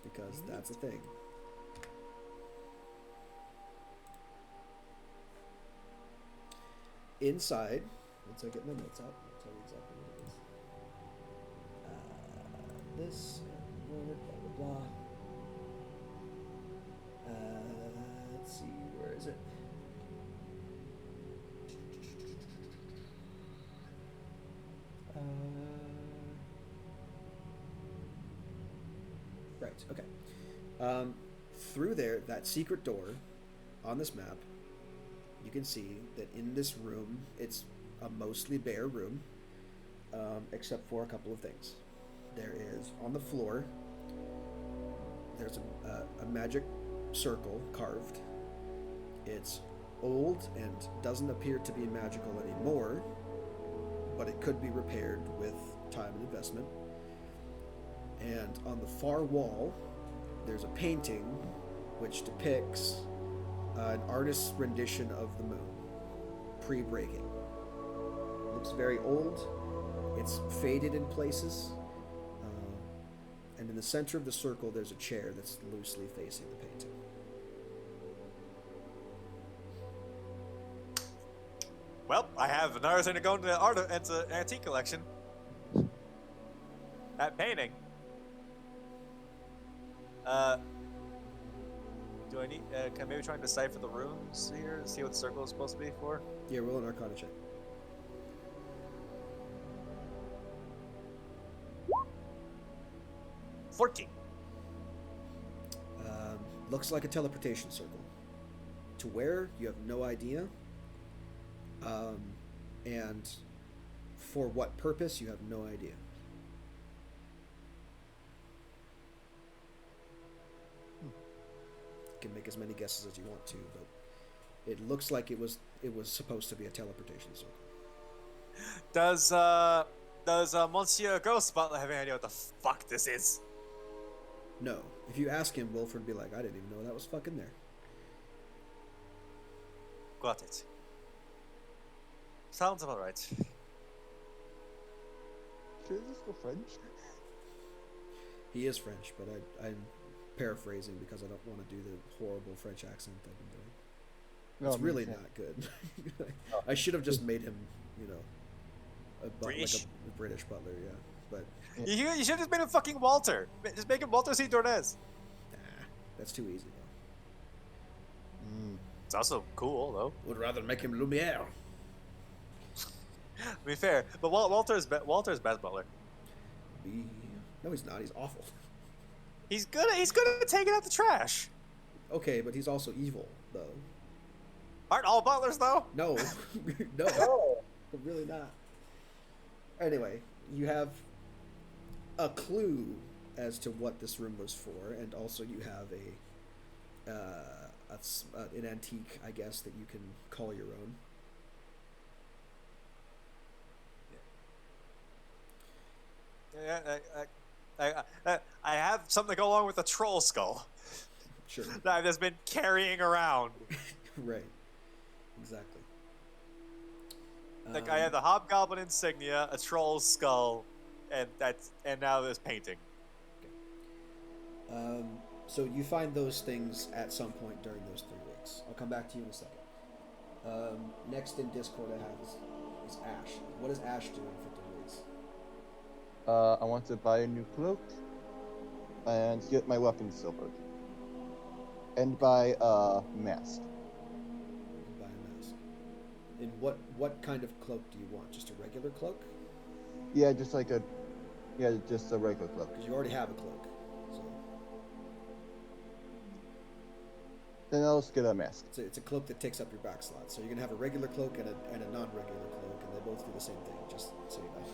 Because that's a thing. Inside, once I get my notes out, I'll tell you exactly what it is. This, word, blah, blah, blah. Let's see, where is it? Right, okay. Through there, that secret door on this map, you can see that in this room, it's a mostly bare room, except for a couple of things. There is, on the floor, there's a magic circle carved. It's old and doesn't appear to be magical anymore, but it could be repaired with time and investment. And on the far wall, there's a painting which depicts An artist's rendition of the moon, pre-breaking. Looks very old. It's faded in places. And in the center of the circle, there's a chair that's loosely facing the painting. Well, I have another thing to go into the antique collection. That painting. Do I need? Can I maybe try and decipher the runes here and see what the circle is supposed to be for? Yeah, roll an Arcana check. 14. Looks like a teleportation circle. To where, you have no idea. And for what purpose, you have no idea. You can make as many guesses as you want to, but it looks like it was supposed to be a teleportation circle. Does Monsieur Ghost Butler have any idea what the fuck this is? No. If you ask him, Wilford would be like, I didn't even know that was fucking there. Got it. Sounds about right. Should I just go French? He is French, but I'm paraphrasing because I don't want to do the horrible French accent I've been doing. No, It's I'm really saying- not good. I should have just made him, British? like a British butler, yeah. But You should have just made him fucking Walter. Just make him Walter C. Dornez. nah, that's too easy. It's also cool, though. Would rather make him Lumiere. To be fair, but Walter's best butler. No, he's not. He's awful. He's good at taking out the trash. Okay, but he's also evil, though. Aren't all butlers though? No, no, really not. Anyway, you have a clue as to what this room was for, and also you have an antique, I guess, that you can call your own. Yeah, I have something to go along with the troll skull Sure. that I've just been carrying around. Right. Exactly. Like I have the hobgoblin insignia, a troll skull, and now this painting. So you find those things at some point during those 3 weeks. I'll come back to you in a second. Next in Discord I have is Ash. What is Ash doing for 3 weeks? I want to buy a new cloak and get my weapons silvered. And buy a mask. And buy a mask. And what kind of cloak do you want? Just a regular cloak? Yeah, just a regular cloak. Because you already have a cloak. So Then I'll just get a mask. it's a cloak that takes up your back slot. So you're gonna have a regular cloak and a non-regular cloak, and they both do the same thing. Just so you know.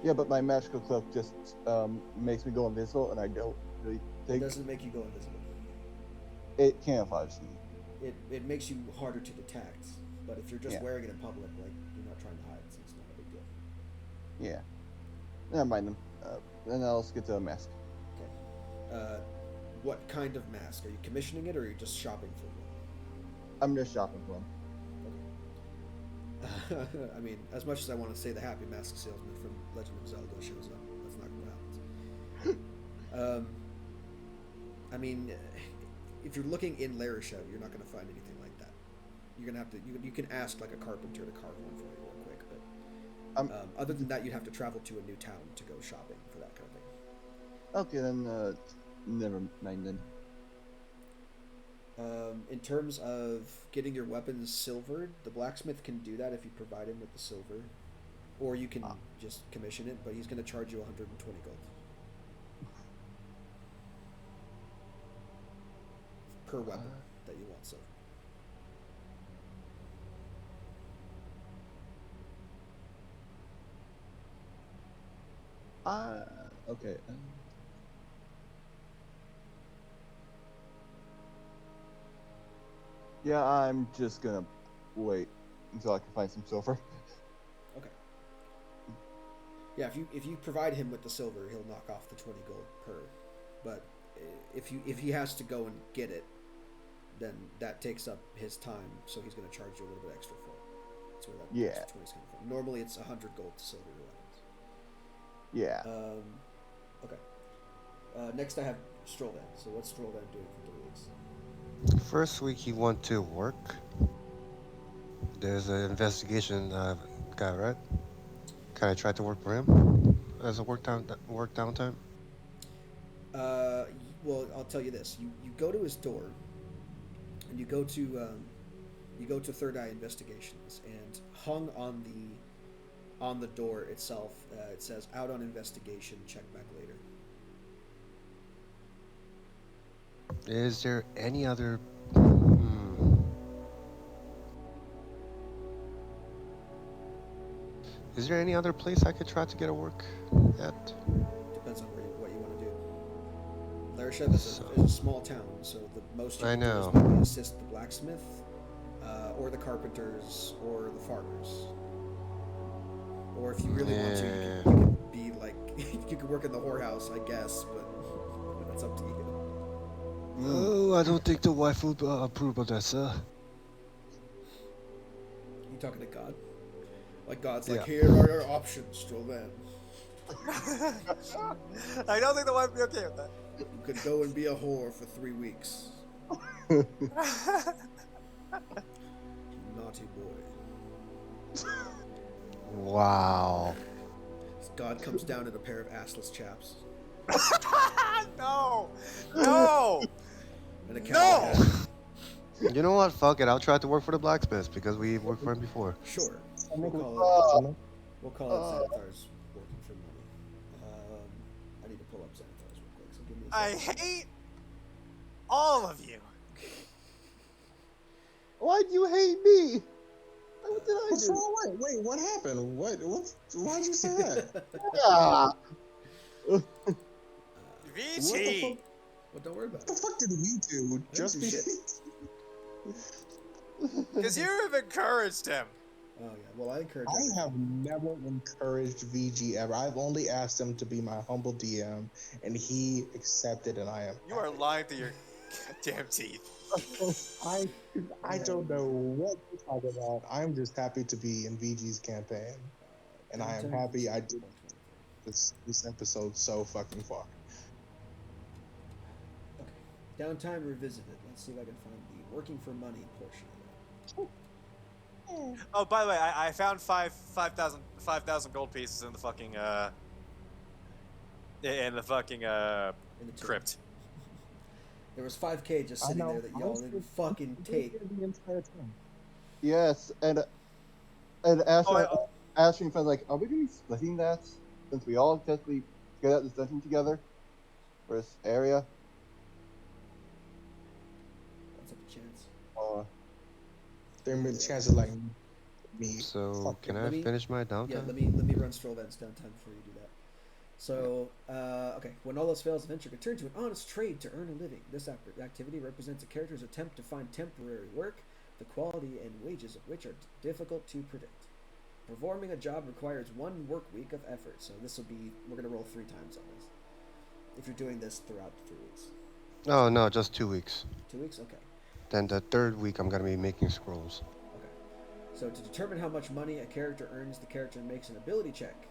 Yeah, but my magical cloak just makes me go invisible, and I don't really It think doesn't make you go invisible. it camouflages me. It makes you harder to detect. But if you're just Yeah. wearing it in public, like you're not trying to hide, so it's not a big deal. Yeah. Never mind them. Then I'll just get the mask. Okay. What kind of mask? Are you commissioning it, or are you just shopping for one? I'm just shopping for them. I mean, as much as I want to say the Happy Mask Salesman from Legend of Zelda shows up, that's not what happens. I mean, if you're looking in Larishev, you're not going to find anything like that. You're going to have to. You can ask like a carpenter to carve one for you real quick, but other than that, you'd have to travel to a new town to go shopping for that kind of thing. Okay, then never mind then. In terms of getting your weapons silvered, the blacksmith can do that if you provide him with the silver, or you can just commission it, but he's going to charge you 120 gold per weapon that you want silver. Okay. Yeah, I'm just gonna wait until I can find some silver. Okay. Yeah, if you provide him with the silver, he'll knock off the 20 gold per. But if he has to go and get it, then that takes up his time, so he's going to charge you a little bit extra for it. That's where that Yeah. extra 20 is coming from. Normally it's 100 gold to silver your weapons. Yeah. Okay. Next I have Strollvan. So what's Strollvan doing for 3 weeks? First week he went to work. There's an investigation guy, right? Can I try to work for him as a work downtime? Well, I'll tell you this: you go to his door, and you go to Third Eye Investigations, and hung on the door itself, it says "Out on investigation. Check back later." Is there any other? Hmm. Is there any other place I could try to get a work at? Depends on what you want to do. Larishev is a small town, so the most you I can do is know. maybe assist the blacksmith, or the carpenters, or the farmers. Or if you really want to, you can be like you can work in the whorehouse, I guess, but that's up to you. Oh, I don't think the wife would approve of that, sir. You talking to God? Like God's Yeah. like, here are your options, Strollvan. I don't think the wife would be okay with that. You could go and be a whore for 3 weeks. Naughty boy. Wow. God comes down in a pair of assless chaps No! No! and a No! cowboy hat. You know what? Fuck it. I'll try to work for the blacksmith because we worked for him before. Sure. I We'll make call it. We'll call it Xanathar's working for money. I need to pull up Xanathar's real quick, so give me a I second. hate all of you. Why do you hate me? What did I What's do? wrong? Wait, what happened? What? Why'd you say that? Ah. What VT! the Well, don't worry about What the it. fuck did we do? I didn't do shit. Because you have encouraged him. Oh yeah. Well, I encourage. I everyone. have never encouraged VG ever. I've only asked him to be my humble DM, and he accepted, and I am. You are lying through your goddamn teeth. I don't know what you're talking about. I'm just happy to be in VG's campaign, and I am Downtime happy I Visit did 123. this episode so fucking far. Okay. Downtime revisited. Let's see if I can find the working for money portion of it. Oh, by the way, I found 5,000 gold pieces in the fucking In the tomb. crypt. There was 5K just sitting there that y'all didn't fucking take. The entire time. Yes, and Ashton felt like, are we going to be splitting that since we all technically get out this dungeon together for this area? That's a chance. There may be the chance of like me. So can Let I me- finish my Yeah, downtime? let me run Strollvan's downtime before you do that. So, okay. When all else fails, venture to turn to an honest trade to earn a living. This activity represents a character's attempt to find temporary work, the quality and wages of which are difficult to predict. Performing a job requires 1 work week of effort. So this will be, we're going to roll 3 times on this. If you're doing this throughout the 3 weeks. Oh no, just 2 weeks. 2 weeks? Okay. Then the third week I'm gonna be making scrolls. Okay. So to determine how much money a character earns, the character makes an ability check.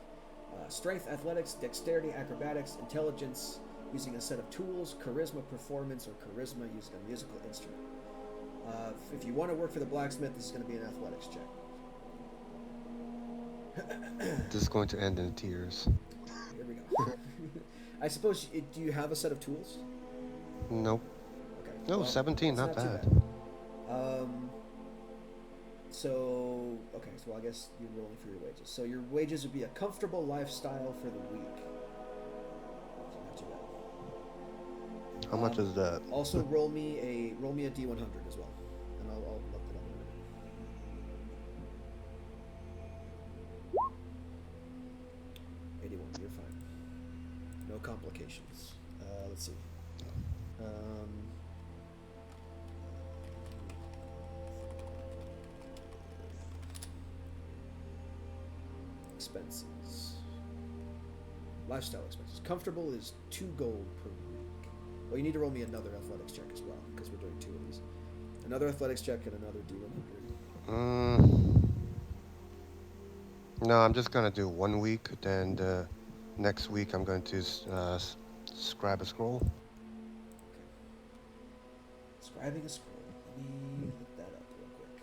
Strength, athletics, dexterity, acrobatics, intelligence, using a set of tools, charisma, performance, or charisma using a musical instrument. If you want to work for the blacksmith, this is going to be an athletics check. This is going to end in tears. Here we go. I suppose, do you have a set of tools? Nope. Okay. No, well, 17, that's not too bad. So, okay, so I guess you're rolling for your wages. So your wages would be a comfortable lifestyle for the week. So not too bad. How much is that? Also, roll me a D100 as well, and I'll look it up in a minute. 81, you're fine. No complications. Let's see. Expenses. Lifestyle expenses. Comfortable is 2 gold per week. Well, you need to roll me another athletics check as well, because we're doing 2 of these. Another athletics check and another D100. No, I'm just gonna do 1 week. Then the next week I'm going to scribe a scroll. Okay. Scribing a scroll. Let me look that up real quick.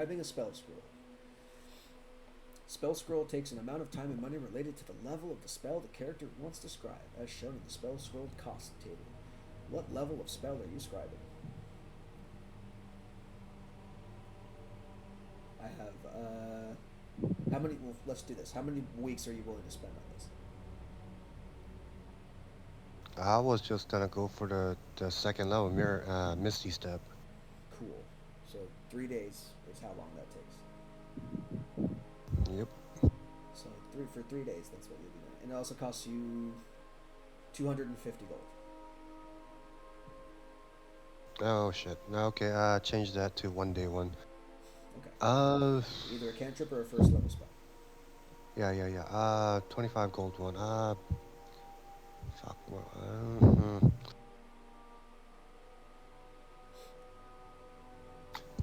Scribing a spell scroll. Spell scroll takes an amount of time and money related to the level of the spell the character wants to scribe, as shown in the spell scroll cost table. What level of spell are you scribing? I have, how many, well, let's do this. How many weeks are you willing to spend on this? I was just gonna go for the second level mirror Misty Step. Cool. So 3 days is how long that takes. Yep. So for 3 days, that's what you'll be doing. And it also costs you 250 gold. Oh shit. No, okay. Change that to 1 day one. Okay. Either a cantrip or a first level spell. Yeah. 25 gold one. Fuck.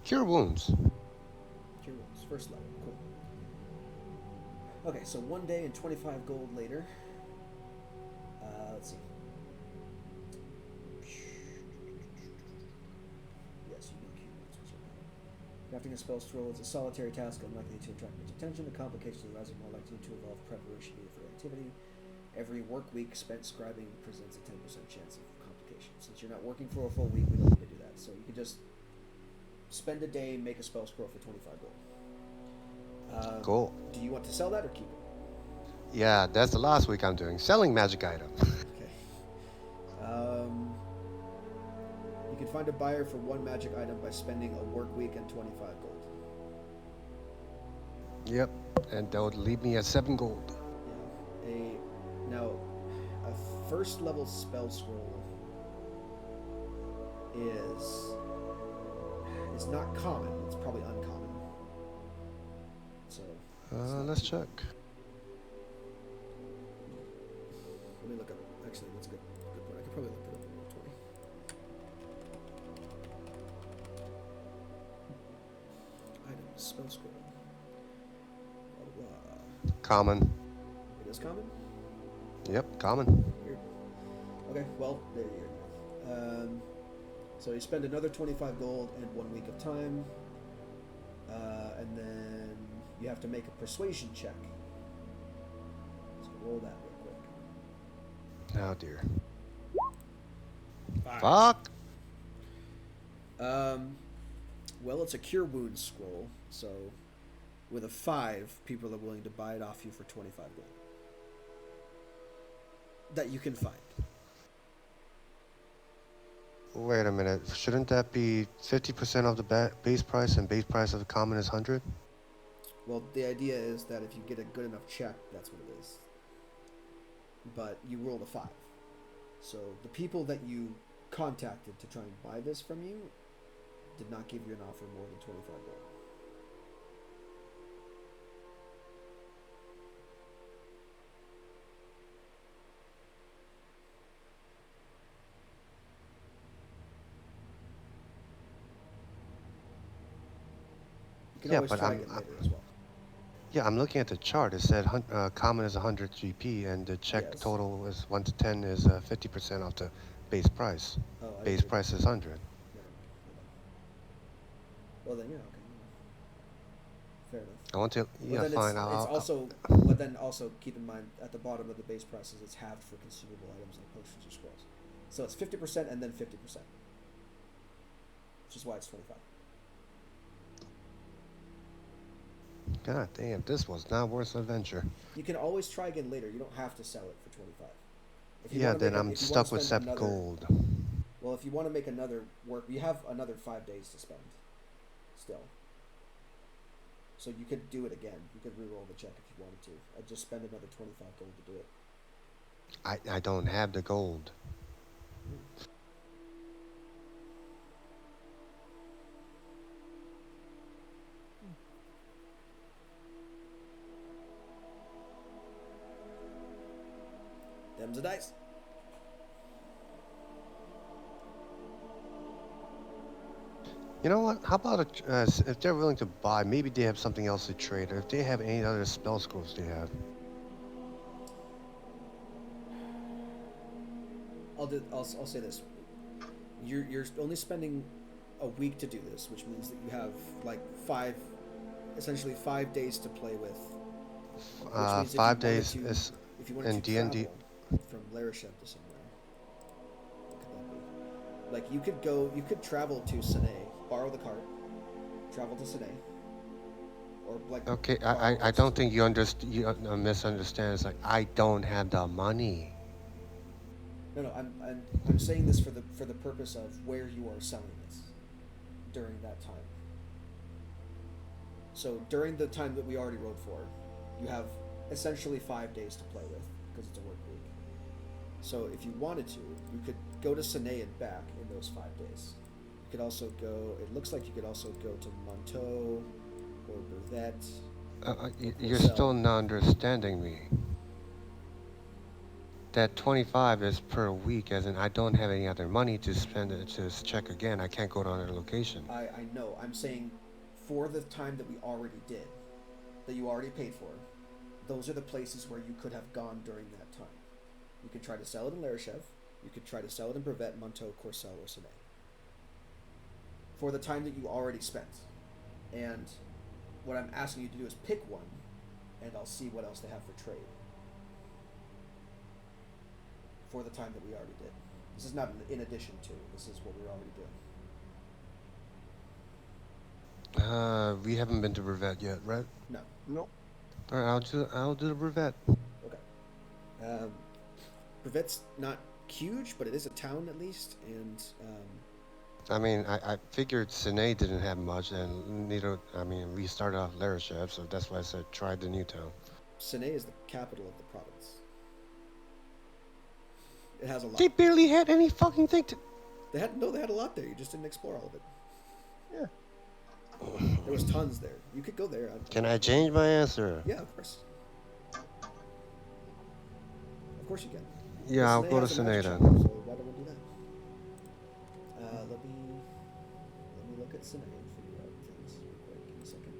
Cure wounds. Cure wounds, first level. Cool. Okay, so 1 day and 25 gold later. Let's see. Yes, you know cure wounds. Crafting a spell scroll is a solitary task unlikely to attract much attention. The complications arising more likely to involve preparation needed for activity. Every work week spent scribing presents a 10% chance of complication. Since you're not working for a full week, we don't need to do that. So you can just spend a day, make a spell scroll for 25 gold. Cool. Do you want to sell that or keep it? Yeah, that's the last week I'm doing. Selling magic item. Okay. You can find a buyer for one magic item by spending a work week and 25 gold. Yep. And that would leave me at 7 gold. Yeah. Now, a first level spell scroll is not common. It's probably uncommon. So. Let's check. Let me look up. Actually, that's a good point. I could probably look that up in Roll 20. Items, spell scroll. Blah, blah, blah. Common. It is common? Yep, common. Weird. Okay, well, there you go. So you spend another 25 gold and 1 week of time. And then you have to make a persuasion check. So roll that real quick. Oh dear. 5. Fuck. Well, it's a cure wounds scroll, so with a 5, people are willing to buy it off you for 25 gold. That you can find. Wait a minute. Shouldn't that be 50% of the base price, and base price of the common is 100? Well, the idea is that if you get a good enough check, that's what it is. But you rolled a 5. So the people that you contacted to try and buy this from you did not give you an offer more than 25 gold. You can always try again later as well. Yeah, I'm looking at the chart. It said common is 100 GP, and the check Yes. total is 1 to 10 is 50% of the base price. Oh, I Base didn't- price is 100. Never mind. Well then, yeah, okay. Fair enough. I want to. But Yeah, then fine. It's I'll, also, but then also keep in mind at the bottom of the base prices, it's halved for consumable items like potions or scrolls. So it's 50% and then 50%, which is why it's 25. God damn, this was not worth the adventure. You can always try again later. You don't have to sell it for 25. If you Yeah, wanna then make I'm if you stuck wanna with spend 7 gold. Well, if you want to make another work, you have another 5 days to spend. Still. So you could do it again. You could re-roll the check if you wanted to. I'd just spend another 25 gold to do it. I don't have the gold. Them's the dice. You know what? How about if they're willing to buy, maybe they have something else to trade, or if they have any other spell scrolls they have. I'll say this. You're only spending a week to do this, which means that you have like essentially 5 days to play with. Which means 5 days is if you wanted in to D&D. travel from Larishev to somewhere, what could that be? Like you could travel to Sine, borrow the cart, travel to Sine, or like Okay, borrow a I horse don't to. think you misunderstand. It's like I don't have the money. No, no, I'm saying this for the purpose of where you are selling this during that time. So during the time that we already wrote for, you have essentially 5 days to play with because it's a work week. So if you wanted to, you could go to Sine and back in those 5 days. You could also go. It looks like you could also go to Monteau or Brevet or You're still Courcelles. not understanding me. That 25 is per week, as in I don't have any other money to spend it to check again. I can't go to another location. I know. I'm saying for the time that we already did, that you already paid for, those are the places where you could have gone during that time. You could try to sell it in Larishev. You could try to sell it in Brevet, Monteau, Courcelles, or Sine. For the time that you already spent. And what I'm asking you to do is pick one, and I'll see what else they have for trade. For the time that we already did. This is not in addition to. This is what we're already doing. We haven't been to Brevet yet, right? No. Nope. All right, I'll do the Brevet. Okay. Um, Brevet's not huge, but it is a town at least, and I mean, I figured Sine didn't have much, and neither. I mean, we started off Larishev, so that's why I said try the new town. Sine is the capital of the province. It has a lot. They barely had any fucking thing to. They had a lot there. You just didn't explore all of it. Yeah. There was tons there. You could go there. Can I change my answer? Yeah, of course. Of course you can. Yeah, I'll Sine go to has a Sine magic then. shop, so why don't we do that? Let me look at Sine and figure out things real quick. Give me a second.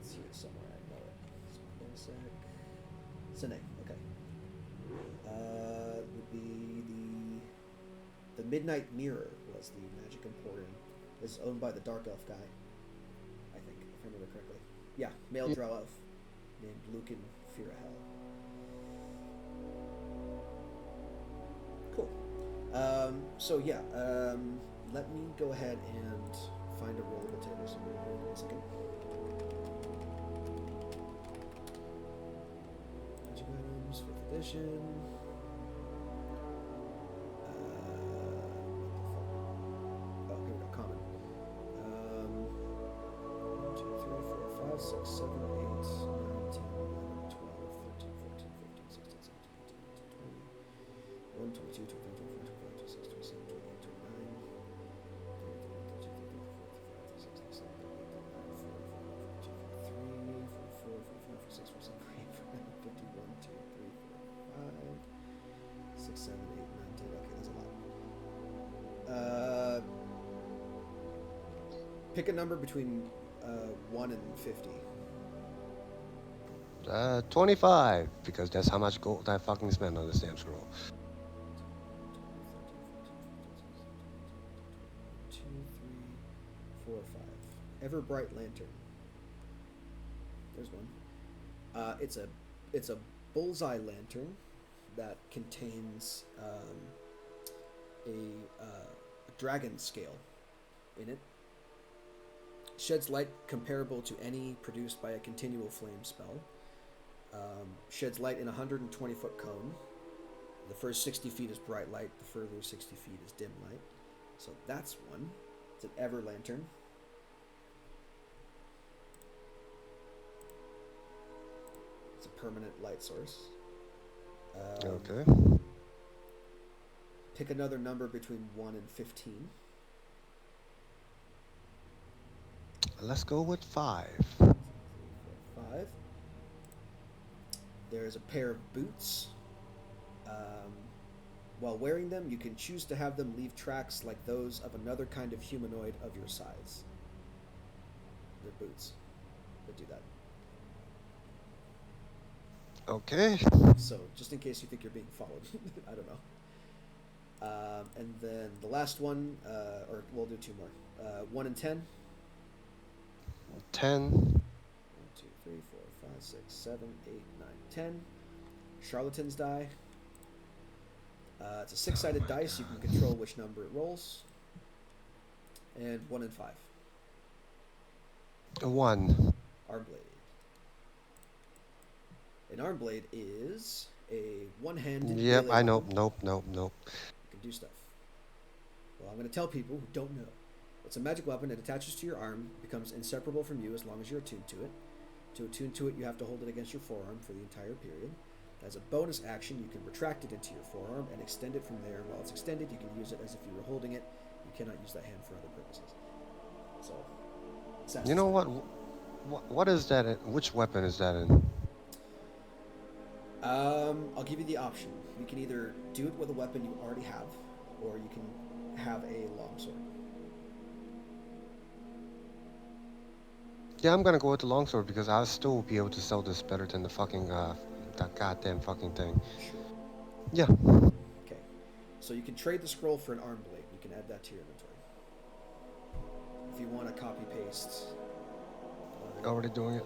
It's here somewhere. I know it. So one sec. Sine. Okay. Would be the Midnight Mirror was the magic emporium. It's owned by the Dark Elf guy. I think, if I remember correctly. Yeah, male drow elf named Lucan Firahel. Cool. So yeah, let me go ahead and find a rollable table. So give me a second. Magic items, 5th edition. What the fuck? Oh, here we go. Common. 1, 2, 3, 4, 5, 6, 7, 8, 9, 10, 11, 12, 13, 14, 15, 16, 17, 18, 19, 20, 21, 22, 23, 24, 25, 26, 27, 28, 29, Okay, pick a number between 1 and 50. 25, because that's how much gold I fucking spent on the stamp scroll. 2, 3, 4, 5. Ever bright lantern. There's one. It's a bullseye lantern that contains a dragon scale in it. Sheds light comparable to any produced by a continual flame spell. Sheds light in a 120-foot cone. The first 60 feet is bright light. The further 60 feet is dim light. So that's one. It's an ever lantern. It's a permanent light source. Okay. Pick another number between 1 and 15. Let's go with 5. 5. There's a pair of boots. While wearing them, you can choose to have them leave tracks like those of another kind of humanoid of your size. They're boots that do that. Okay. So, just in case you think you're being followed, I don't know. And then the last one, or we'll do two more. 1 and 10. 10. 1, 2, 3, 4, 5, 6, 7, 8, 9, 10. Charlatan's die. It's a six-sided dice. You can control which number it rolls. And 1 and 5. 1. Arm blade. An arm blade is a one-handed Yep, melee I know. weapon. Nope. You can do stuff. Well, I'm going to tell people who don't know. It's a magic weapon. It attaches to your arm, becomes inseparable from you as long as you're attuned to it. To attune to it, you have to hold it against your forearm for the entire period. As a bonus action, you can retract it into your forearm and extend it from there. While it's extended, you can use it as if you were holding it. You cannot use that hand for other purposes. So, You know what? What is that? Which weapon is that in? I'll give you the option. You can either do it with a weapon you already have, or you can have a longsword. Yeah, I'm gonna go with the longsword because I'll still be able to sell this better than the fucking that goddamn fucking thing. Sure. Yeah. Okay. So you can trade the scroll for an arm blade. You can add that to your inventory. If you want to copy paste. Already doing it.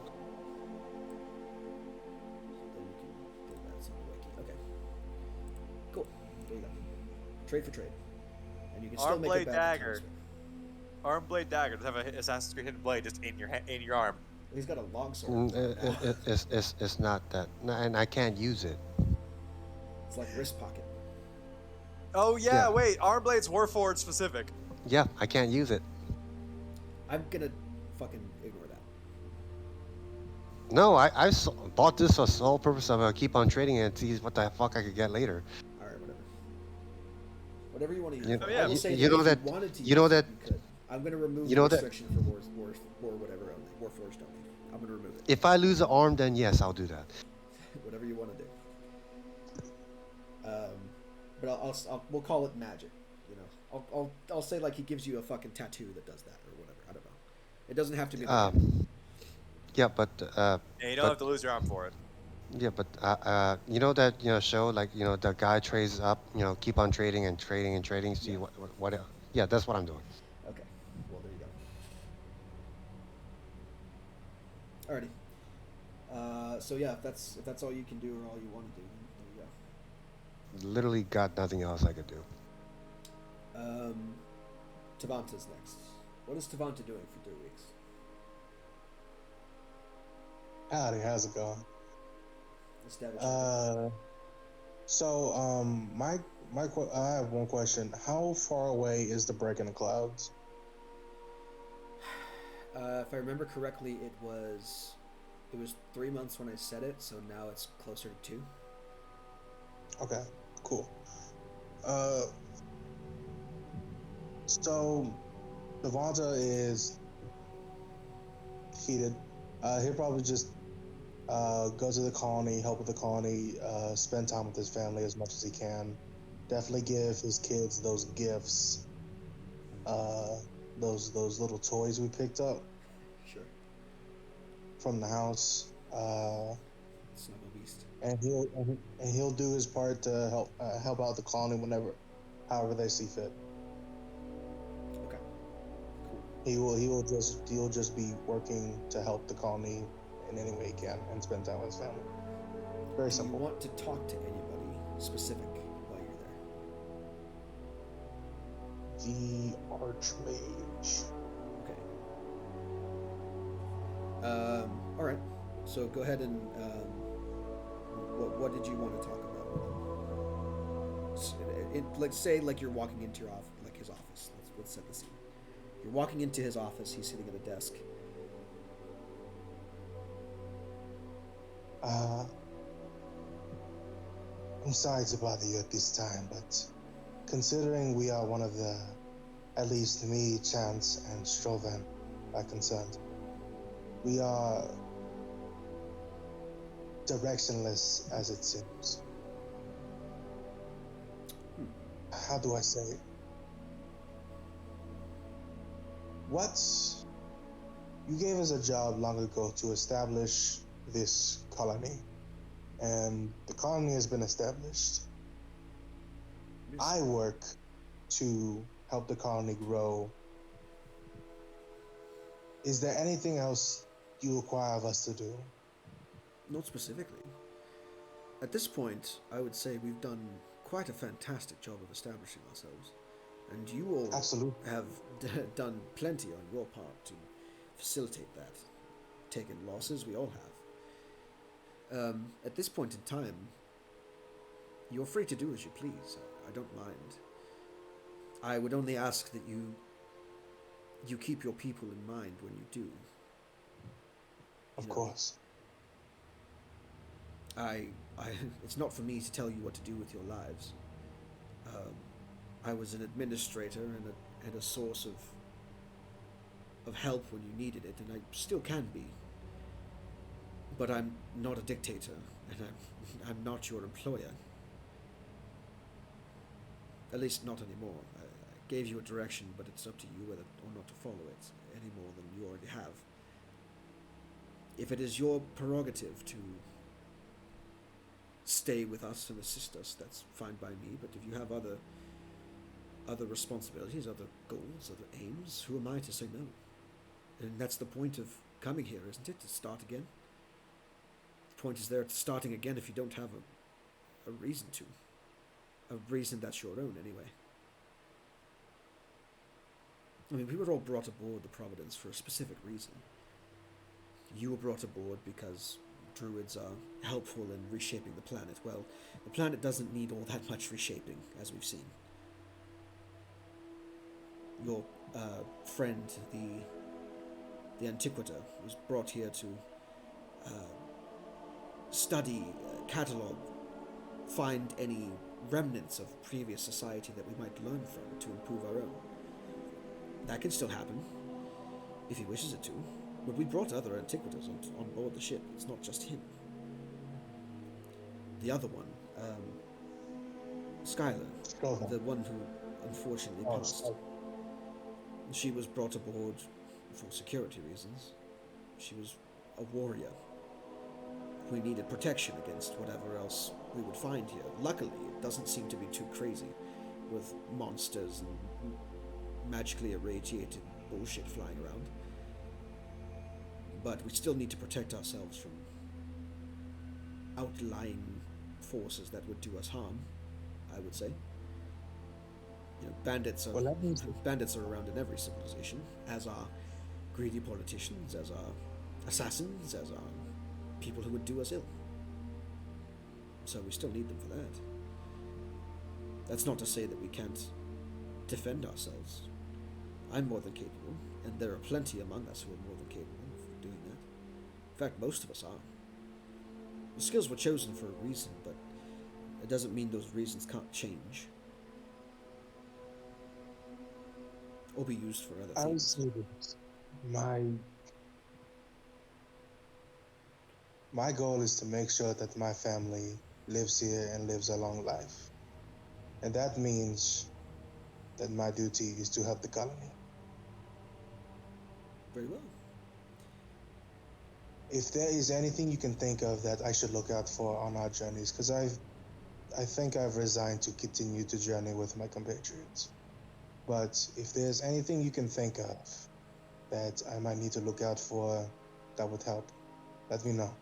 Then you can do that. So wiki. Okay. Cool. There you go. Trade for trade. And you can still Arm make blade it back to dagger. Townsville. Arm blade dagger does have a Assassin's Creed hidden blade just in your arm. He's got a longsword. It's not that, and I can't use it. It's like wrist pocket. Oh yeah, Yeah. wait, arm blade's Warforged specific. Yeah, I can't use it. I'm gonna fucking ignore that. No, bought this for the sole purpose of keep on trading it and see what the fuck I could get later. All right, whatever. Whatever you want to use. You- it for. yeah, I will say you that know if that- you wanted to you know use that- it, you could. I'm gonna remove you the know that- restriction for war whatever only. Warforged only. I'm gonna remove it. If I lose an arm, then yes, I'll do that. Whatever you want to do. But we'll call it magic. You know, I'll say like he gives you a fucking tattoo that does that or whatever. I don't know. It doesn't have to be. Yeah, but Yeah, you don't But- have to lose your arm for it. yeah, but you know that show like the guy trades up, keep on trading and trading and trading. See Yeah. what yeah, that's what I'm doing. Okay. Well, there you go. Alrighty. So yeah, if that's all you can do or all you want to do, there you go. Literally got nothing else I could do. Tavanta's next. What is Tavanta doing for 3 weeks? Howdy, how's it going? Establish. I have one question. How far away is the break in the clouds? If I remember correctly, it was 3 months when I said it, so now it's closer to 2. Okay, cool. So Devonta is heated. He'll probably just go to the colony, help with the colony, spend time with his family as much as he can. Definitely give his kids those gifts, those little toys we picked up Sure. from the house. Snuggle beast. And he'll do his part to help out the colony however they see fit. Okay. Cool. He'll just be working to help the colony in any way he can and spend time with his family. Very Do you simple. want to talk to anybody specific while you're there? The Archmage. Okay. All right. So go ahead and what did you want to talk about with him? Let's say like you're walking into your his office. Let's set the scene. You're walking into his office. He's sitting at a desk. I'm sorry to bother you at this time, but considering we are one of the, at least me, Chance, and Strovan are concerned, we are directionless as it seems. how do I say it? What's You gave us a job long ago to establish this colony, and the colony has been established. I work to help the colony grow. Is there anything else you require of us to do? Not specifically. At this point, I would say we've done quite a fantastic job of establishing ourselves, and you all Absolutely. have done plenty on your part to facilitate that. Taken losses, we all have. At this point in time, you're free to do as you please. I don't mind. I would only ask that you keep your people in mind when you do. Of You know, course. I, it's not for me to tell you what to do with your lives. Um, I was an administrator and a source of help when you needed it, and I still can be. But I'm not a dictator, and I'm not your employer. At least not anymore. I gave you a direction, but it's up to you whether or not to follow it any more than you already have. If it is your prerogative to stay with us and assist us, that's fine by me. But if you have other responsibilities, other goals, other aims, who am I to say no? And that's the point of coming here, isn't it? To start again. The point is there to starting again if you don't have a reason to. A reason that's your own, anyway. I mean, we were all brought aboard the Providence for a specific reason. You were brought aboard because druids are helpful in reshaping the planet. Well, the planet doesn't need all that much reshaping, as we've seen. Your friend, the Antiquator, was brought here to study, catalog, find any remnants of previous society that we might learn from to improve our own. That can still happen, if he wishes it to. But we brought other Antiquators on board the ship. It's not just him. The other one, Skylar, Go the one who unfortunately Oh, passed. sorry. She was brought aboard for security reasons. She was a warrior. We needed protection against whatever else we would find here. Luckily, it doesn't seem to be too crazy with monsters and magically irradiated bullshit flying around. But we still need to protect ourselves from outlying forces that would do us harm, I would say. You know, bandits Well, that means are around in every civilization, as are greedy politicians, as are assassins, as are people who would do us ill. So we still need them for that. That's not to say that we can't defend ourselves. I'm more than capable, and there are plenty among us who are more than capable of doing that. In fact, most of us are. The skills were chosen for a reason, but it doesn't mean those reasons can't change. Or be used for other I would things. say this. My goal is to make sure that my family lives here and lives a long life. And that means that my duty is to help the colony. Very well. If there is anything you can think of that I should look out for on our journeys, because I think I've resigned to continue to journey with my compatriots. But if there's anything you can think of that I might need to look out for that would help, let me know.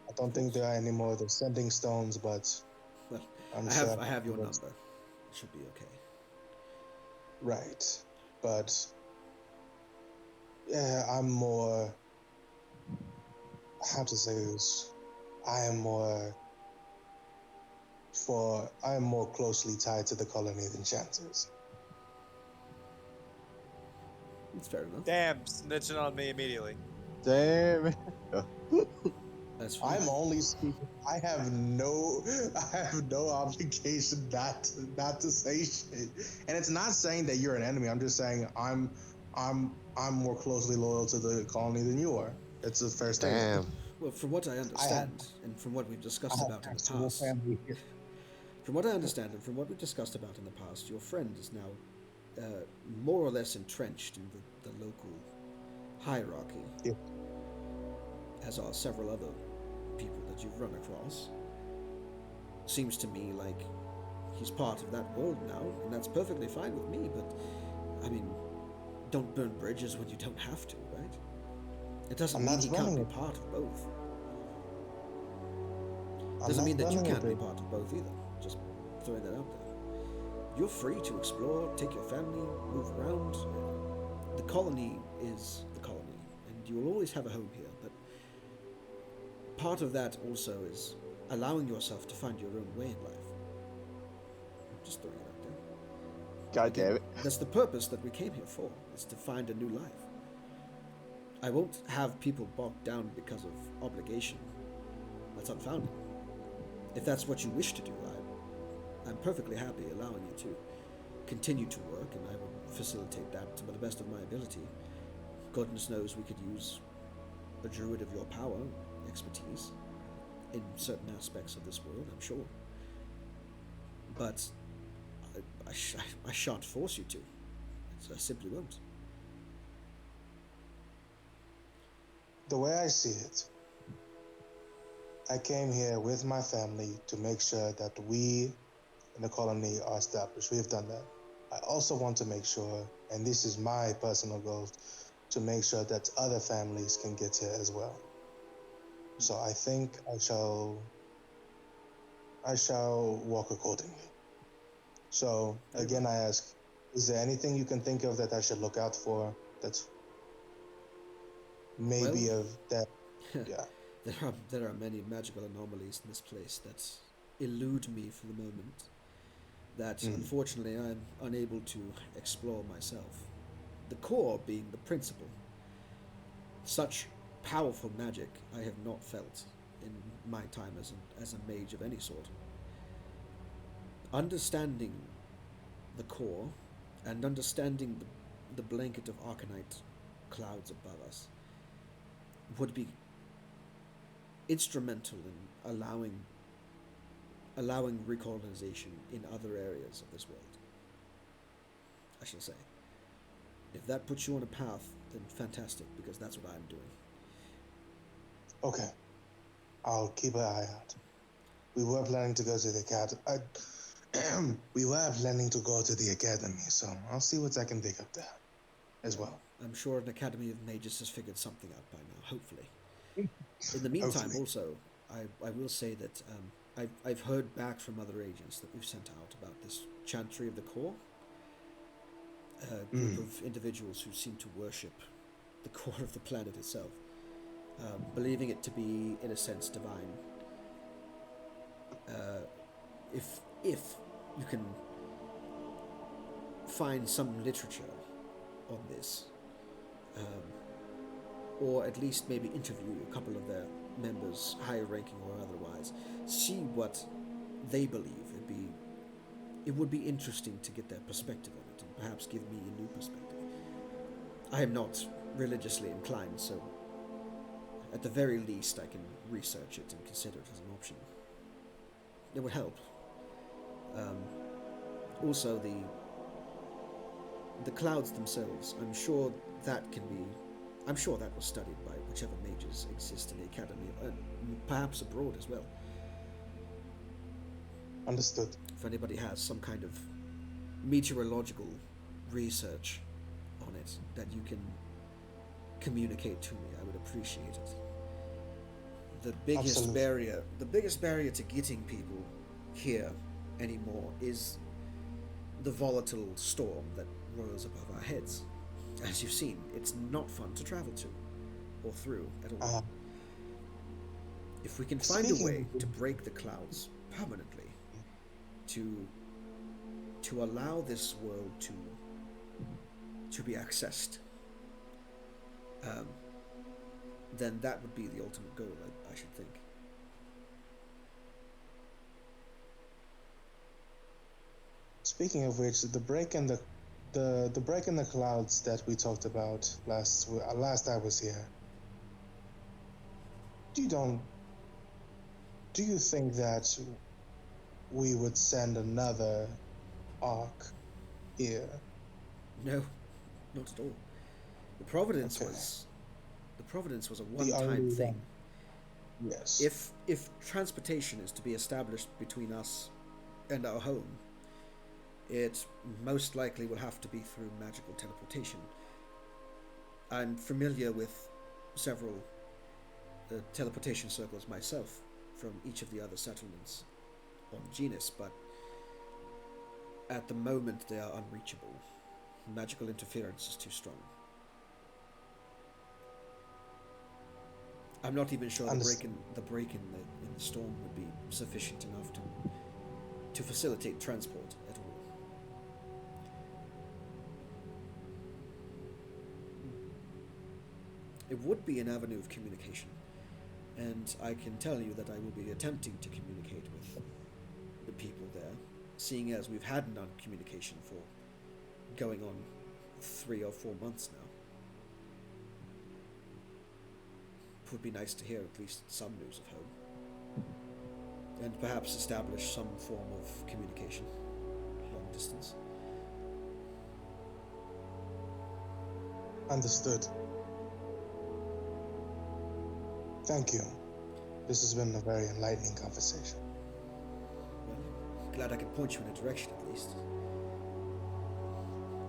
I don't think there are any more of those sending stones, but Well, I'm I sure have your that's number. It should be okay. right. But yeah, I'm more, how to say this? I am more closely tied to the colony than Chances. It's fair enough. Damn, snitching on me immediately. Damn it. That's fine. I'm only speaking. I have no obligation not to say shit. And it's not saying that you're an enemy. I'm just saying I'm more closely loyal to the colony than you are. It's a fair statement. Damn. Well, from what I understand, and from what we've I discussed have about in the actual past, family here. From what I understand and from what we discussed about in the past, your friend is now more or less entrenched in the local hierarchy, Yeah. as are several other people that you've run across. Seems to me like he's part of that world now, and that's perfectly fine with me, but I mean, don't burn bridges when you don't have to, right? It doesn't I'm mean not he can't running be it. part of both. I'm Doesn't not mean that you running can't a be bridge. part of both either. Just throwing that out there. You're free to explore, take your family, move around. The colony is the colony, and you will always have a home here, but part of that also is allowing yourself to find your own way in life. Just throwing it out there. God Again, damn it. that's the purpose that we came here for, is to find a new life. I won't have people bogged down because of obligation. That's unfounded. If that's what you wish to do, I'm perfectly happy allowing you to continue to work, and I will facilitate that to the best of my ability. Goodness knows we could use a druid of your power, expertise, in certain aspects of this world, I'm sure. But I shan't force you to. I simply won't. The way I see it, I came here with my family to make sure that we in the colony are established. We have done that. I also want to make sure, and this is my personal goal, to make sure that other families can get here as well. So I think I shall walk accordingly. So Very again, well. I ask, is there anything you can think of that I should look out for that's maybe Well, of that? Yeah. there are many magical anomalies in this place that elude me for the moment, that unfortunately I'm unable to explore myself. The core being the principle. Such powerful magic I have not felt in my time as a mage of any sort. Understanding the core and understanding the blanket of arcanite clouds above us would be instrumental in allowing recolonization in other areas of this world. I shall say. If that puts you on a path, then fantastic, because that's what I'm doing. Okay. I'll keep an eye out. We were planning to go to the academy. We were planning to go to the academy, so I'll see what I can dig up there as well. I'm sure an Academy of Mages has figured something out by now, hopefully. In the meantime, Hopefully. also, I will say that I've heard back from other agents that we've sent out about this Chantry of the Core. A group of individuals who seem to worship the core of the planet itself, believing it to be, in a sense, divine. If you can find some literature on this, or at least maybe interview a couple of their members, higher ranking or otherwise, see what they believe. It would be interesting to get their perspective on it, and perhaps give me a new perspective. I am not religiously inclined, so at the very least I can research it and consider it as an option. It would help. Also, the clouds themselves, I'm sure that was studied by whichever mages exist in the academy, perhaps abroad as well. Understood. If anybody has some kind of meteorological research on it that you can communicate to me, I would appreciate it. The Absolutely. biggest barrier to getting people here anymore is the volatile storm that roils above our heads. As you've seen, it's not fun to travel to or through at all. If we can find a way to break the clouds permanently, to allow this world to be accessed, then that would be the ultimate goal, I should think. Speaking of which, the break in the clouds that we talked about last I was here. Do you think that we would send another arc here. No, not at all. The Providence Okay. was the Providence was a The one-time only thing. one. Yes. If transportation is to be established between us and our home, it most likely will have to be through magical teleportation. I'm familiar with several teleportation circles myself from each of the other settlements on Genus, but at the moment they are unreachable. Magical interference is too strong. I'm not even sure the break in the storm would be sufficient enough to facilitate transport at all. It would be an avenue of communication, and I can tell you that I will be attempting to communicate with the people there, seeing as we've had non-communication for going on 3 or 4 months now. It would be nice to hear at least some news of home, and perhaps establish some form of communication, long distance. Understood. Thank you. This has been a very enlightening conversation. Well, glad I could point you in a direction at least.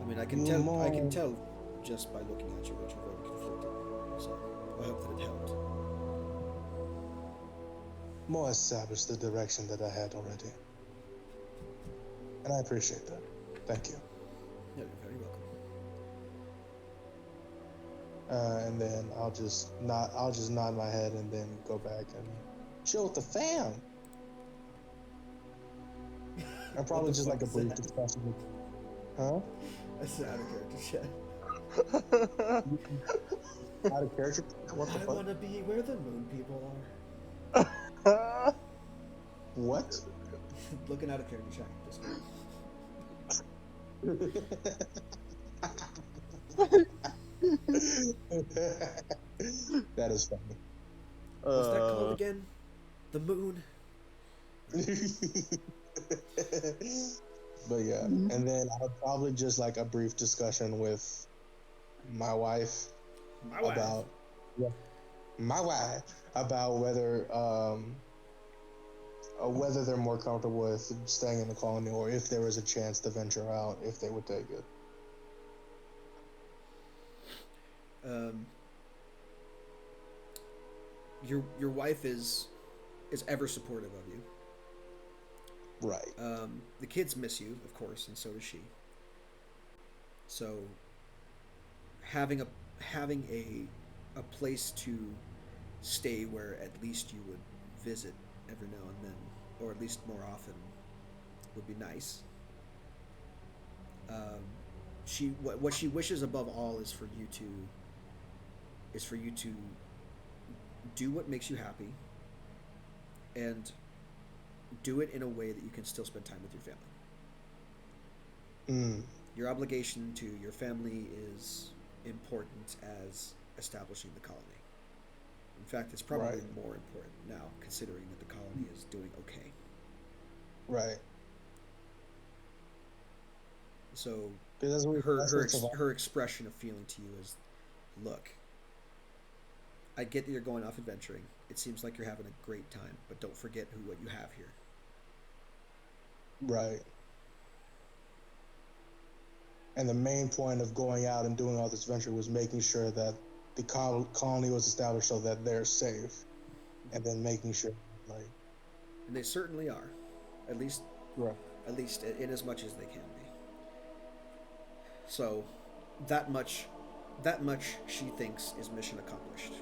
I mean, I You can tell just by looking at you that you're very conflicted. So I hope that it helped. more established the direction that I had already. And I appreciate that. Thank you. Yeah, you're very welcome. And then I'll just nod my head and then go back and chill with the fam. And probably just like a brief discussion. Huh? That's an out of character shit. Out of character? What the I fuck? want to be where the moon people What? are. Looking out of character check. Just That is funny. What's that called again? The moon? But yeah, and then I'll probably just like a brief discussion with my wife about whether they're more comfortable with staying in the colony or if there was a chance to venture out, if they would take it. Your wife is ever supportive of you. Right. The kids miss you, of course, and so does she. So having a place to stay where at least you would visit every now and then, or at least more often, would be nice. What she wishes above all is for you to do what makes you happy, and do it in a way that you can still spend time with your family. Your obligation to your family is important as establishing the colony. In fact, it's probably more important now, considering that the colony is doing okay. Right. So Because her expression of feeling to you is, look, I get that you're going off adventuring. It seems like you're having a great time, but don't forget what you have here. Right. And the main point of going out and doing all this venture was making sure that the colony was established so that they're safe, and then making sure, like. And they certainly are, at least in as much as they can be. So, that much she thinks is mission accomplished,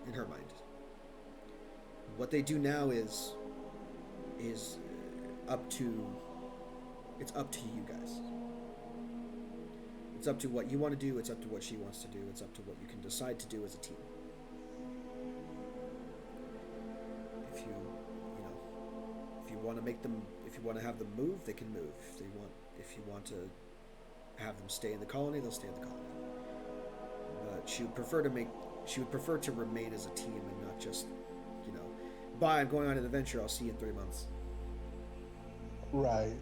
in her mind. What they do now is up to you guys. It's up to what you want to do, it's up to what she wants to do, it's up to what you can decide to do as a team. If you want to have them move, they can move. If you want to have them stay in the colony, they'll stay in the colony. But she would prefer to remain as a team and not just, bye, I'm going on an adventure, I'll see you in 3 months. Right.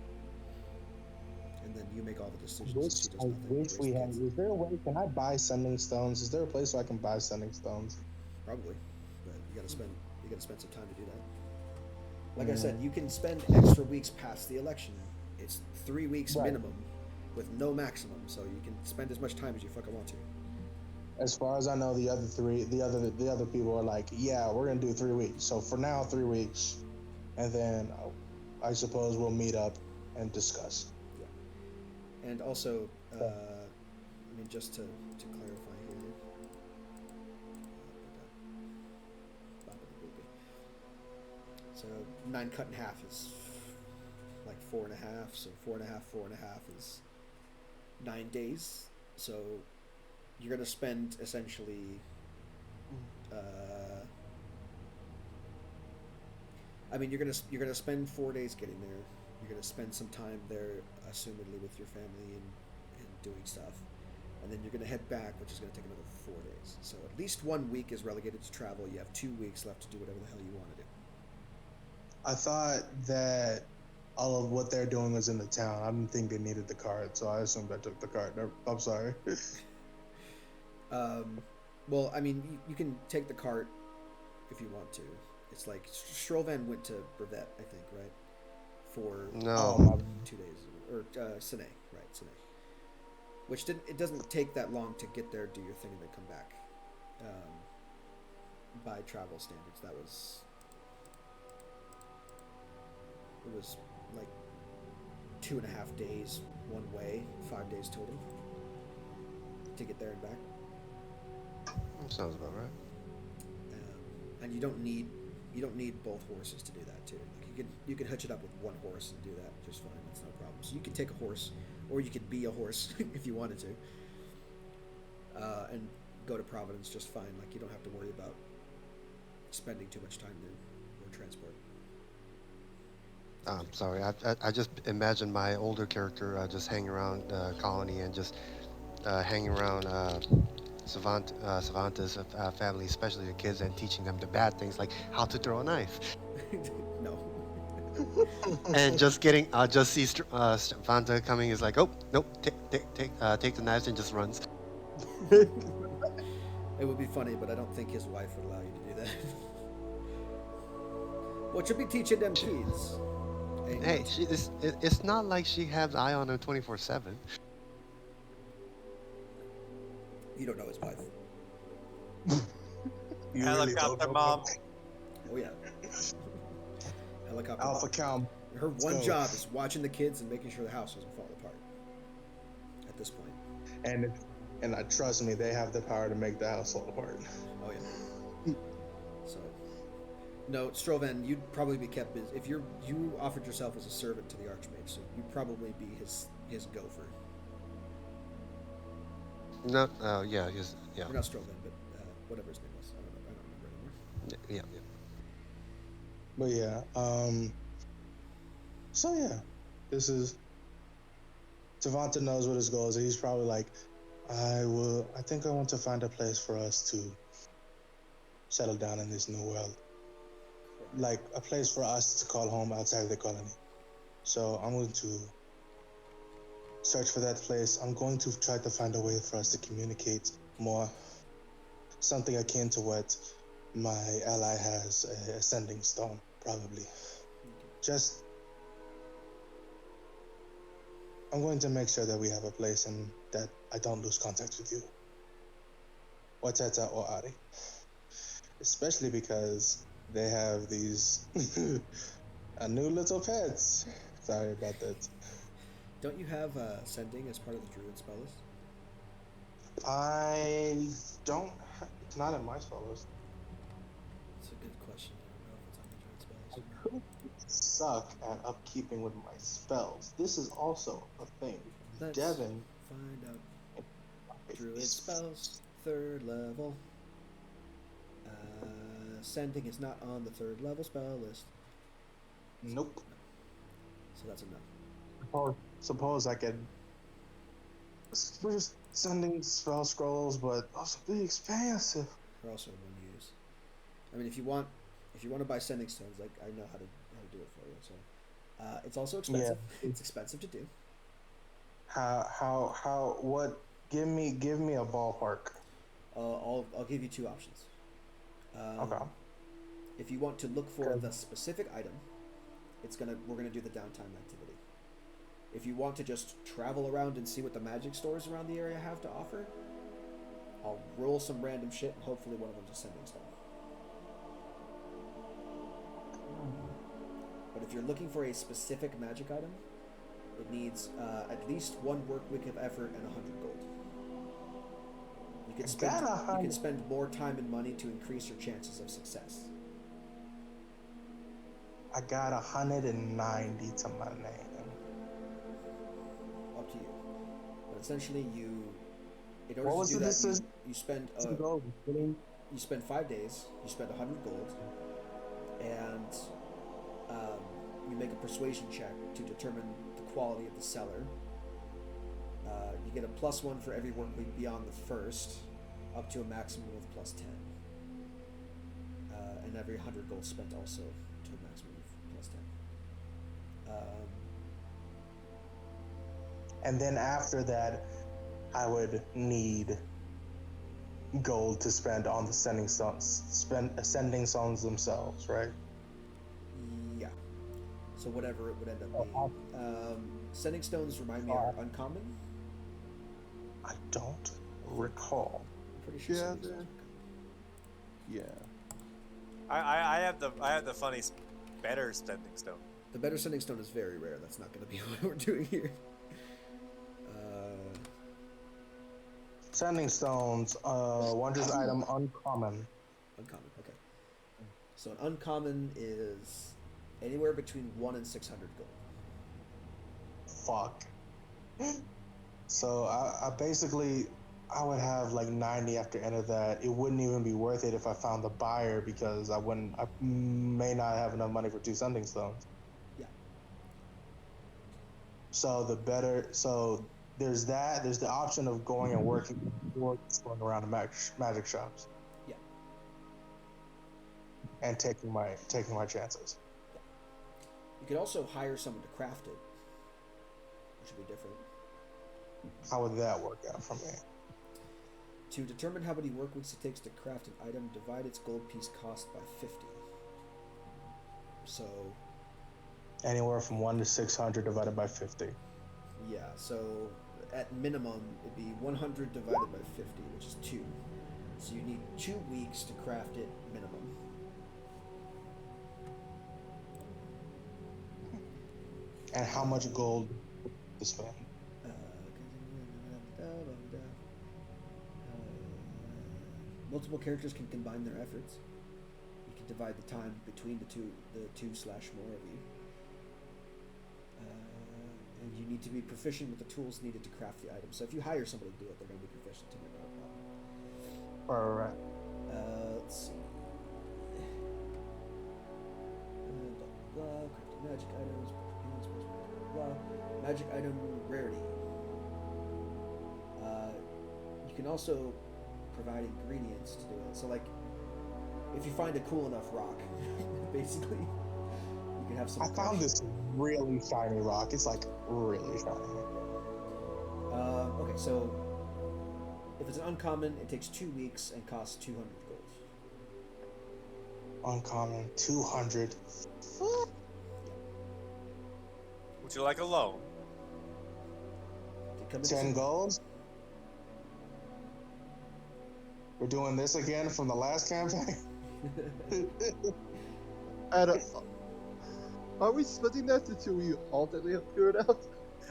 And then you make all the I decisions wish, since he does I nothing. wish Raise we the had. kids. Is there a way? Can I buy sending stones? Is there a place where I can buy sending stones? Probably, but you gotta spend some time to do that. Like I said, Mm, you can spend extra weeks past the election. It's 3 weeks right. minimum, with no maximum, so you can spend as much time as you fucking want to. As far as I know, the other people are like, yeah, we're gonna do 3 weeks. So for now, 3 weeks, and then I suppose we'll meet up and discuss. Yeah, and also, I mean, just to clarify here. So 9 cut in half is like 4.5. So 4.5, 4.5 is 9 days. So you're gonna spend essentially. I mean, you're gonna spend 4 days getting there. You're gonna spend some time there, assumedly with your family and doing stuff, and then you're gonna head back, which is gonna take another 4 days. So at least 1 week is relegated to travel. You have 2 weeks left to do whatever the hell you want to do. I thought that all of what they're doing was in the town. I didn't think they needed the card, so I assumed I took the card. I'm sorry. Well, I mean, you can take the cart if you want to. It's like Strovan went to Brevet, I think, right? For Oh, No. my 2 days, or Sine, right? Sine, which it doesn't take that long to get there, do your thing, and then come back. By travel standards, it was like 2.5 days one way, 5 days total to get there and back. That sounds about right. And you don't need both horses to do that too. Like you can hitch it up with one horse and do that just fine. That's no problem. So you could take a horse, or you could be a horse if you wanted to, and go to Providence just fine. Like you don't have to worry about spending too much time there or transport. I'm sorry. I just imagine my older character just hanging around Colony and just hanging around Savanta's family, especially the kids, and teaching them the bad things like how to throw a knife. No. And just getting, I just see Savanta coming is like, oh, nope, take the knives and just runs. It would be funny, but I don't think his wife would allow you to do that. What you be teaching them kids? Ain't Hey, nothing. it's not like she has eye on him 24/7. You don't know his wife. You really don't Helicopter know mom. Oh yeah. Helicopter. Alpha mom. Cal. Her one go. job is watching the kids and making sure the house doesn't fall apart. At this point. And trust me, they have the power to make the house fall apart. Oh yeah. So, no, Strovan, you'd probably be kept busy if you offered yourself as a servant to the Archmage. So you'd probably be his gopher. No, yeah, yeah, Or not Strovan, but whatever his name was. I don't remember anymore. yeah. But yeah, so yeah, this is Savanta knows what his goal is. He's probably like, I think I want to find a place for us to settle down in this new world. Like a place for us to call home outside of the colony. So I'm going to search for that place. I'm going to try to find a way for us to communicate more. Something akin to what my ally has, a sending stone, probably. Just, I'm going to make sure that we have a place and that I don't lose contact with you. Or Teta or Ari. Especially because they have these new little pets. Sorry about that. Don't you have sending as part of the druid spell list? I don't. It's not in my spell list. It's a good question. I don't know if it's on the druid spell I list or not. could suck at upkeeping with my spells. This is also a thing. Let's Devin. find out. Druid spells, 3rd level. Sending is not on the 3rd level spell list. Nope. So that's a no. Suppose I could. We're just sending spell scrolls, but also be expansive. They're also one use. I mean, if you want to buy sending stones, like I know how to do it for you. So It's also Yeah. expensive. It's expensive to do. What? Give me a ballpark. I'll give you two options. Okay. If you want to look for Okay. the specific item, we're gonna do the downtime activity. If you want to just travel around and see what the magic stores around the area have to offer, I'll roll some random shit and hopefully one of them's a sending stone. But if you're looking for a specific magic item, it needs at least one work week of effort and 100 gold. You can spend more time and money to increase your chances of success. I got 190 to my name. Up to you. But essentially, in order What to was do the that, decision? you spend Gold. you spend 5 days. You spend 100 gold, and you make a persuasion check to determine the quality of the seller. You get a +1 for every work week beyond the first, up to a maximum of +10. And every 100 gold spent also to a maximum of +10. And then after that, I would need gold to spend on the sending stones themselves, right? Yeah. So whatever it would end up being. Sending stones, remind me, are uncommon? I don't recall. I'm pretty sure Yeah, sending stones are uncommon. Yeah. I have the funny better spending stone. The better sending stone is very rare. That's not going to be what we're doing here. Sending stones, wondrous item, uncommon. Uncommon, okay. So an uncommon is anywhere between 1 and 600 gold. Fuck. So I basically, I would have like 90 after end of that. It wouldn't even be worth it if I found the buyer because I may not have enough money for 2 sending stones. Yeah. So there's that. There's the option of going and working around the magic shops. Yeah. And taking my chances. Yeah. You could also hire someone to craft it, which would be different. How would that work out for me? To determine how many work weeks it takes to craft an item, divide its gold piece cost by 50. So Anywhere from 1 to 600 divided by 50. yeah, so at minimum it'd be 100 divided by 50, which is 2. So you need 2 weeks to craft it minimum. And how much gold to spend? Multiple characters can combine their efforts. You can divide the time between the two / more of you. And you need to be proficient with the tools needed to craft the item. So if you hire somebody to do it, they're going to be proficient to it, not a problem. Alright. Let's see. Blah, blah, blah. Crafting magic items. Blah, blah, blah. Magic item rarity. You can also provide ingredients to do it. So, like, if you find a cool enough rock, basically, you can have some. I found this really shiny rock. It's like really shiny. Okay, so if it's an uncommon, it takes 2 weeks and costs 200 gold. Uncommon, 200. Would you like a loan? 10 gold? We're doing this again from the last campaign? Are we splitting that until we ultimately figure it out?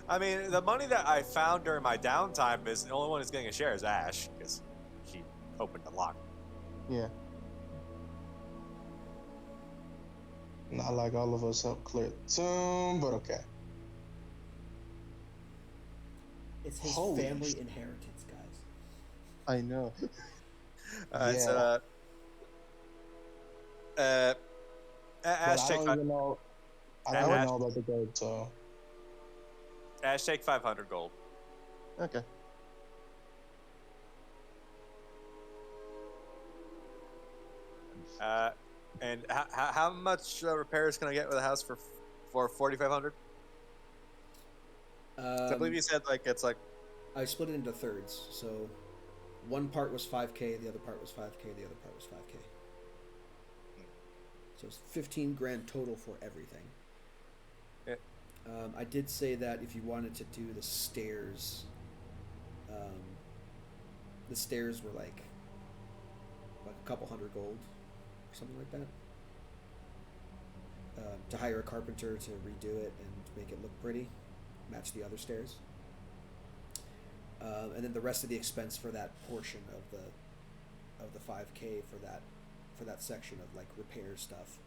I mean, the money that I found during my downtime is the only one who's getting a share is Ash because she opened the lock. Yeah. Not like all of us helped clear the tomb, but okay. It's his Holy family inheritance, guys. I know. So, But Ash, I take don't even know. I don't know about the gold, so. Ash, take 500 gold. Okay. And how much repairs can I get with a house for for 4,500? I believe you said like it's like I split it into thirds. So one part was 5K, the other part was 5K, the other part was 5K. So it's 15 grand total for everything. Yeah. I did say that if you wanted to do the stairs were like a couple hundred gold or something like that. To hire a carpenter to redo it and make it look pretty, match the other stairs. And then the rest of the expense for that portion of the 5K for that section of like repair stuff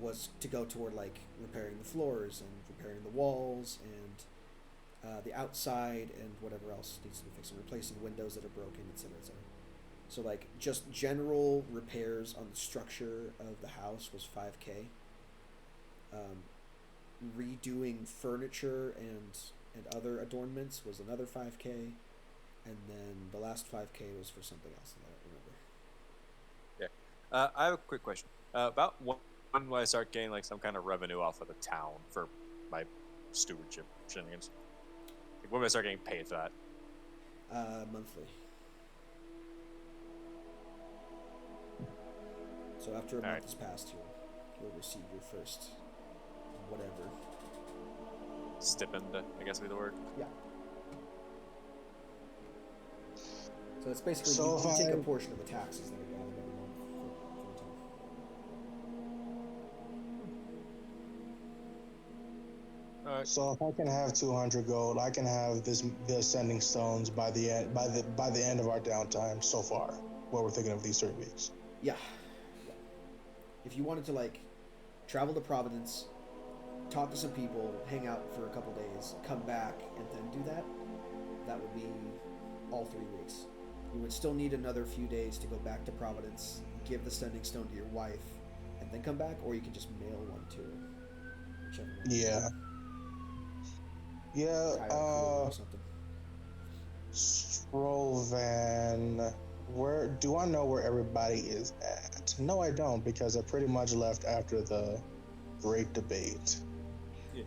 was to go toward like repairing the floors and repairing the walls and the outside and whatever else needs to be fixed, and replacing windows that are broken, etc., etc. So like just general repairs on the structure of the house was 5K. Redoing furniture and other adornments was another 5K, and then the last 5K was for something else that I don't remember. Yeah. I have a quick question. About when will I start getting like some kind of revenue off of the town for my stewardship shenanigans? Like, when will I start getting paid for that? Monthly. So after a month Alright. has passed, you'll receive your first whatever. Stipend, I guess would be the word. Yeah. So it's basically So you if take a I- portion of the taxes that are gathered every month for the town. Alright. So if I can have 200 gold, I can have the ascending stones by the end of our downtime so far. What we're thinking of these 3 weeks. Yeah. If you wanted to like travel to Providence, talk to some people, hang out for a couple days, come back, and then do that, that would be all 3 weeks. You would still need another few days to go back to Providence, give the sending stone to your wife, and then come back, or you can just mail one to her. Whichever one. Yeah. Yeah. Hire a crew or something. Stroll van. Where do I know where everybody is at? No, I don't, because I pretty much left after the great debate. Yeah.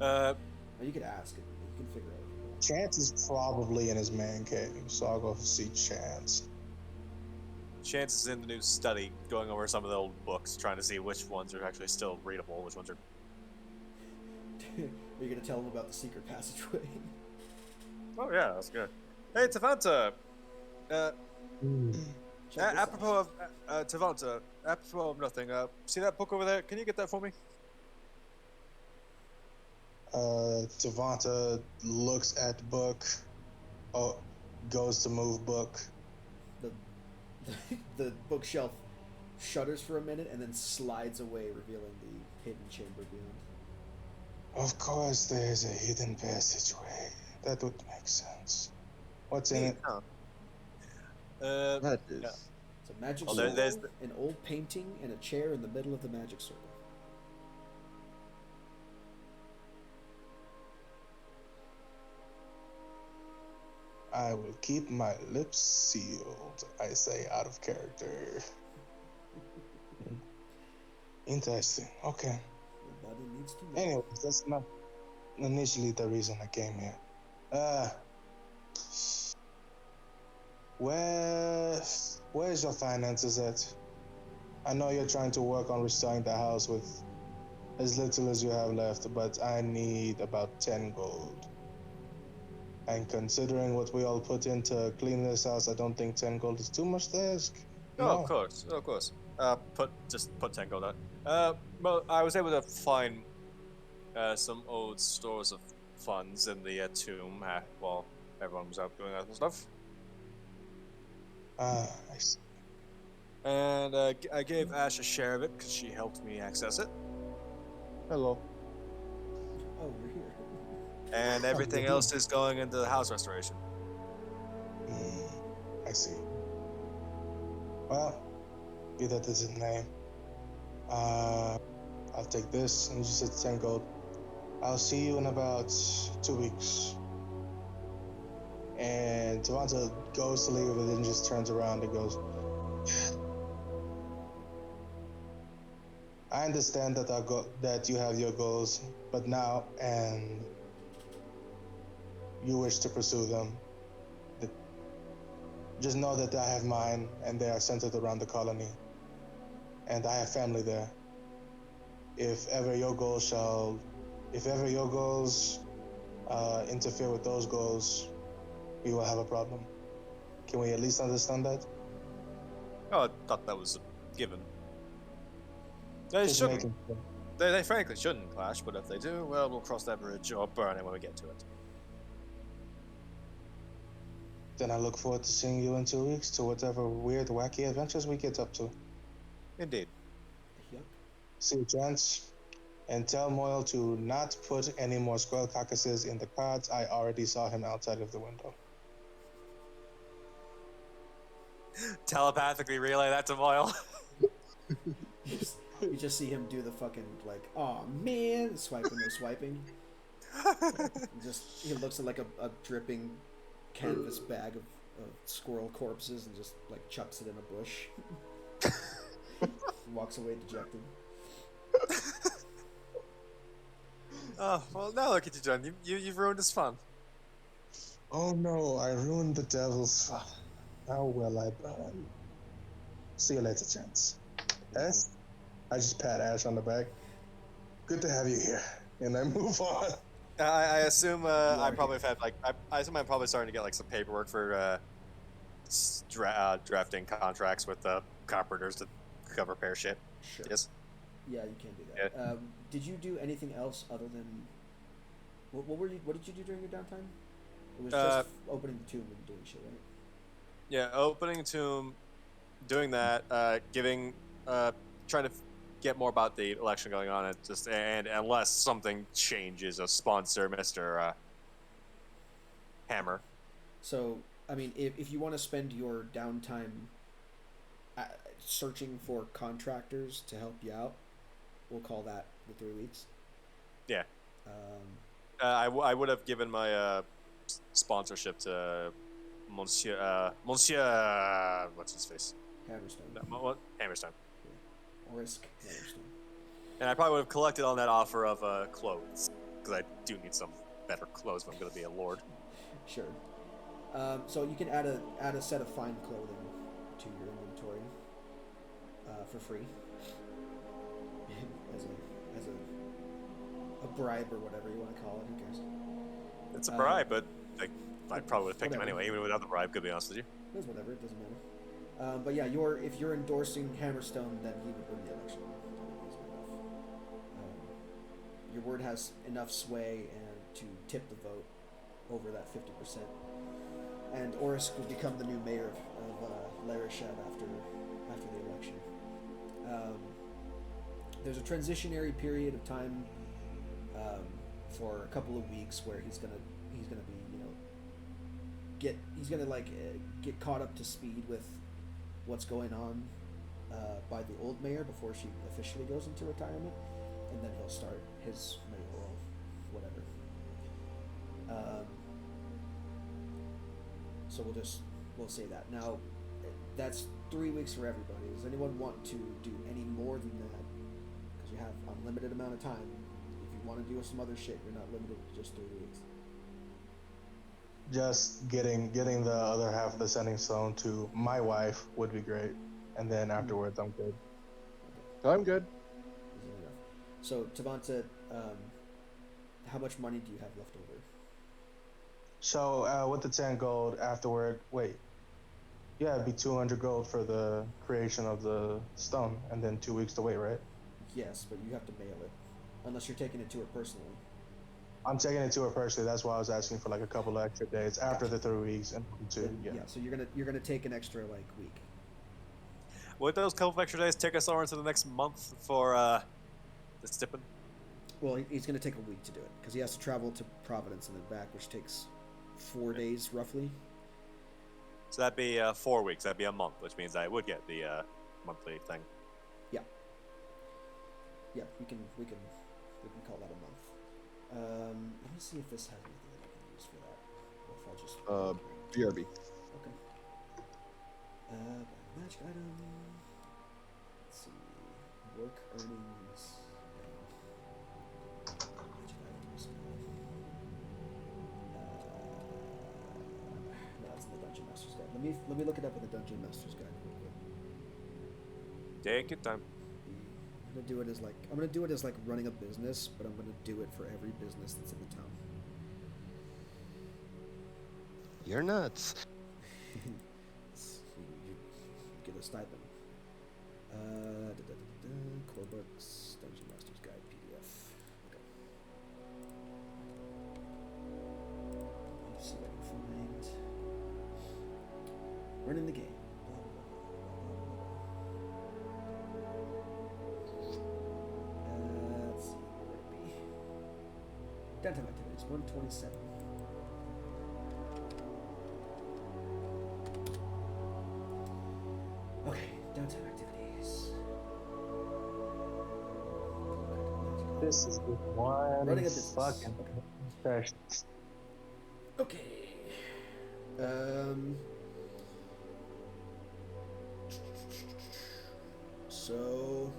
Uh, Or you could ask it. You can figure out. Chance is probably in his man cave, so I'll go see Chance. Chance is in the new study, going over some of the old books, trying to see which ones are actually still readable, which ones are. Are you gonna tell him about the secret passageway? Oh yeah, that's good. Hey, Tavanta. Check this Apropos of Tavanta, apropos of nothing. See that book over there? Can you get that for me? Devonta looks at book. Oh, goes to move book. The the bookshelf shudders for a minute and then slides away, revealing the hidden chamber beyond. Of course, there's a hidden passageway. That would make sense. What's in it? Huh. That is. Yeah. It's a magic Oh, circle, there's an old painting, and a chair in the middle of the magic circle. I will keep my lips sealed, I say out of character. Interesting. Okay. Nobody needs to know. Anyways, that's not initially the reason I came here. Where's your finances at? I know you're trying to work on restoring the house with as little as you have left, but I need about 10 gold. And considering what we all put in to clean this house, I don't think 10 gold is too much to ask. Oh, of course, of course. Put 10 gold out. Well, I was able to find some old stores of funds in the tomb while everyone was out doing other stuff. I see. And I gave Ash a share of it because she helped me access it. Hello. Oh, you're here. And everything else is going into the house restoration. I see. Well, be that as it may. I'll take this, and you said 10 gold. I'll see you in about 2 weeks. And Devonta goes to leave, and then just turns around and goes, I understand that that you have your goals, but now and you wish to pursue them. Th- Just know that I have mine, and they are centered around the colony, and I have family there. If ever your goals interfere with those goals, we will have a problem. Can we at least understand that? Oh, I thought that was a given. They Just shouldn't. making sure. They frankly shouldn't clash, but if they do, well, we'll cross that bridge or burn it when we get to it. Then I look forward to seeing you in 2 weeks to whatever weird, wacky adventures we get up to. Indeed. Yuck. See you, gents. And tell Moyle to not put any more squirrel carcasses in the carts. I already saw him outside of the window. Telepathically relay that to Moyle. You just see him do the fucking like, oh man, swiping or swiping. He looks at like a dripping canvas bag of squirrel corpses and just like chucks it in a bush. Walks away dejected. Oh, well, now look at you, John. You've ruined his fun. Oh no, I ruined the devil's fun. How will I burn? See you later, gents. Ash? I just pat Ash on the back. Good to have you here. And I move on. I assume I are probably have had like I assume I'm probably starting to get like some paperwork for drafting contracts with carpenters to cover repair shit. Sure. Yes. Yeah, you can do that. Did you do anything else other than what did you do during your downtime? It was just opening the tomb and doing shit, right? Yeah, opening tomb, doing that, trying to get more about the election going on, and unless something changes, a sponsor, Mr. Hammer. So, I mean, if you want to spend your downtime searching for contractors to help you out, we'll call that the 3 weeks. Yeah. I would have given my sponsorship to Monsieur, what's his face? Hammerstone. No, Hammerstone. Or Risk Hammerstone. And I probably would have collected on that offer of clothes, because I do need some better clothes if I'm going to be a lord. Sure. So you can add a set of fine clothing to your inventory for free, as a bribe or whatever you want to call it. Who cares? It's a bribe, but I probably would have picked him whatever. anyway, even without the bribe. To be honest with you. It's whatever. It doesn't matter. But yeah, if you're endorsing Hammerstone, then he would win the election. Easily enough. Your word has enough sway and to tip the vote over that 50%. And Orisk will become the new mayor of Larishab after the election. There's a transitionary period of time for a couple of weeks where he's gonna be get caught up to speed with what's going on by the old mayor before she officially goes into retirement, and then he'll start his mayoral whatever. So we'll say that. Now, that's 3 weeks for everybody. Does anyone want to do any more than that? Because you have unlimited amount of time. If you want to do some other shit, you're not limited to just 3 weeks. Just getting the other half of the sending stone to my wife would be great. And then afterwards, I'm good. I'm good. Easy enough. So, Tavanta, how much money do you have left over? So with the 10 gold afterward, yeah, it'd be 200 gold for the creation of the stone, and then 2 weeks to wait, right? Yes, but you have to mail it, unless you're taking it to her personally. I'm taking it to her personally. That's why I was asking for like a couple of extra days after the 3 weeks and Yeah. So you're gonna take an extra week. Would those couple of extra days take us over into the next month for the stipping? Well, he's gonna take a week to do it because he has to travel to Providence and then back, which takes 4 days roughly. So that'd be 4 weeks. That'd be a month, which means I would get the monthly thing. Yeah, we can call that a month. Let me see if this has anything that I can use for that, or if I'll just BRB. Okay. Magic item. Let's see. Work earnings. Magic items. No, it's in the Dungeon Master's Guide. Let me look it up in the Dungeon Master's Guide real quick. Take your time. I'm gonna do it as like running a business, but I'm gonna do it for every business that's in the town. You're nuts. You get a stipend. Core books, Dungeon Master's Guide PDF. Okay. Let's see what I can find. Running the game. Blah, blah, blah, blah, blah, blah. Let's see where it be. Downtime activities 127. Okay, downtime activities. This is the one Running a business. fucking session. Okay. So.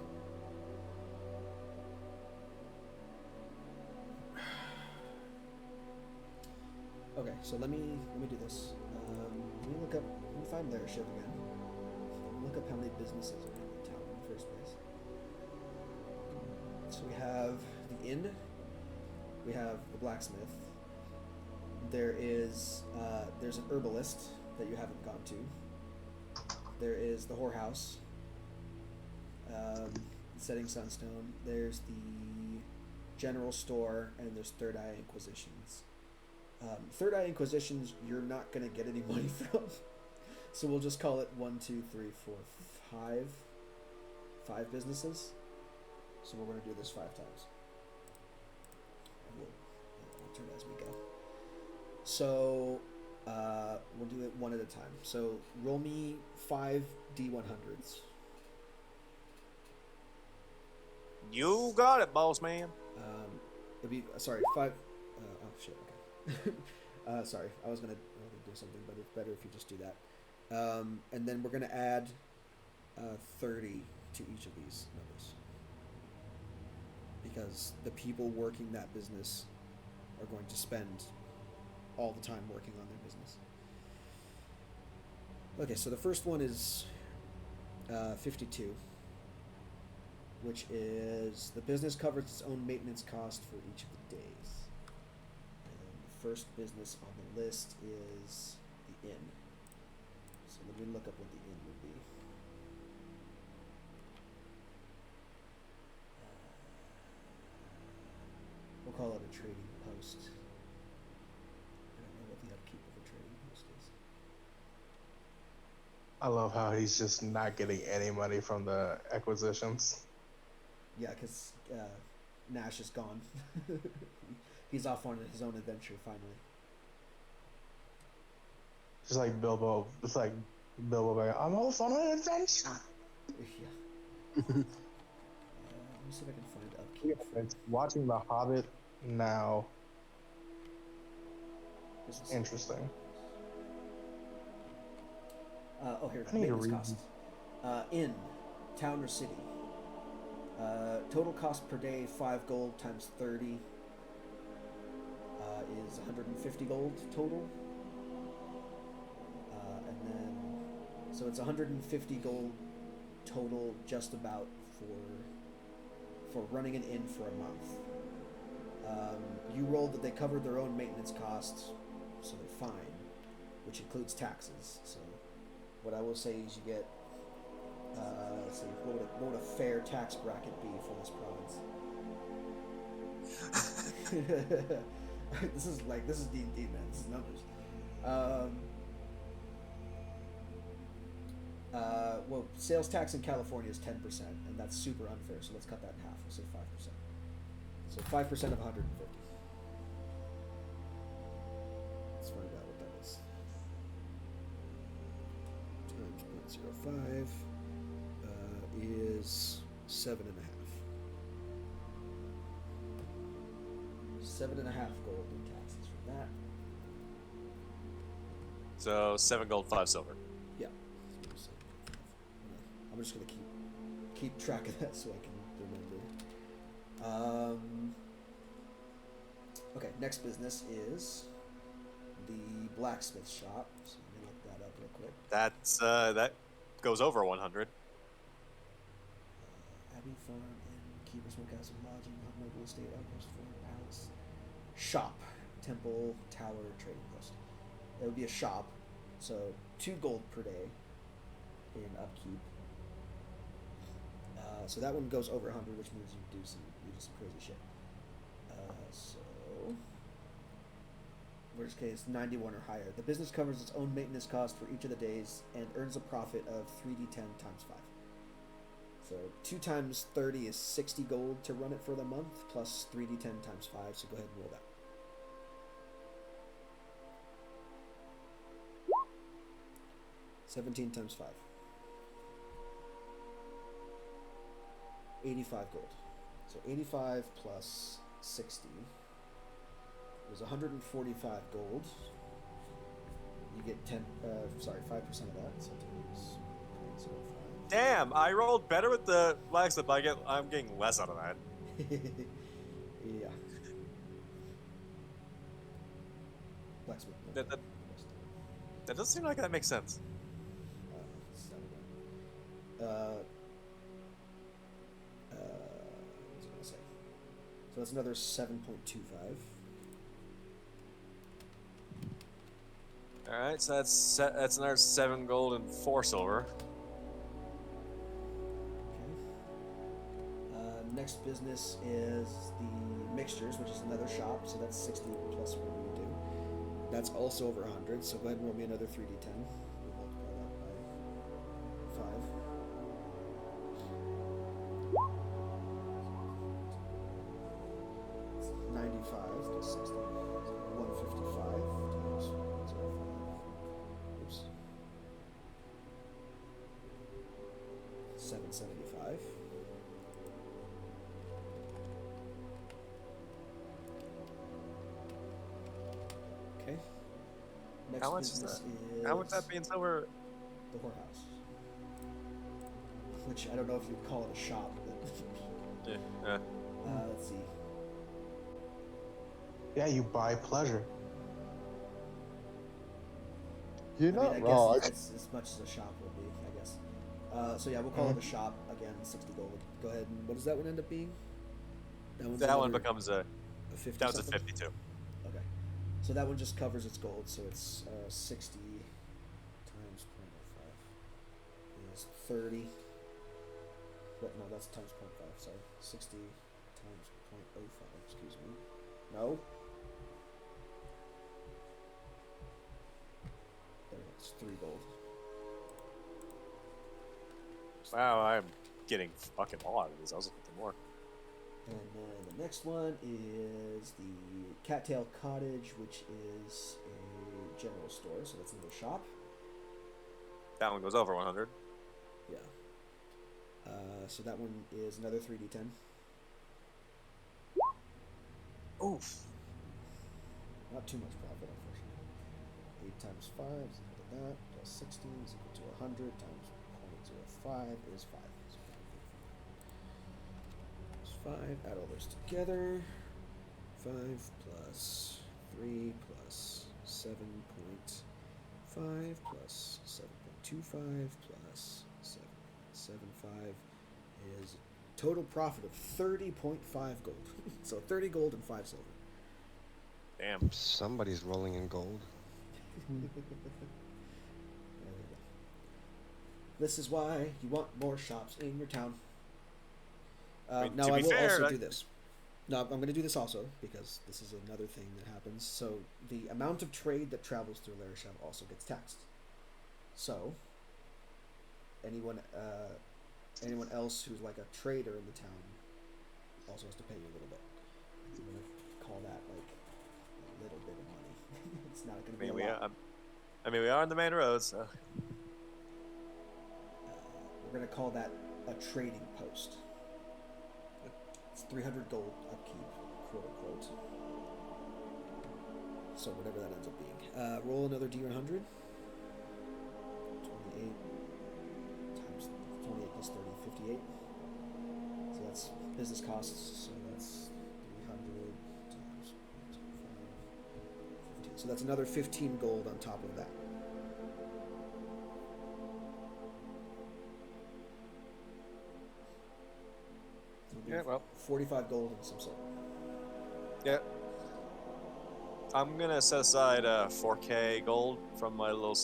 Okay, so let me do this. Let me find their ship again. Let me look up how many businesses are in the town in the first place. So we have the inn. We have the blacksmith. There's an herbalist that you haven't gone to. There is the whorehouse. Setting Sunstone. There's the general store, and there's Third Eye Inquisitions. Third Eye Inquisitions, you're not gonna get any money from, so we'll just call it 1, 2, 3, 4, 5 businesses. So we're gonna do this 5 times. We'll turn as we go. So we'll do it one at a time. So roll me 5 D100s. You got it, boss man. It'd be 5. Oh shit. Okay. Sorry, I was gonna do something, but it's better if you just do that. And then we're gonna add 30 to each of these numbers, because the people working that business are going to spend all the time working on their business. Okay, so the first one is 52, which is the business covers its own maintenance cost for each of the days. And the first business on the list is the inn. So let me look up what the inn would be. We'll call it a trading post. I don't know what the upkeep of a trading post is. I love how he's just not getting any money from the acquisitions. Yeah, because Nash is gone. He's off on his own adventure finally. Just like Bilbo, like, I'm off on an adventure. Yeah. Let me see if I can find upkeep. It's watching The Hobbit now. Business. Interesting. Here. I need to Maintenance read. cost. Inn, town or city. Total cost per day, 5 gold times 30 is 150 gold total. And then, so it's 150 gold total just about for running an inn for a month. You rolled that they covered their own maintenance costs, so they're fine, which includes taxes. So what I will say is you get, let's see, what would a fair tax bracket be for this province? This is D&D, man. This is numbers. Well, sales tax in California is 10%, and that's super unfair. So let's cut that in half. We'll say 5%. So 5% of 150. Let's find out what that is. Times 0.05 is 7.5. 7.5 gold in taxes for that. So 7 gold, 5 silver. Yeah. I'm just gonna keep track of that so I can remember. Okay, next business is the blacksmith shop. So let me look that up real quick. That goes over 100. Abbey Farm Inn, Keeper's Castle Lodging, Noble Estate, Outpost, Foreign Palace. Shop, Temple, Tower, Trading Post. It would be a shop, so 2 gold per day in upkeep. So that one goes over 100, which means you do some crazy shit. So worst case 91 or higher. The business covers its own maintenance cost for each of the days and earns a profit of 3d10 times 5. So 2 times 30 is 60 gold to run it for the month, plus 3d10 times 5. So go ahead and roll that. $17 times 5. 85 gold. So 85 plus 60 is 145 gold. You get 5% of that. So times 0.05. Damn, I rolled better with the blacksmith, but I'm getting less out of that. Yeah. Blacksmith. That doesn't seem like that makes sense. What was I gonna say? So that's another 7.25. All right, so that's another 7 gold and 4 silver. Okay. Next business is the mixtures, which is another shop. So that's 60 plus what we do. That's also over 100. So go ahead and roll me another 3d10. We'll multiply that by 5. It's 95 plus 60. 155 times 0.05. Oops. 775. Okay. Next How much is business that? How much that be in silver? The whorehouse. Which I don't know if you'd call it a shop, but Yeah. let's see. Yeah, you buy pleasure. You're I not mean, I wrong. guess it's as much as a shop would be, I guess. So yeah, we'll call it a shop again. 60 gold. Go ahead and what does that one end up being? That one becomes a 50. that was a something? 52. Okay. So that one just covers its gold, so it's 60 times 0.05 is 30. But no, that's times 0.5, sorry. 60 times 0.05, excuse me. No? There, it's 3 gold. Wow, I'm getting fucking all out of these. I was looking for more. And then the next one is the Cattail Cottage, which is a general store, so that's another shop. That one goes over 100. Yeah. So that one is another 3d10. Oof. Not too much profit, unfortunately. 8 times 5 is equal to that, plus 60 is equal to 100 times 0.05 is 5. So 5, add all those together. 5 plus 3 plus 7.5 plus 7.25 plus 7.75 is total profit of 30.5 gold. So 30 gold and 5 silver. Damn. Somebody's rolling in gold. There we go. This is why you want more shops in your town. mean, Now to I be will fair, also that- do this. No, I'm going to do this also because this is another thing that happens. So the amount of trade that travels through Larisham also gets taxed. So anyone else who's like a trader in the town also has to pay you a little bit. I'm going to call that like a little bit of money. It's not going to be a lot. We are on the main road, so. We're going to call that a trading post. It's 300 gold upkeep, quote unquote. So whatever that ends up being. Roll another D100. 28 times 28 plus 30, 58. that's business costs. So that's 300 times 15. So that's another 15 gold on top of that. So it'll be Yeah, well. 45 gold and some silver. Yeah. I'm gonna set aside 4K gold from my little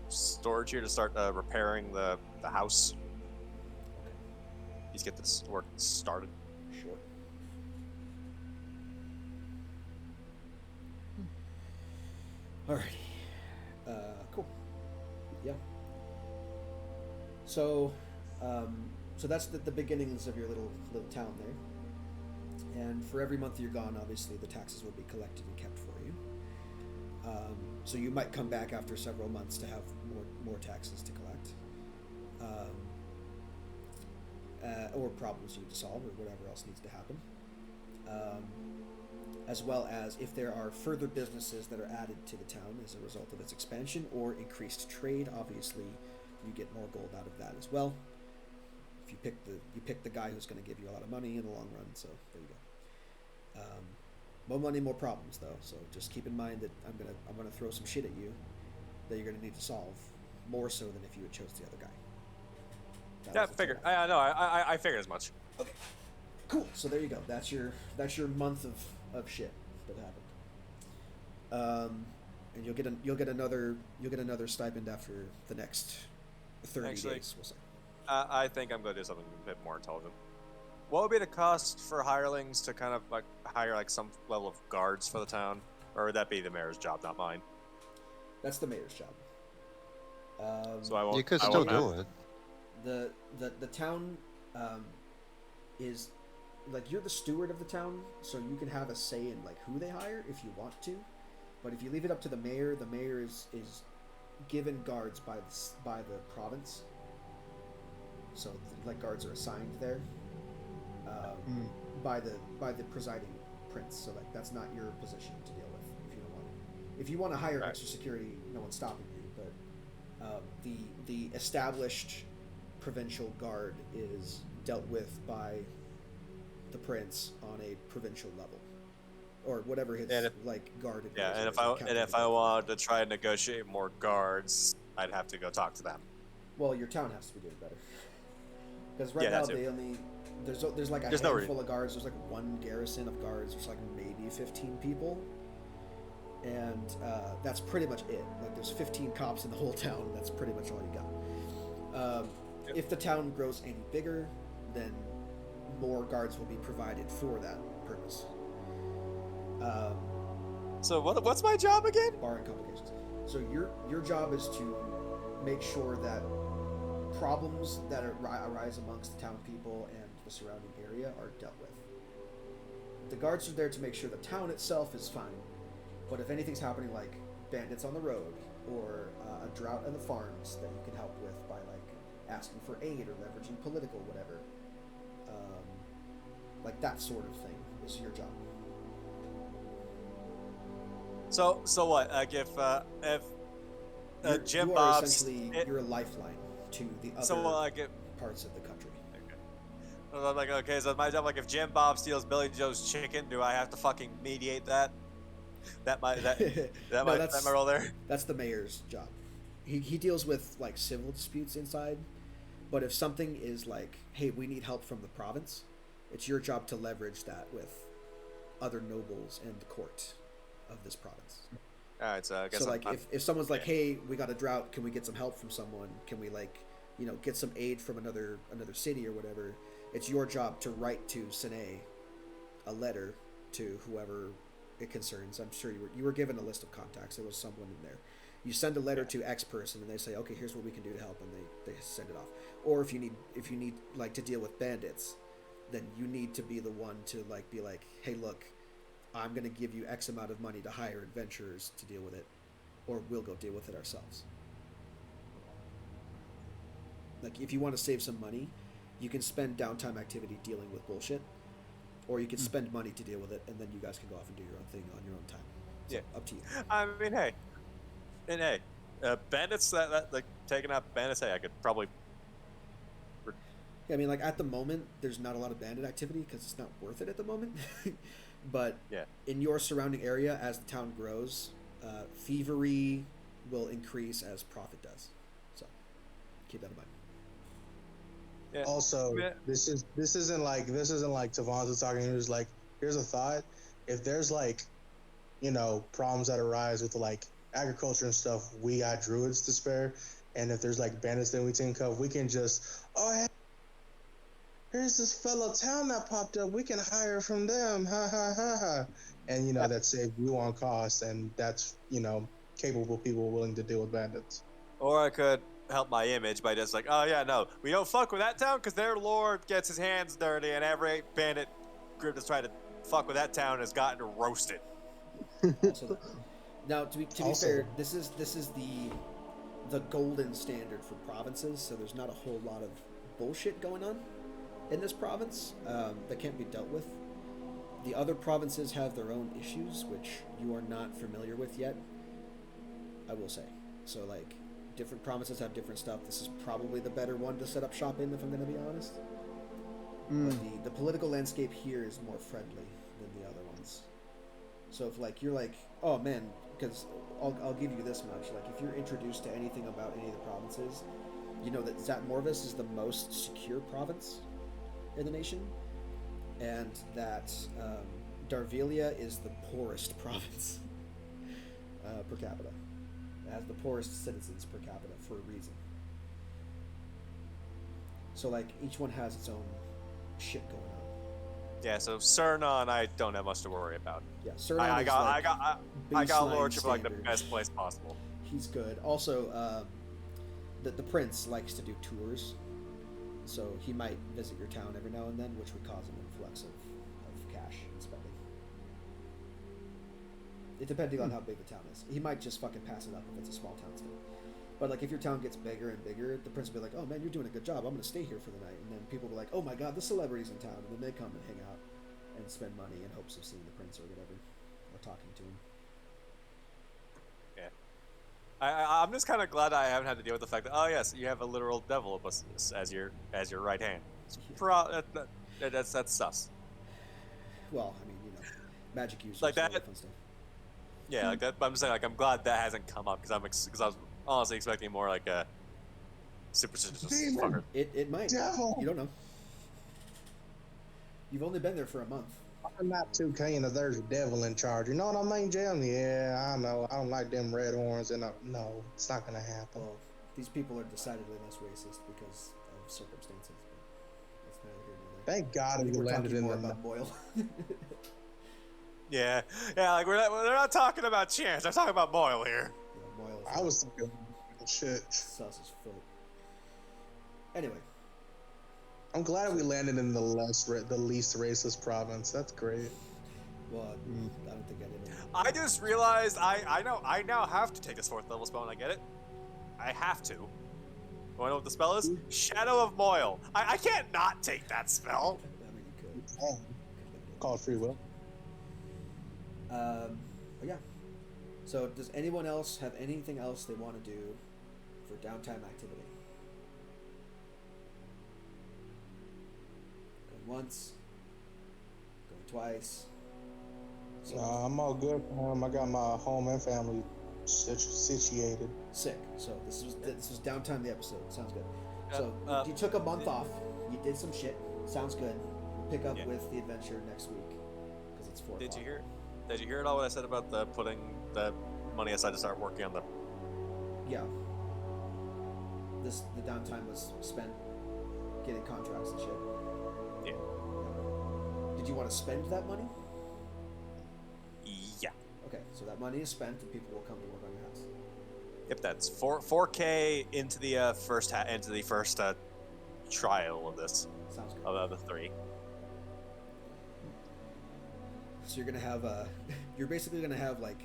storage here to start repairing the house. Let's get this work started. Sure. Alrighty. Cool. Yeah. So, so that's the beginnings of your little town there. And for every month you're gone, obviously the taxes will be collected and kept for you. So you might come back after several months to have more taxes to collect, or problems you need to solve, or whatever else needs to happen. As well as if there are further businesses that are added to the town as a result of its expansion or increased trade, obviously you get more gold out of that as well. If you pick the guy who's going to give you a lot of money in the long run, so there you go. More money, more problems, though. So just keep in mind that I'm gonna throw some shit at you that you're gonna need to solve, more so than if you had chose the other guy. Yeah, figured. I know. I figured as much. Okay. Cool. So there you go. That's your month of shit that happened. And you'll get another stipend after the next 30 days. We'll say. I think I'm gonna do something a bit more intelligent. What would be the cost for hirelings to kind of like hire like some level of guards for the town, or would that be the mayor's job, not mine? That's the mayor's job. So I won't. You could I still won't do it. The town is like, you're the steward of the town, so you can have a say in like who they hire if you want to. But if you leave it up to the mayor is given guards by the province. So like guards are assigned there by the presiding prince. So like that's not your position to deal with if you don't want to. If you want to hire extra security, no one's stopping you. But the established provincial guard is dealt with by the prince on a provincial level, or whatever his guard. Yeah, and if I wanted to try and negotiate more guards, I'd have to go talk to them. Well, your town has to be doing better. Because right now they only there's like a handful of guards. There's like one garrison of guards. There's like maybe 15 people, and that's pretty much it. Like there's 15 cops in the whole town. That's pretty much all you got. If the town grows any bigger, then more guards will be provided for that purpose. So what's my job again? Barring complications. So your job is to make sure that problems that arise amongst the town people and the surrounding area are dealt with. The guards are there to make sure the town itself is fine, but if anything's happening like bandits on the road or a drought in the farms that you can help with by like asking for aid or leveraging political whatever, like that sort of thing is your job. So what? Like if Jim you are Bob's essentially you're a lifeline to the other parts of the country. Okay, so my job, like if Jim Bob steals Billy Joe's chicken, do I have to fucking mediate that? That's my role there. That's the mayor's job. He deals with like civil disputes inside, but if something is like, hey, we need help from the province, it's your job to leverage that with other nobles and the court of this province. All right, so I guess if someone's like, hey, we got a drought, can we get some help from someone? Can we get some aid from another city or whatever? It's your job to write to Sine a letter to whoever it concerns. I'm sure you were given a list of contacts. There was someone in there. You send a letter to X person and they say, okay, here's what we can do to help, and they send it off. Or if you need like to deal with bandits, then you need to be the one to like be like, hey, look, I'm going to give you X amount of money to hire adventurers to deal with it, or we'll go deal with it ourselves. Like, if you want to save some money, you can spend downtime activity dealing with bullshit, or you can spend money to deal with it, and then you guys can go off and do your own thing on your own time. So, up to you. I mean, bandits that like taking out bandits. Hey, I could probably Yeah, I mean, like at the moment, there's not a lot of bandit activity because it's not worth it at the moment. But Yeah. in your surrounding area, as the town grows, thievery will increase as profit does. So keep that in mind. Yeah. Also, Yeah. this isn't like Tavon was talking. He was like, here's a thought: if there's like, problems that arise with like agriculture and stuff, we got druids to spare. And if there's like bandits that we think of, we can just, oh, hey, here's this fellow town that popped up. We can hire from them. Ha ha ha ha. And that saves you on cost, and that's capable people willing to deal with bandits. Or I could help my image by just like, oh yeah, no, we don't fuck with that town because their lord gets his hands dirty, and every bandit group that's tried to fuck with that town has gotten roasted. Also, that. Now to be fair, this is the golden standard for provinces. So there's not a whole lot of bullshit going on in this province that can't be dealt with. The other provinces have their own issues, which you are not familiar with yet, I will say. So, like, different provinces have different stuff. This is probably the better one to set up shop in, if I'm going to be honest. But the political landscape here is more friendly than the other ones. So if, like, you're like, oh, man, because I'll give you this much. Like, if you're introduced to anything about any of the provinces, you know that Zatmorvis is the most secure province in the nation, and that Darvelia is the poorest province per capita. It has the poorest citizens per capita for a reason. So like each one has its own shit going on. Yeah, so Cernon, I don't have much to worry about. Yeah, Cernon I got baseline lordship like the standard. best place possible. He's good. Also, the prince likes to do tours, so he might visit your town every now and then, which would cause an influx of cash and spending. It depending on how big the town is. He might just fucking pass it up if it's a small town still. But like if your town gets bigger and bigger, the prince will be like, "Oh man, you're doing a good job. I'm gonna stay here for the night." And then people will be like, "Oh my god, the celebrity's in town," and then they come and hang out and spend money in hopes of seeing the prince or whatever, or talking to him. Yeah. I'm just kind of glad I haven't had to deal with the fact that yes, you have a literal devil as your right hand. That's sus. Well, I mean, magic users Like that. all fun stuff. Yeah, like that. I'm just saying, like, I'm glad that hasn't come up because I was honestly expecting more like a superstitious fucker. It might. Devil. You don't know. You've only been there for a month. I'm not too keen if there's a devil in charge. You know what I mean, Jim? Yeah, I know. I don't like them red horns, and no, it's not gonna happen. Well, these people are decidedly less racist because of circumstances. But that's neither here nor there. Thank God I think we we're landed talking in more the. about Boyle. Yeah, like they're not talking about Chance. They're talking about Boyle here. Yeah, Boyle. I was thinking shit. Sus as fuck. Anyway, I'm glad we landed in the least racist province. That's great. well, I don't think I did. I just realized I now have to take this 4th level spell and I get it. I have to. Want to know what the spell is? Shadow of Moil. I can't not take that spell. I mean, you could. Oh, call it free will. But yeah. So, does anyone else have anything else they want to do for downtime activity? Going once, going twice. So, I'm all good. I got my home and family situated. sick. So this was downtime the episode. Sounds good. So Yeah, you took a month off. You did some shit. Sounds good. We'll pick up Yeah. with the adventure next week because it's 4 Did o'clock. you hear it all what I said about the putting the money aside to start working on the? Yeah. The downtime was spent getting contracts and shit. Yeah. Did you want to spend that money? Yeah. Okay, so that money is spent and people will come to work on your house. Yep, that's 4K into the first trial of this Sounds good. of the 3. So you're gonna have you're basically gonna have like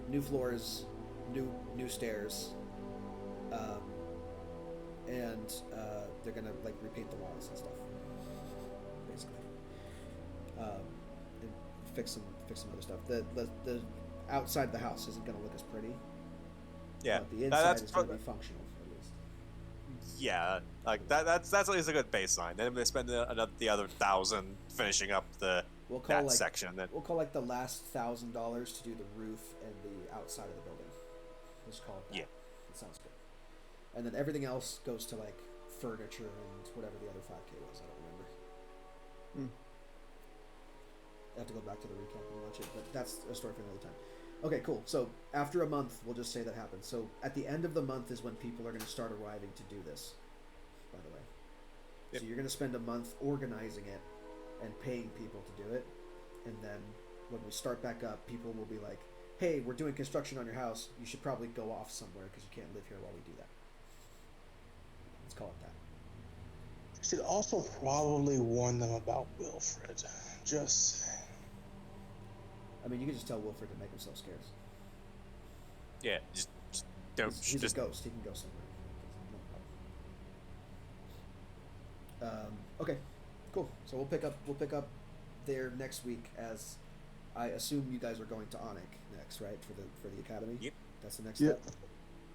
new floors, new stairs, and they're gonna like repaint the walls and stuff, basically, and fix some other stuff. The outside of the house isn't gonna look as pretty. Yeah, But the inside that's is gonna be functional at least. Yeah, like that's at least a good baseline. Then they spend the other 1,000 finishing up that section. Then we'll call like the last $1,000 to do the roof and the outside of the building. Let's call it that. Yeah. That sounds good. And then everything else goes to like furniture and whatever the other 5K was. I don't remember. I have to go back to the recap and watch it, but that's a story for another time. Okay, cool. So after a month, we'll just say that happens. So at the end of the month is when people are going to start arriving to do this, by the way. Yep. So you're going to spend a month organizing it and paying people to do it. And then when we start back up, people will be like, hey, we're doing construction on your house. You should probably go off somewhere because you can't live here while we do that. Let's call it that. Should also probably warn them about Wilfred. Just. I mean, you can just tell Wilfred to make himself scarce. yeah, just don't. He's just a ghost. He can go somewhere. No problem. Okay, cool. So we'll pick up there next week, as I assume you guys are going to Onyx next, right? For the academy. Yep. That's the next Yep. step.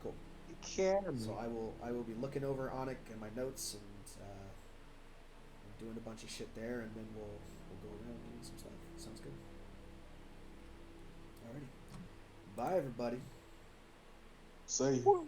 Cool. You can. So I will be looking over Onyx and my notes and doing a bunch of shit there, and then we'll go around doing some stuff. Sounds good. Alrighty. Bye, everybody. Say. Woo.